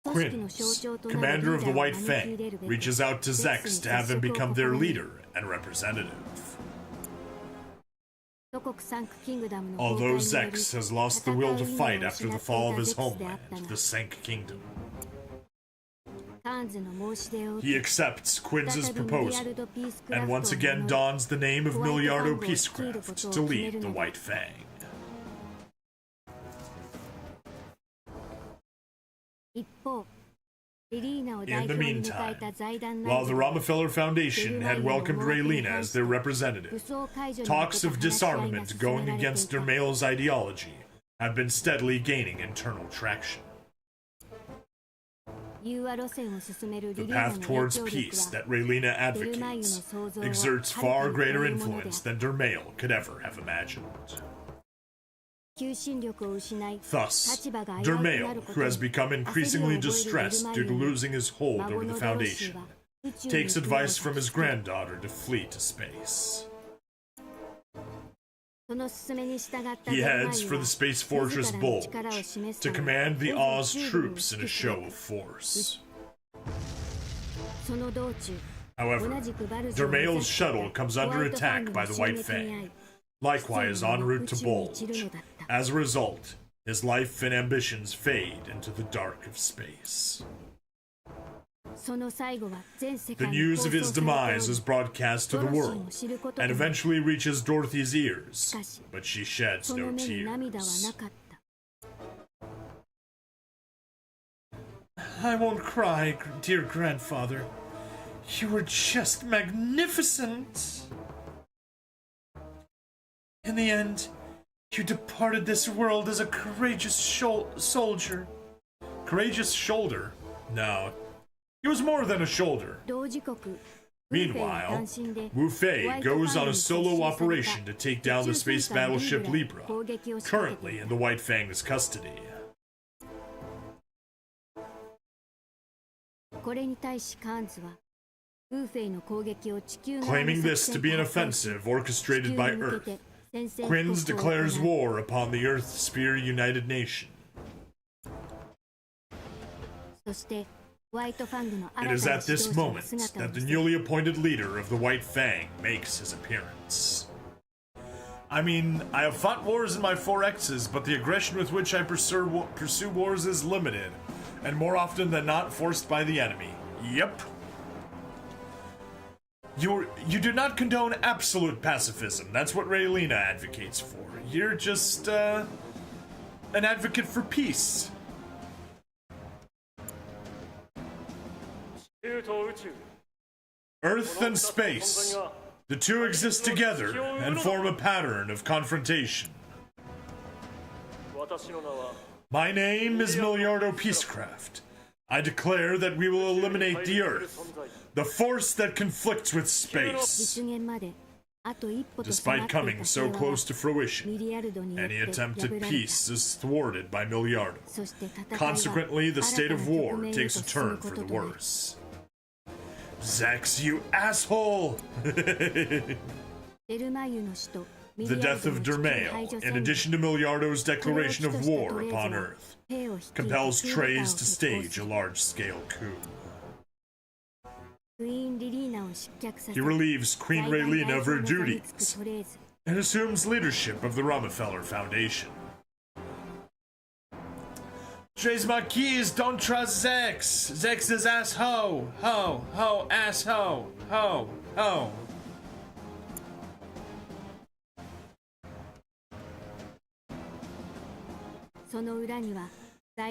Quinns, commander of the White Fang, reaches out to Zex to have him become their leader and representative. Although Zex has lost the will to fight after the fall of his homeland, the Sank Kingdom, he accepts Quinns' proposal and once again dons the name of Miliardo Peacecraft to lead the White Fang. In the meantime, while the Rockefeller Foundation had welcomed Raylina as their representative, talks of disarmament going against Dermail's ideology have been steadily gaining internal traction. The path towards peace that Raylina advocates exerts far greater influence than Dermail could ever have imagined. Thus, Dermail, who has become increasingly distressed due to losing his hold over the Foundation, takes advice from his granddaughter to flee to space. He heads for the space fortress Bulge to command the Oz troops in a show of force. However, Dermail's shuttle comes under attack by the White Fang, likewise en route to Bulge. As a result, his life and ambitions fade into the dark of space. The news of his demise is broadcast to the world and eventually reaches Dorothy's ears, but she sheds no tears. I won't cry, dear grandfather. You were just magnificent. In the end, you departed this world as a courageous soldier. Courageous shoulder? No, he was more than a shoulder. Meanwhile, Wu Fei goes on a solo operation to take down the space battleship Libra, currently in the White Fang's custody. Claiming this to be an offensive orchestrated by Earth, Quinns declares war upon the Earth Sphere United Nation. It is at this moment that the newly appointed leader of the White Fang makes his appearance. I mean, I have fought wars in my 4Xs, but the aggression with which I pursue wars is limited, and more often than not forced by the enemy. Yep. You do not condone absolute pacifism. That's what Raylina advocates for. You're just, an advocate for peace. Earth and space. The two exist together and form a pattern of confrontation. My name is Miliardo Peacecraft. I declare that we will eliminate the Earth, the force that conflicts with space. Despite coming so close to fruition, any attempt at peace is thwarted by Miliardo. Consequently, the state of war takes a turn for the worse. Zex, you asshole! The death of Dermail, in addition to Miliardo's declaration of war upon Earth, compels Trays to stage a large-scale coup. He relieves Queen Raylina of her duties and assumes leadership of the Rockefeller Foundation. Tres Marquis, don't trust Zex. Zex is ass-ho, ho, ass-ho, ho.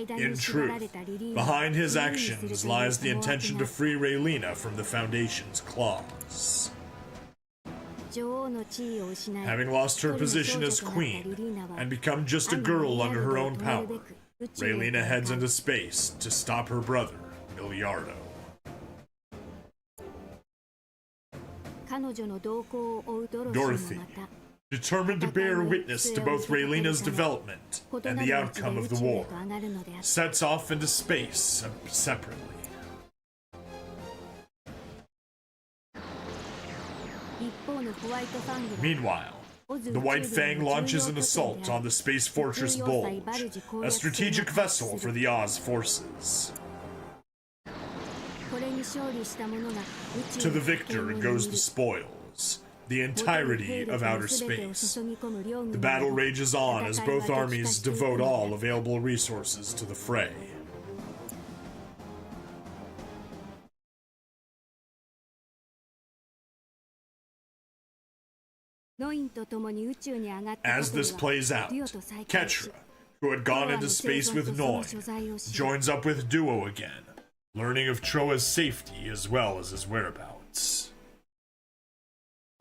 In truth, behind his actions lies the intention to free Raylina from the Foundation's claws. Having lost her position as queen and become just a girl under her own power, Raylina heads into space to stop her brother, Miliardo. 女の動向を追うドロシー Dorothy, もまた determined to bear witness to both Raylena's development and the outcome of the war, sets off into space separately. 一方のホワイトファングは Meanwhile, the White Fang launches an assault on the Space Fortress Bulge, a strategic vessel for the Oz forces. これに勝利した者が宇 To 宙 the の victor goes the spoils, the entirety of outer space. The battle rages on as both armies devote all available resources to the fray. ノインと共に宇宙に上がった As this plays out, デュオと再会し Ketra, who had gone into space with Noin, joins up with Duo again, learning of Troa's safety as well as his whereabouts.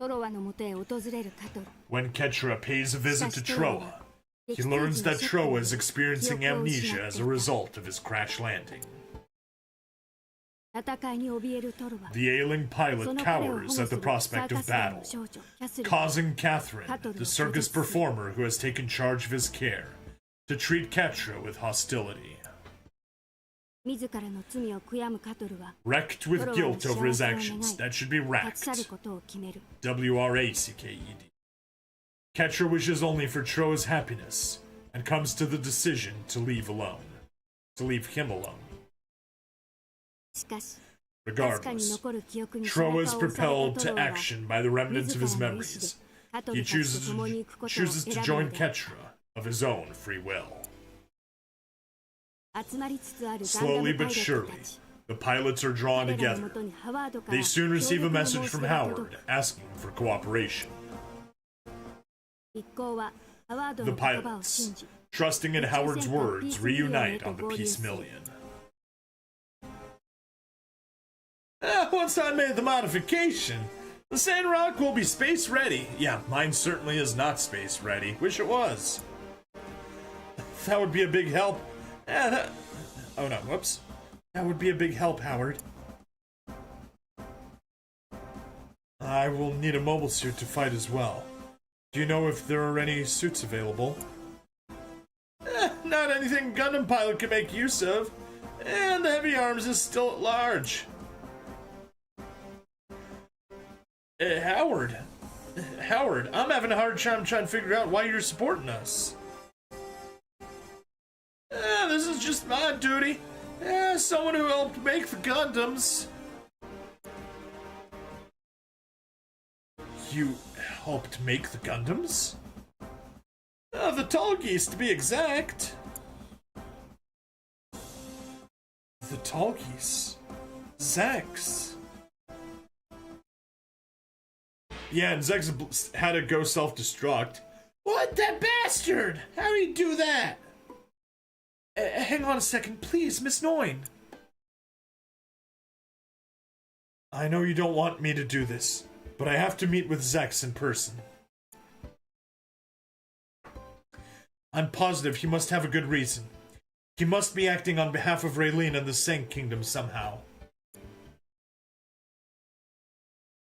トロワのもとへ訪れるカトル When Ketra pays a visit to Troa, he learns that Troa is experiencing amnesia as a result of his crash landing. 戦いに怯えるトロワ The ailing pilot cowers at the prospect of battle, causing Catherine, the circus performer who has taken charge of his care, to treat Ketra with hostility. 自らの罪を悔やむカトルは Wrecked with guilt over his actions that should be 立ち去る racked. ことを決める WRACKED. Ketra wishes only for Troa's happiness and comes to the decision to leave him alone. しかしかすかに Regardless, 残る記憶に Troa 背 is 中を押され propelled た to トロワは action by the remnants of his 自らの意志で memories. カト He ルたちと共に行くことを chooses to 選ぶ join のである Ketra of his own free will. 集まりつつあるガンダ Slowly ムパイ but ロット surely, たち the pilots are drawn 彼らの together. もとにハワードから They soon 協 receive 力 a の message 申し from 出が届 Howard く asking for cooperation. 一行はハワード The の言葉を pilots, 信じ trusting in Howard's words, reunite on the Peace Million. Once I made the modification, the Sandrock will be space ready. Yeah, mine certainly is not space ready. Wish it was. That would be a big help. Oh no, whoops. That would be a big help, Howard. I will need a mobile suit to fight as well. Do you know if there are any suits available? Not anything Gundam pilot can make use of. And the heavy arms is still at large. Howard, I'm having a hard time trying to figure out why you're supporting us. This is just my duty. Someone who helped make the Gundams. You helped make the Gundams? The tall geese, to be exact. The tall geese. Zex. Yeah, and Zex had to go self-destruct. What? That bastard! How did he do that? Hang on a second, please, Miss Noin. I know you don't want me to do this, but I have to meet with Zex in person. I'm positive he must have a good reason. He must be acting on behalf of Raylene and the Sank Kingdom somehow.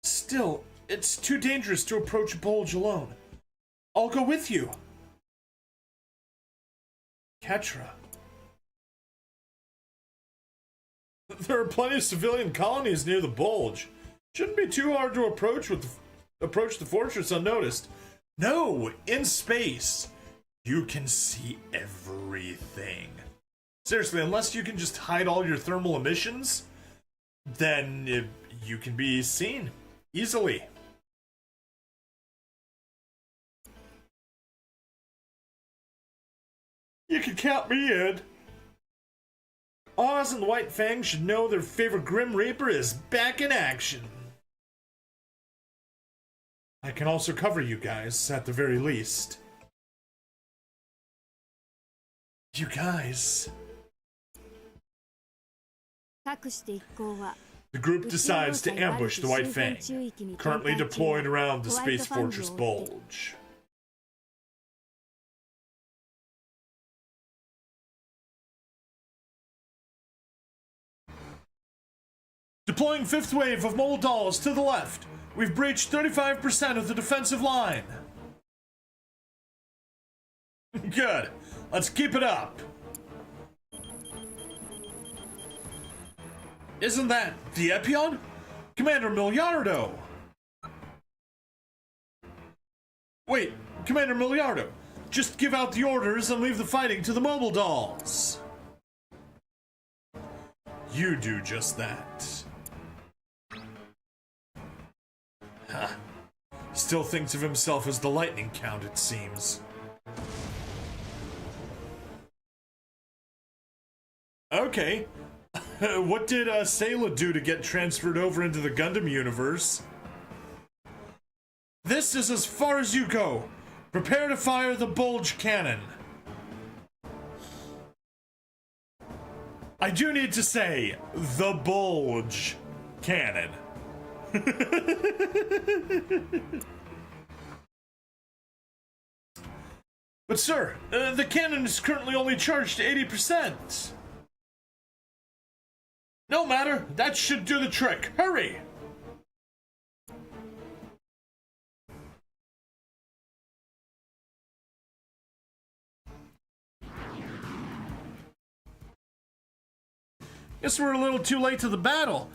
Still, it's too dangerous to approach Bulge alone. I'll go with you. Ketra. There are plenty of civilian colonies near the Bulge. Shouldn't be too hard to approach the fortress unnoticed. No, in space, you can see everything. Seriously, unless you can just hide all your thermal emissions, then you can be seen easily. You can count me in. Oz and the White Fang should know their favorite Grim Reaper is back in action. I can also cover you guys, at the very least. You guys. かくして一行は The group decides to ambush the White Fang, currently deployed around the Space Fortress Bulge. Deploying fifth wave of mole dolls to the left. We've breached 35% of the defensive line. Good. Let's keep it up. Isn't that the Epion? Commander Miliardo! Wait, Commander Miliardo, just give out the orders and leave the fighting to the mobile dolls. You do just that. Huh. Still thinks of himself as the lightning count, it seems. Okay. What did Sayla do to get transferred over into the Gundam universe? This is as far as you go. Prepare to fire the bulge cannon. I do need to say, the bulge cannon. But sir, the cannon is currently only charged to 80%. No matter, that should do the trick. Hurry! Guess we're a little too late to the battle.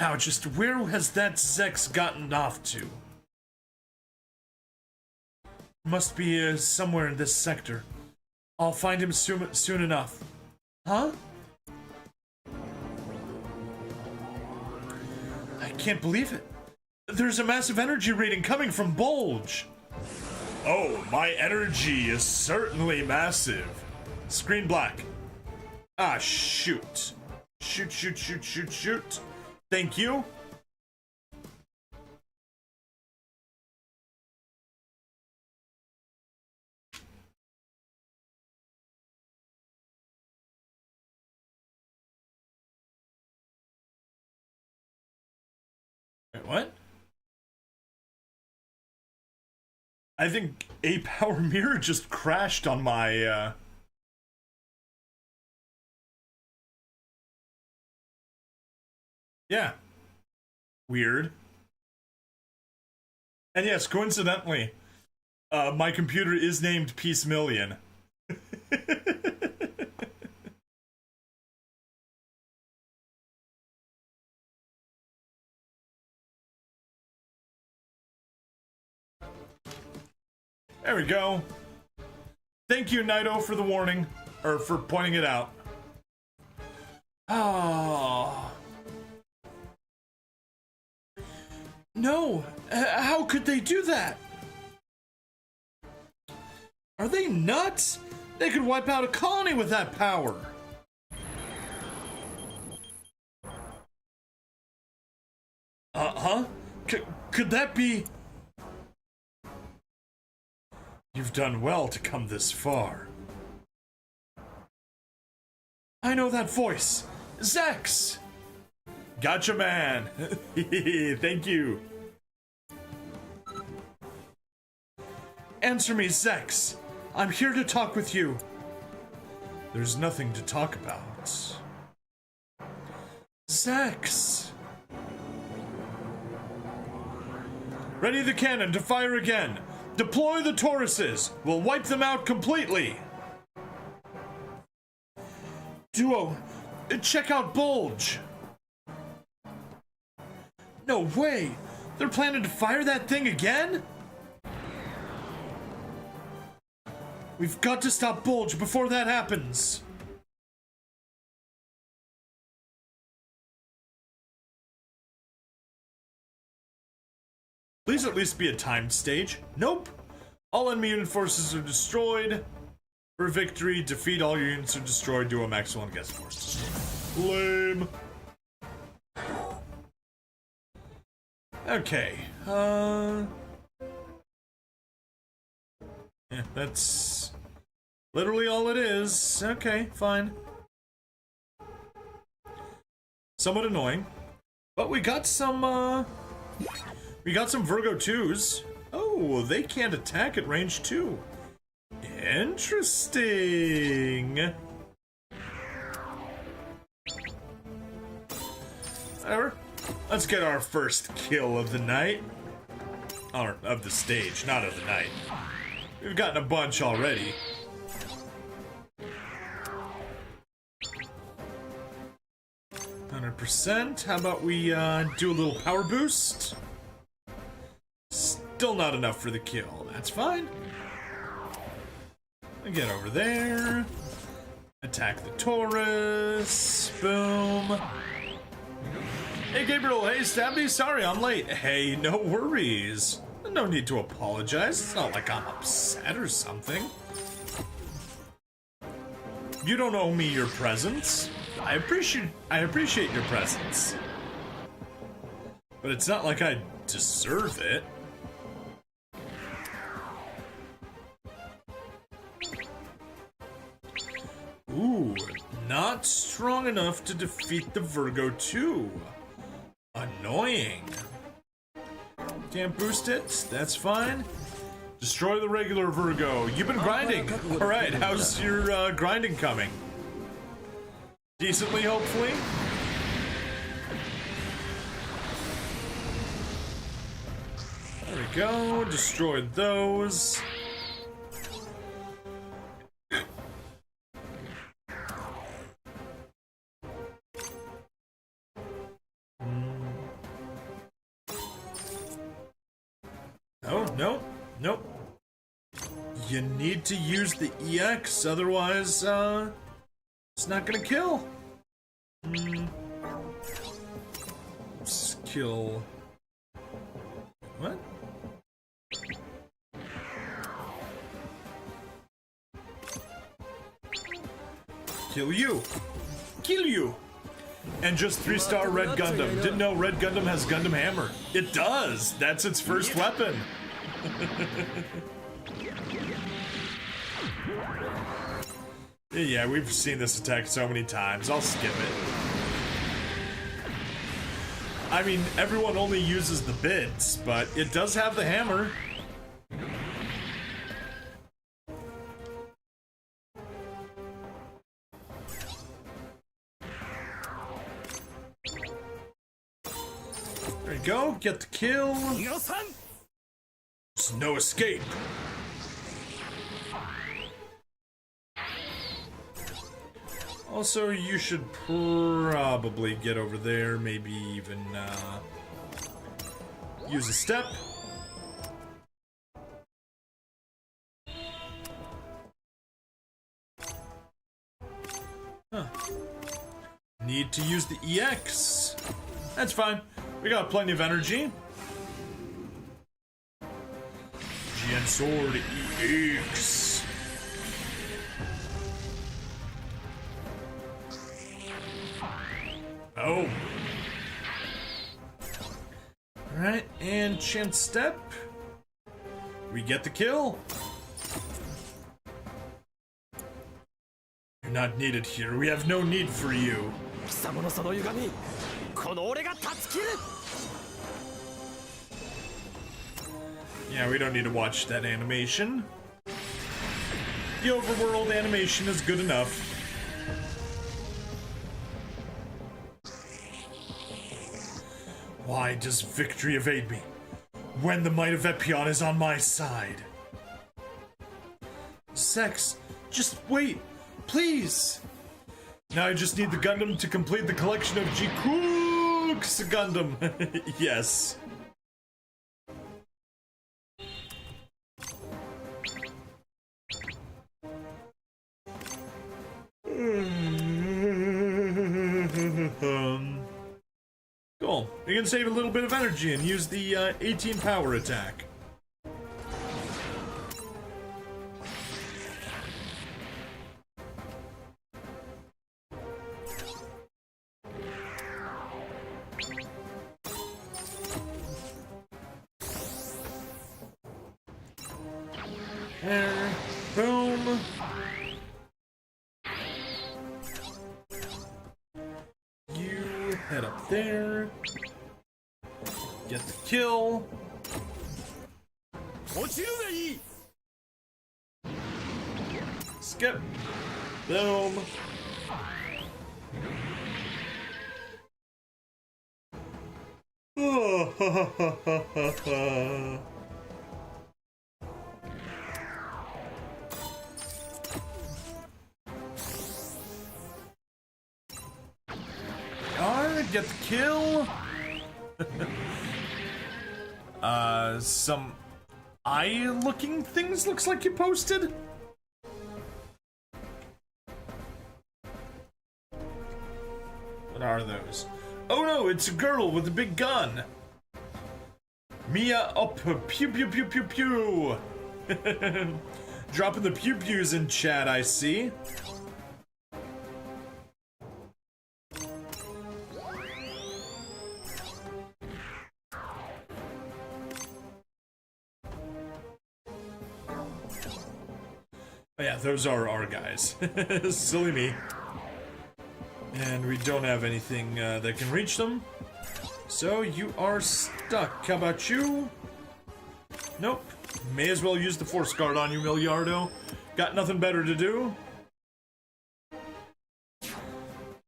Now, just where has that Zex gotten off to? Must be somewhere in this sector. I'll find him soon enough. Huh? I can't believe it. There's a massive energy reading coming from Bulge. Oh, my energy is certainly massive. Screen black. Ah, shoot. Shoot. Thank you. Wait, what? I think a power mirror just crashed on my, Yeah. Weird. And yes, coincidentally, my computer is named Peace Million. There we go. Thank you, Naito, for the warning, or for pointing it out. Oh. No, how could they do that? Are they nuts? They could wipe out a colony with that power. Huh? Could that be? You've done well to come this far. I know that voice. Zex! Gotcha, man. Thank you. Answer me, Zex. I'm here to talk with you. There's nothing to talk about. Zex. Ready the cannon to fire again. Deploy the Tauruses. We'll wipe them out completely. Duo, check out Bulge. No way! They're planning to fire that thing again? We've got to stop Bulge before that happens. Please at least be a timed stage. Nope. All enemy unit forces are destroyed. For victory, defeat all your units are destroyed. Duo Maxwell and guest forces. Lame. Okay, yeah, that's literally all it is. Okay, fine. Somewhat annoying, but we got some Virgo 2s. Oh, they can't attack at range 2. Interesting. Whatever. Let's get our first kill of the night. Or of the stage, not of the night. We've gotten a bunch already. %. How about we do a little power boost? Still not enough for the kill. That's fine. Get over there. Attack the Taurus. Boom. Hey Gabriel, hey Stabby, sorry I'm late. Hey, no worries. No need to apologize. It's not like I'm upset or something. You don't owe me your presence. I appreciate your presence. But it's not like I deserve it. Ooh, not strong enough to defeat the Virgo 2. Annoying. Can't boost it? That's fine. Destroy the regular Virgo. You've been grinding. Alright, how's your grinding coming? Decently, hopefully? There we go. Destroy those. No, nope. You need to use the EX, otherwise, it's not gonna kill. Skill. What? Kill you. Kill you. And just 3-star Red Gundam. Didn't know Red Gundam has Gundam Hammer. It does. That's its first weapon. Yeah, we've seen this attack so many times. I'll skip it. I mean, everyone only uses the bits, but it does have the hammer. There you go, get the kill. There's no escape. Also, you should probably get over there, maybe even use a step. Huh. Need to use the EX. That's fine. We got plenty of energy. GN Sword EX. Oh. Alright, and chance step. We get the kill. You're not needed here. We have no need for you. Yeah, we don't need to watch that animation. The overworld animation is good enough. Why does victory evade me when the might of Epion is on my side? Sex, just wait, please. Now I just need the Gundam to complete the collection of Jikook's Gundam. Yes. Cool. You can save a little bit of energy and use the 18 power attack. There. Boom. You head up there. Get the kill. Skip. Boom. Get the kill. Some eye-looking things looks like you posted. What are those? Oh no, it's a girl with a big gun. Mia up, pew pew pew pew pew. Dropping the pew pews in chat, I see. Oh yeah, those are our guys. Silly me. And we don't have anything that can reach them. So you are stuck. How about you? Nope. May as well use the Force Guard on you, Miliardo. Got nothing better to do.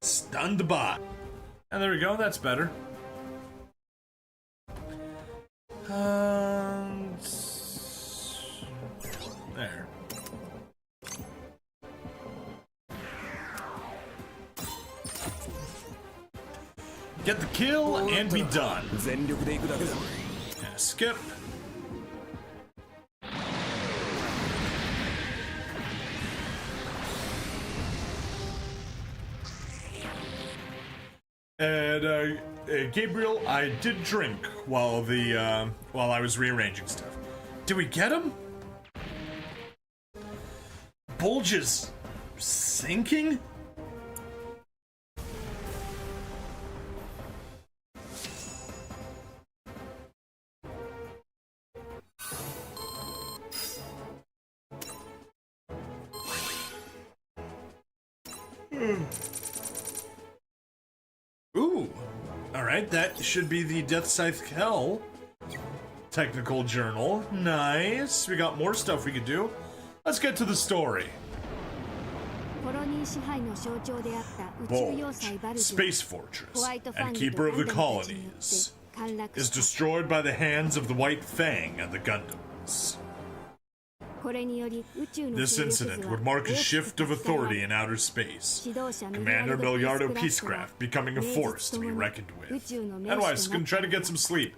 Stunned bot. And there we go, that's better. There. Get the kill and be done. Yeah, skip. And Gabriel, I did drink while I was rearranging stuff. Did we get him? Bulge's sinking? Ooh. Alright, that should be the Death Scythe Hell technical journal. Nice. We got more stuff we could do. Let's get to the story. Bulge, Space Fortress, and Keeper of the Colonies, is destroyed by the hands of the White Fang and the Gundams. This incident would mark a shift of authority in outer space, Commander Miliardo Peacecraft becoming a force to be reckoned with. Anyways, gonna try to get some sleep.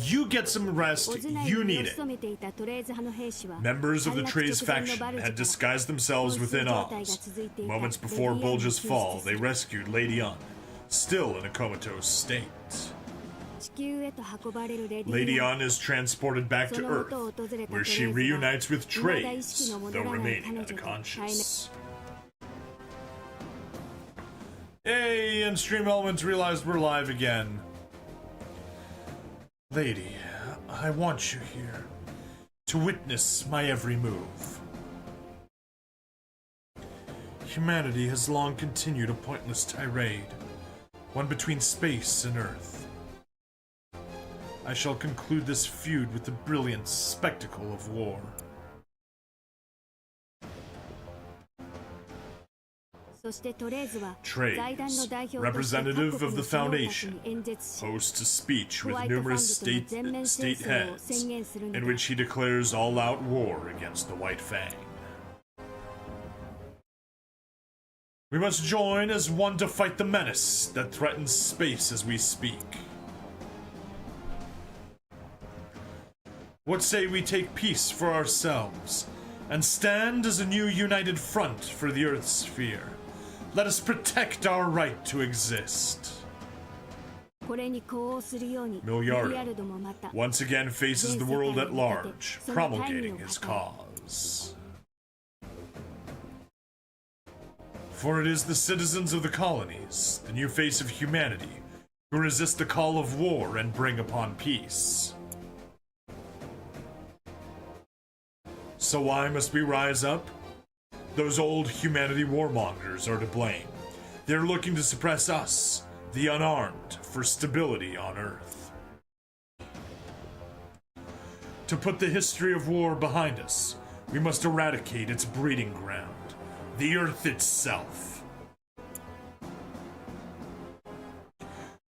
You get some rest, you need it. Members of the Trey's faction had disguised themselves within Oz. Moments before Bulge's fall, they rescued Lady On, still in a comatose state. Lady On is transported back to Earth, where she reunites with Trey's, though remaining unconscious. Hey, and Stream Elements realized we're live again. Lady, I want you here, to witness my every move. Humanity has long continued a pointless tirade, one between space and Earth. I shall conclude this feud with the brilliant spectacle of war. Trey's, representative of the Foundation, hosts a speech with numerous state heads, in which he declares all-out war against the White Fang. We must join as one to fight the menace that threatens space as we speak. What say we take peace for ourselves, and stand as a new united front for the Earth's sphere? Let us protect our right to exist. Miliardo once again faces the world at large, promulgating his cause. For it is the citizens of the colonies, the new face of humanity, who resist the call of war and bring upon peace. So why must we rise up? Those old humanity warmongers are to blame. They're looking to suppress us, the unarmed, for stability on Earth. To put the history of war behind us, we must eradicate its breeding ground, the Earth itself.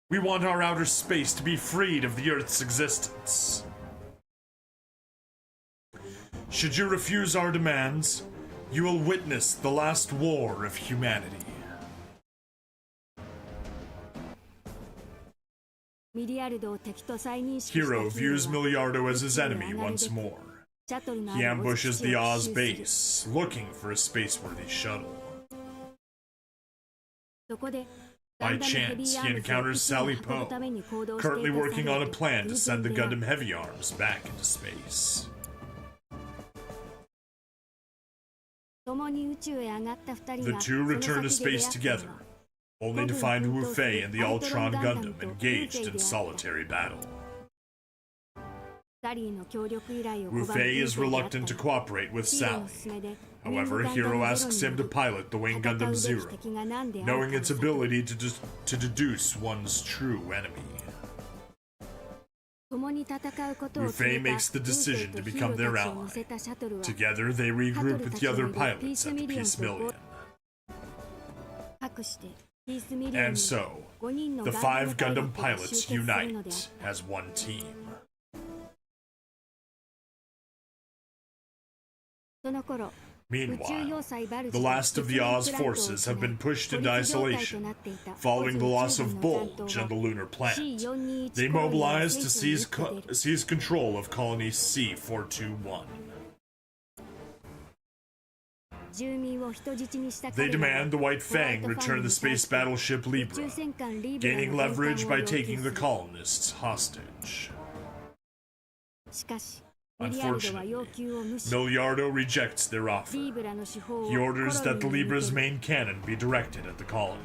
We want our outer space to be freed of the Earth's existence. Should you refuse our demands, you will witness the last war of humanity. Hero views Miliardo as his enemy once more. He ambushes the Oz base, looking for a space-worthy shuttle. By chance, he encounters Sally Poe, currently working on a plan to send the Gundam Heavy Arms back into space. The two return to space together, only to find Wu Fei and the Ultron Gundam engaged in solitary battle. Wu Fei is reluctant to cooperate with Sally. However, Hero asks him to pilot the Wing Gundam Zero, knowing its ability to deduce one's true enemy. Wu Fei makes the decision to become their ally. Together, they regroup with the other pilots at the Peace Million. And so, the 5 Gundam pilots unite as one team. Meanwhile, the last of the Oz forces have been pushed into isolation, following the loss of Bulge and the lunar plant. They mobilize to seize control of Colony C-421. They demand the White Fang return the space battleship Libra, gaining leverage by taking the colonists hostage. Unfortunately, Miliardo rejects their offer. He orders that the Libra's main cannon be directed at the colony.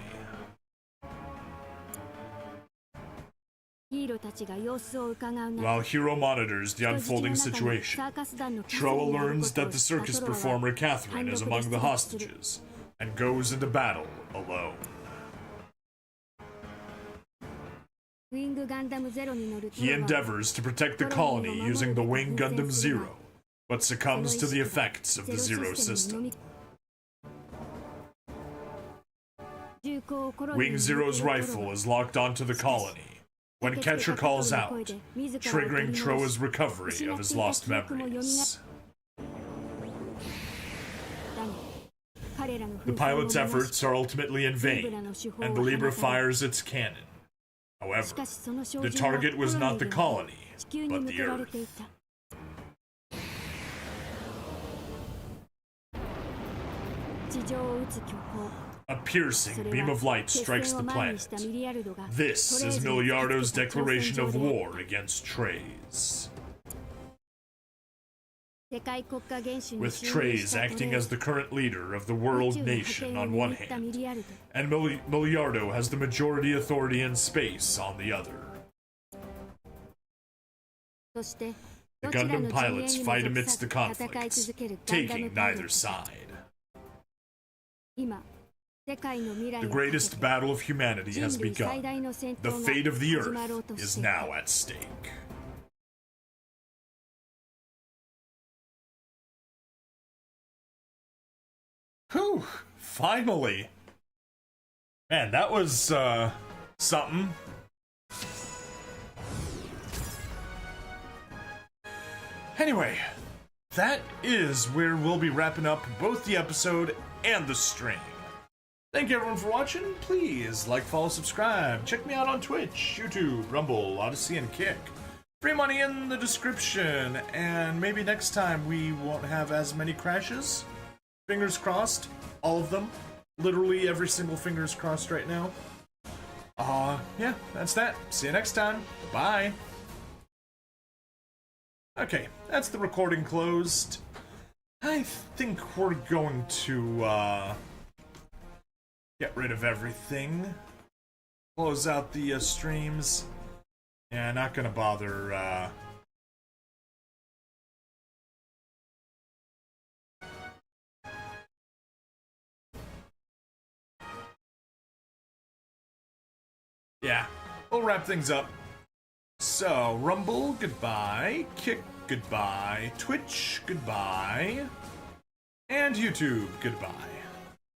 While Hero monitors the unfolding situation, Troa learns that the circus performer Catherine is among the hostages, and goes into battle alone. He endeavors to protect the colony using the Wing Gundam Zero, but succumbs to the effects of the Zero system. Wing Zero's rifle is locked onto the colony when Ketcher calls out, triggering Troa's recovery of his lost memories. The pilot's efforts are ultimately in vain, and the Libra fires its cannon. However, the target was not the colony, but the Earth. A piercing beam of light strikes the planet. This is Miliardo's declaration of war against Trays. With Trays acting as the current leader of the world nation on one hand, and Miliardo has the majority authority in space on the other. The Gundam pilots fight amidst the conflicts, taking neither side. The greatest battle of humanity has begun. The fate of the Earth is now at stake. Whew, finally. Man, that was, something. Anyway, that is where we'll be wrapping up both the episode and the stream. Thank you everyone for watching. Please like, follow, subscribe. Check me out on Twitch, YouTube, Rumble, Odyssey, and Kick. Free money in the description, and maybe next time we won't have as many crashes. Fingers crossed, all of them. Literally every single finger's crossed right now. Yeah, that's that. See you next time. Bye. Okay, that's the recording closed. I think we're going to, get rid of everything. Close out the, streams. Yeah, not gonna bother, Yeah, we'll wrap things up. So, Rumble, goodbye. Kick, goodbye. Twitch, goodbye. And YouTube, goodbye.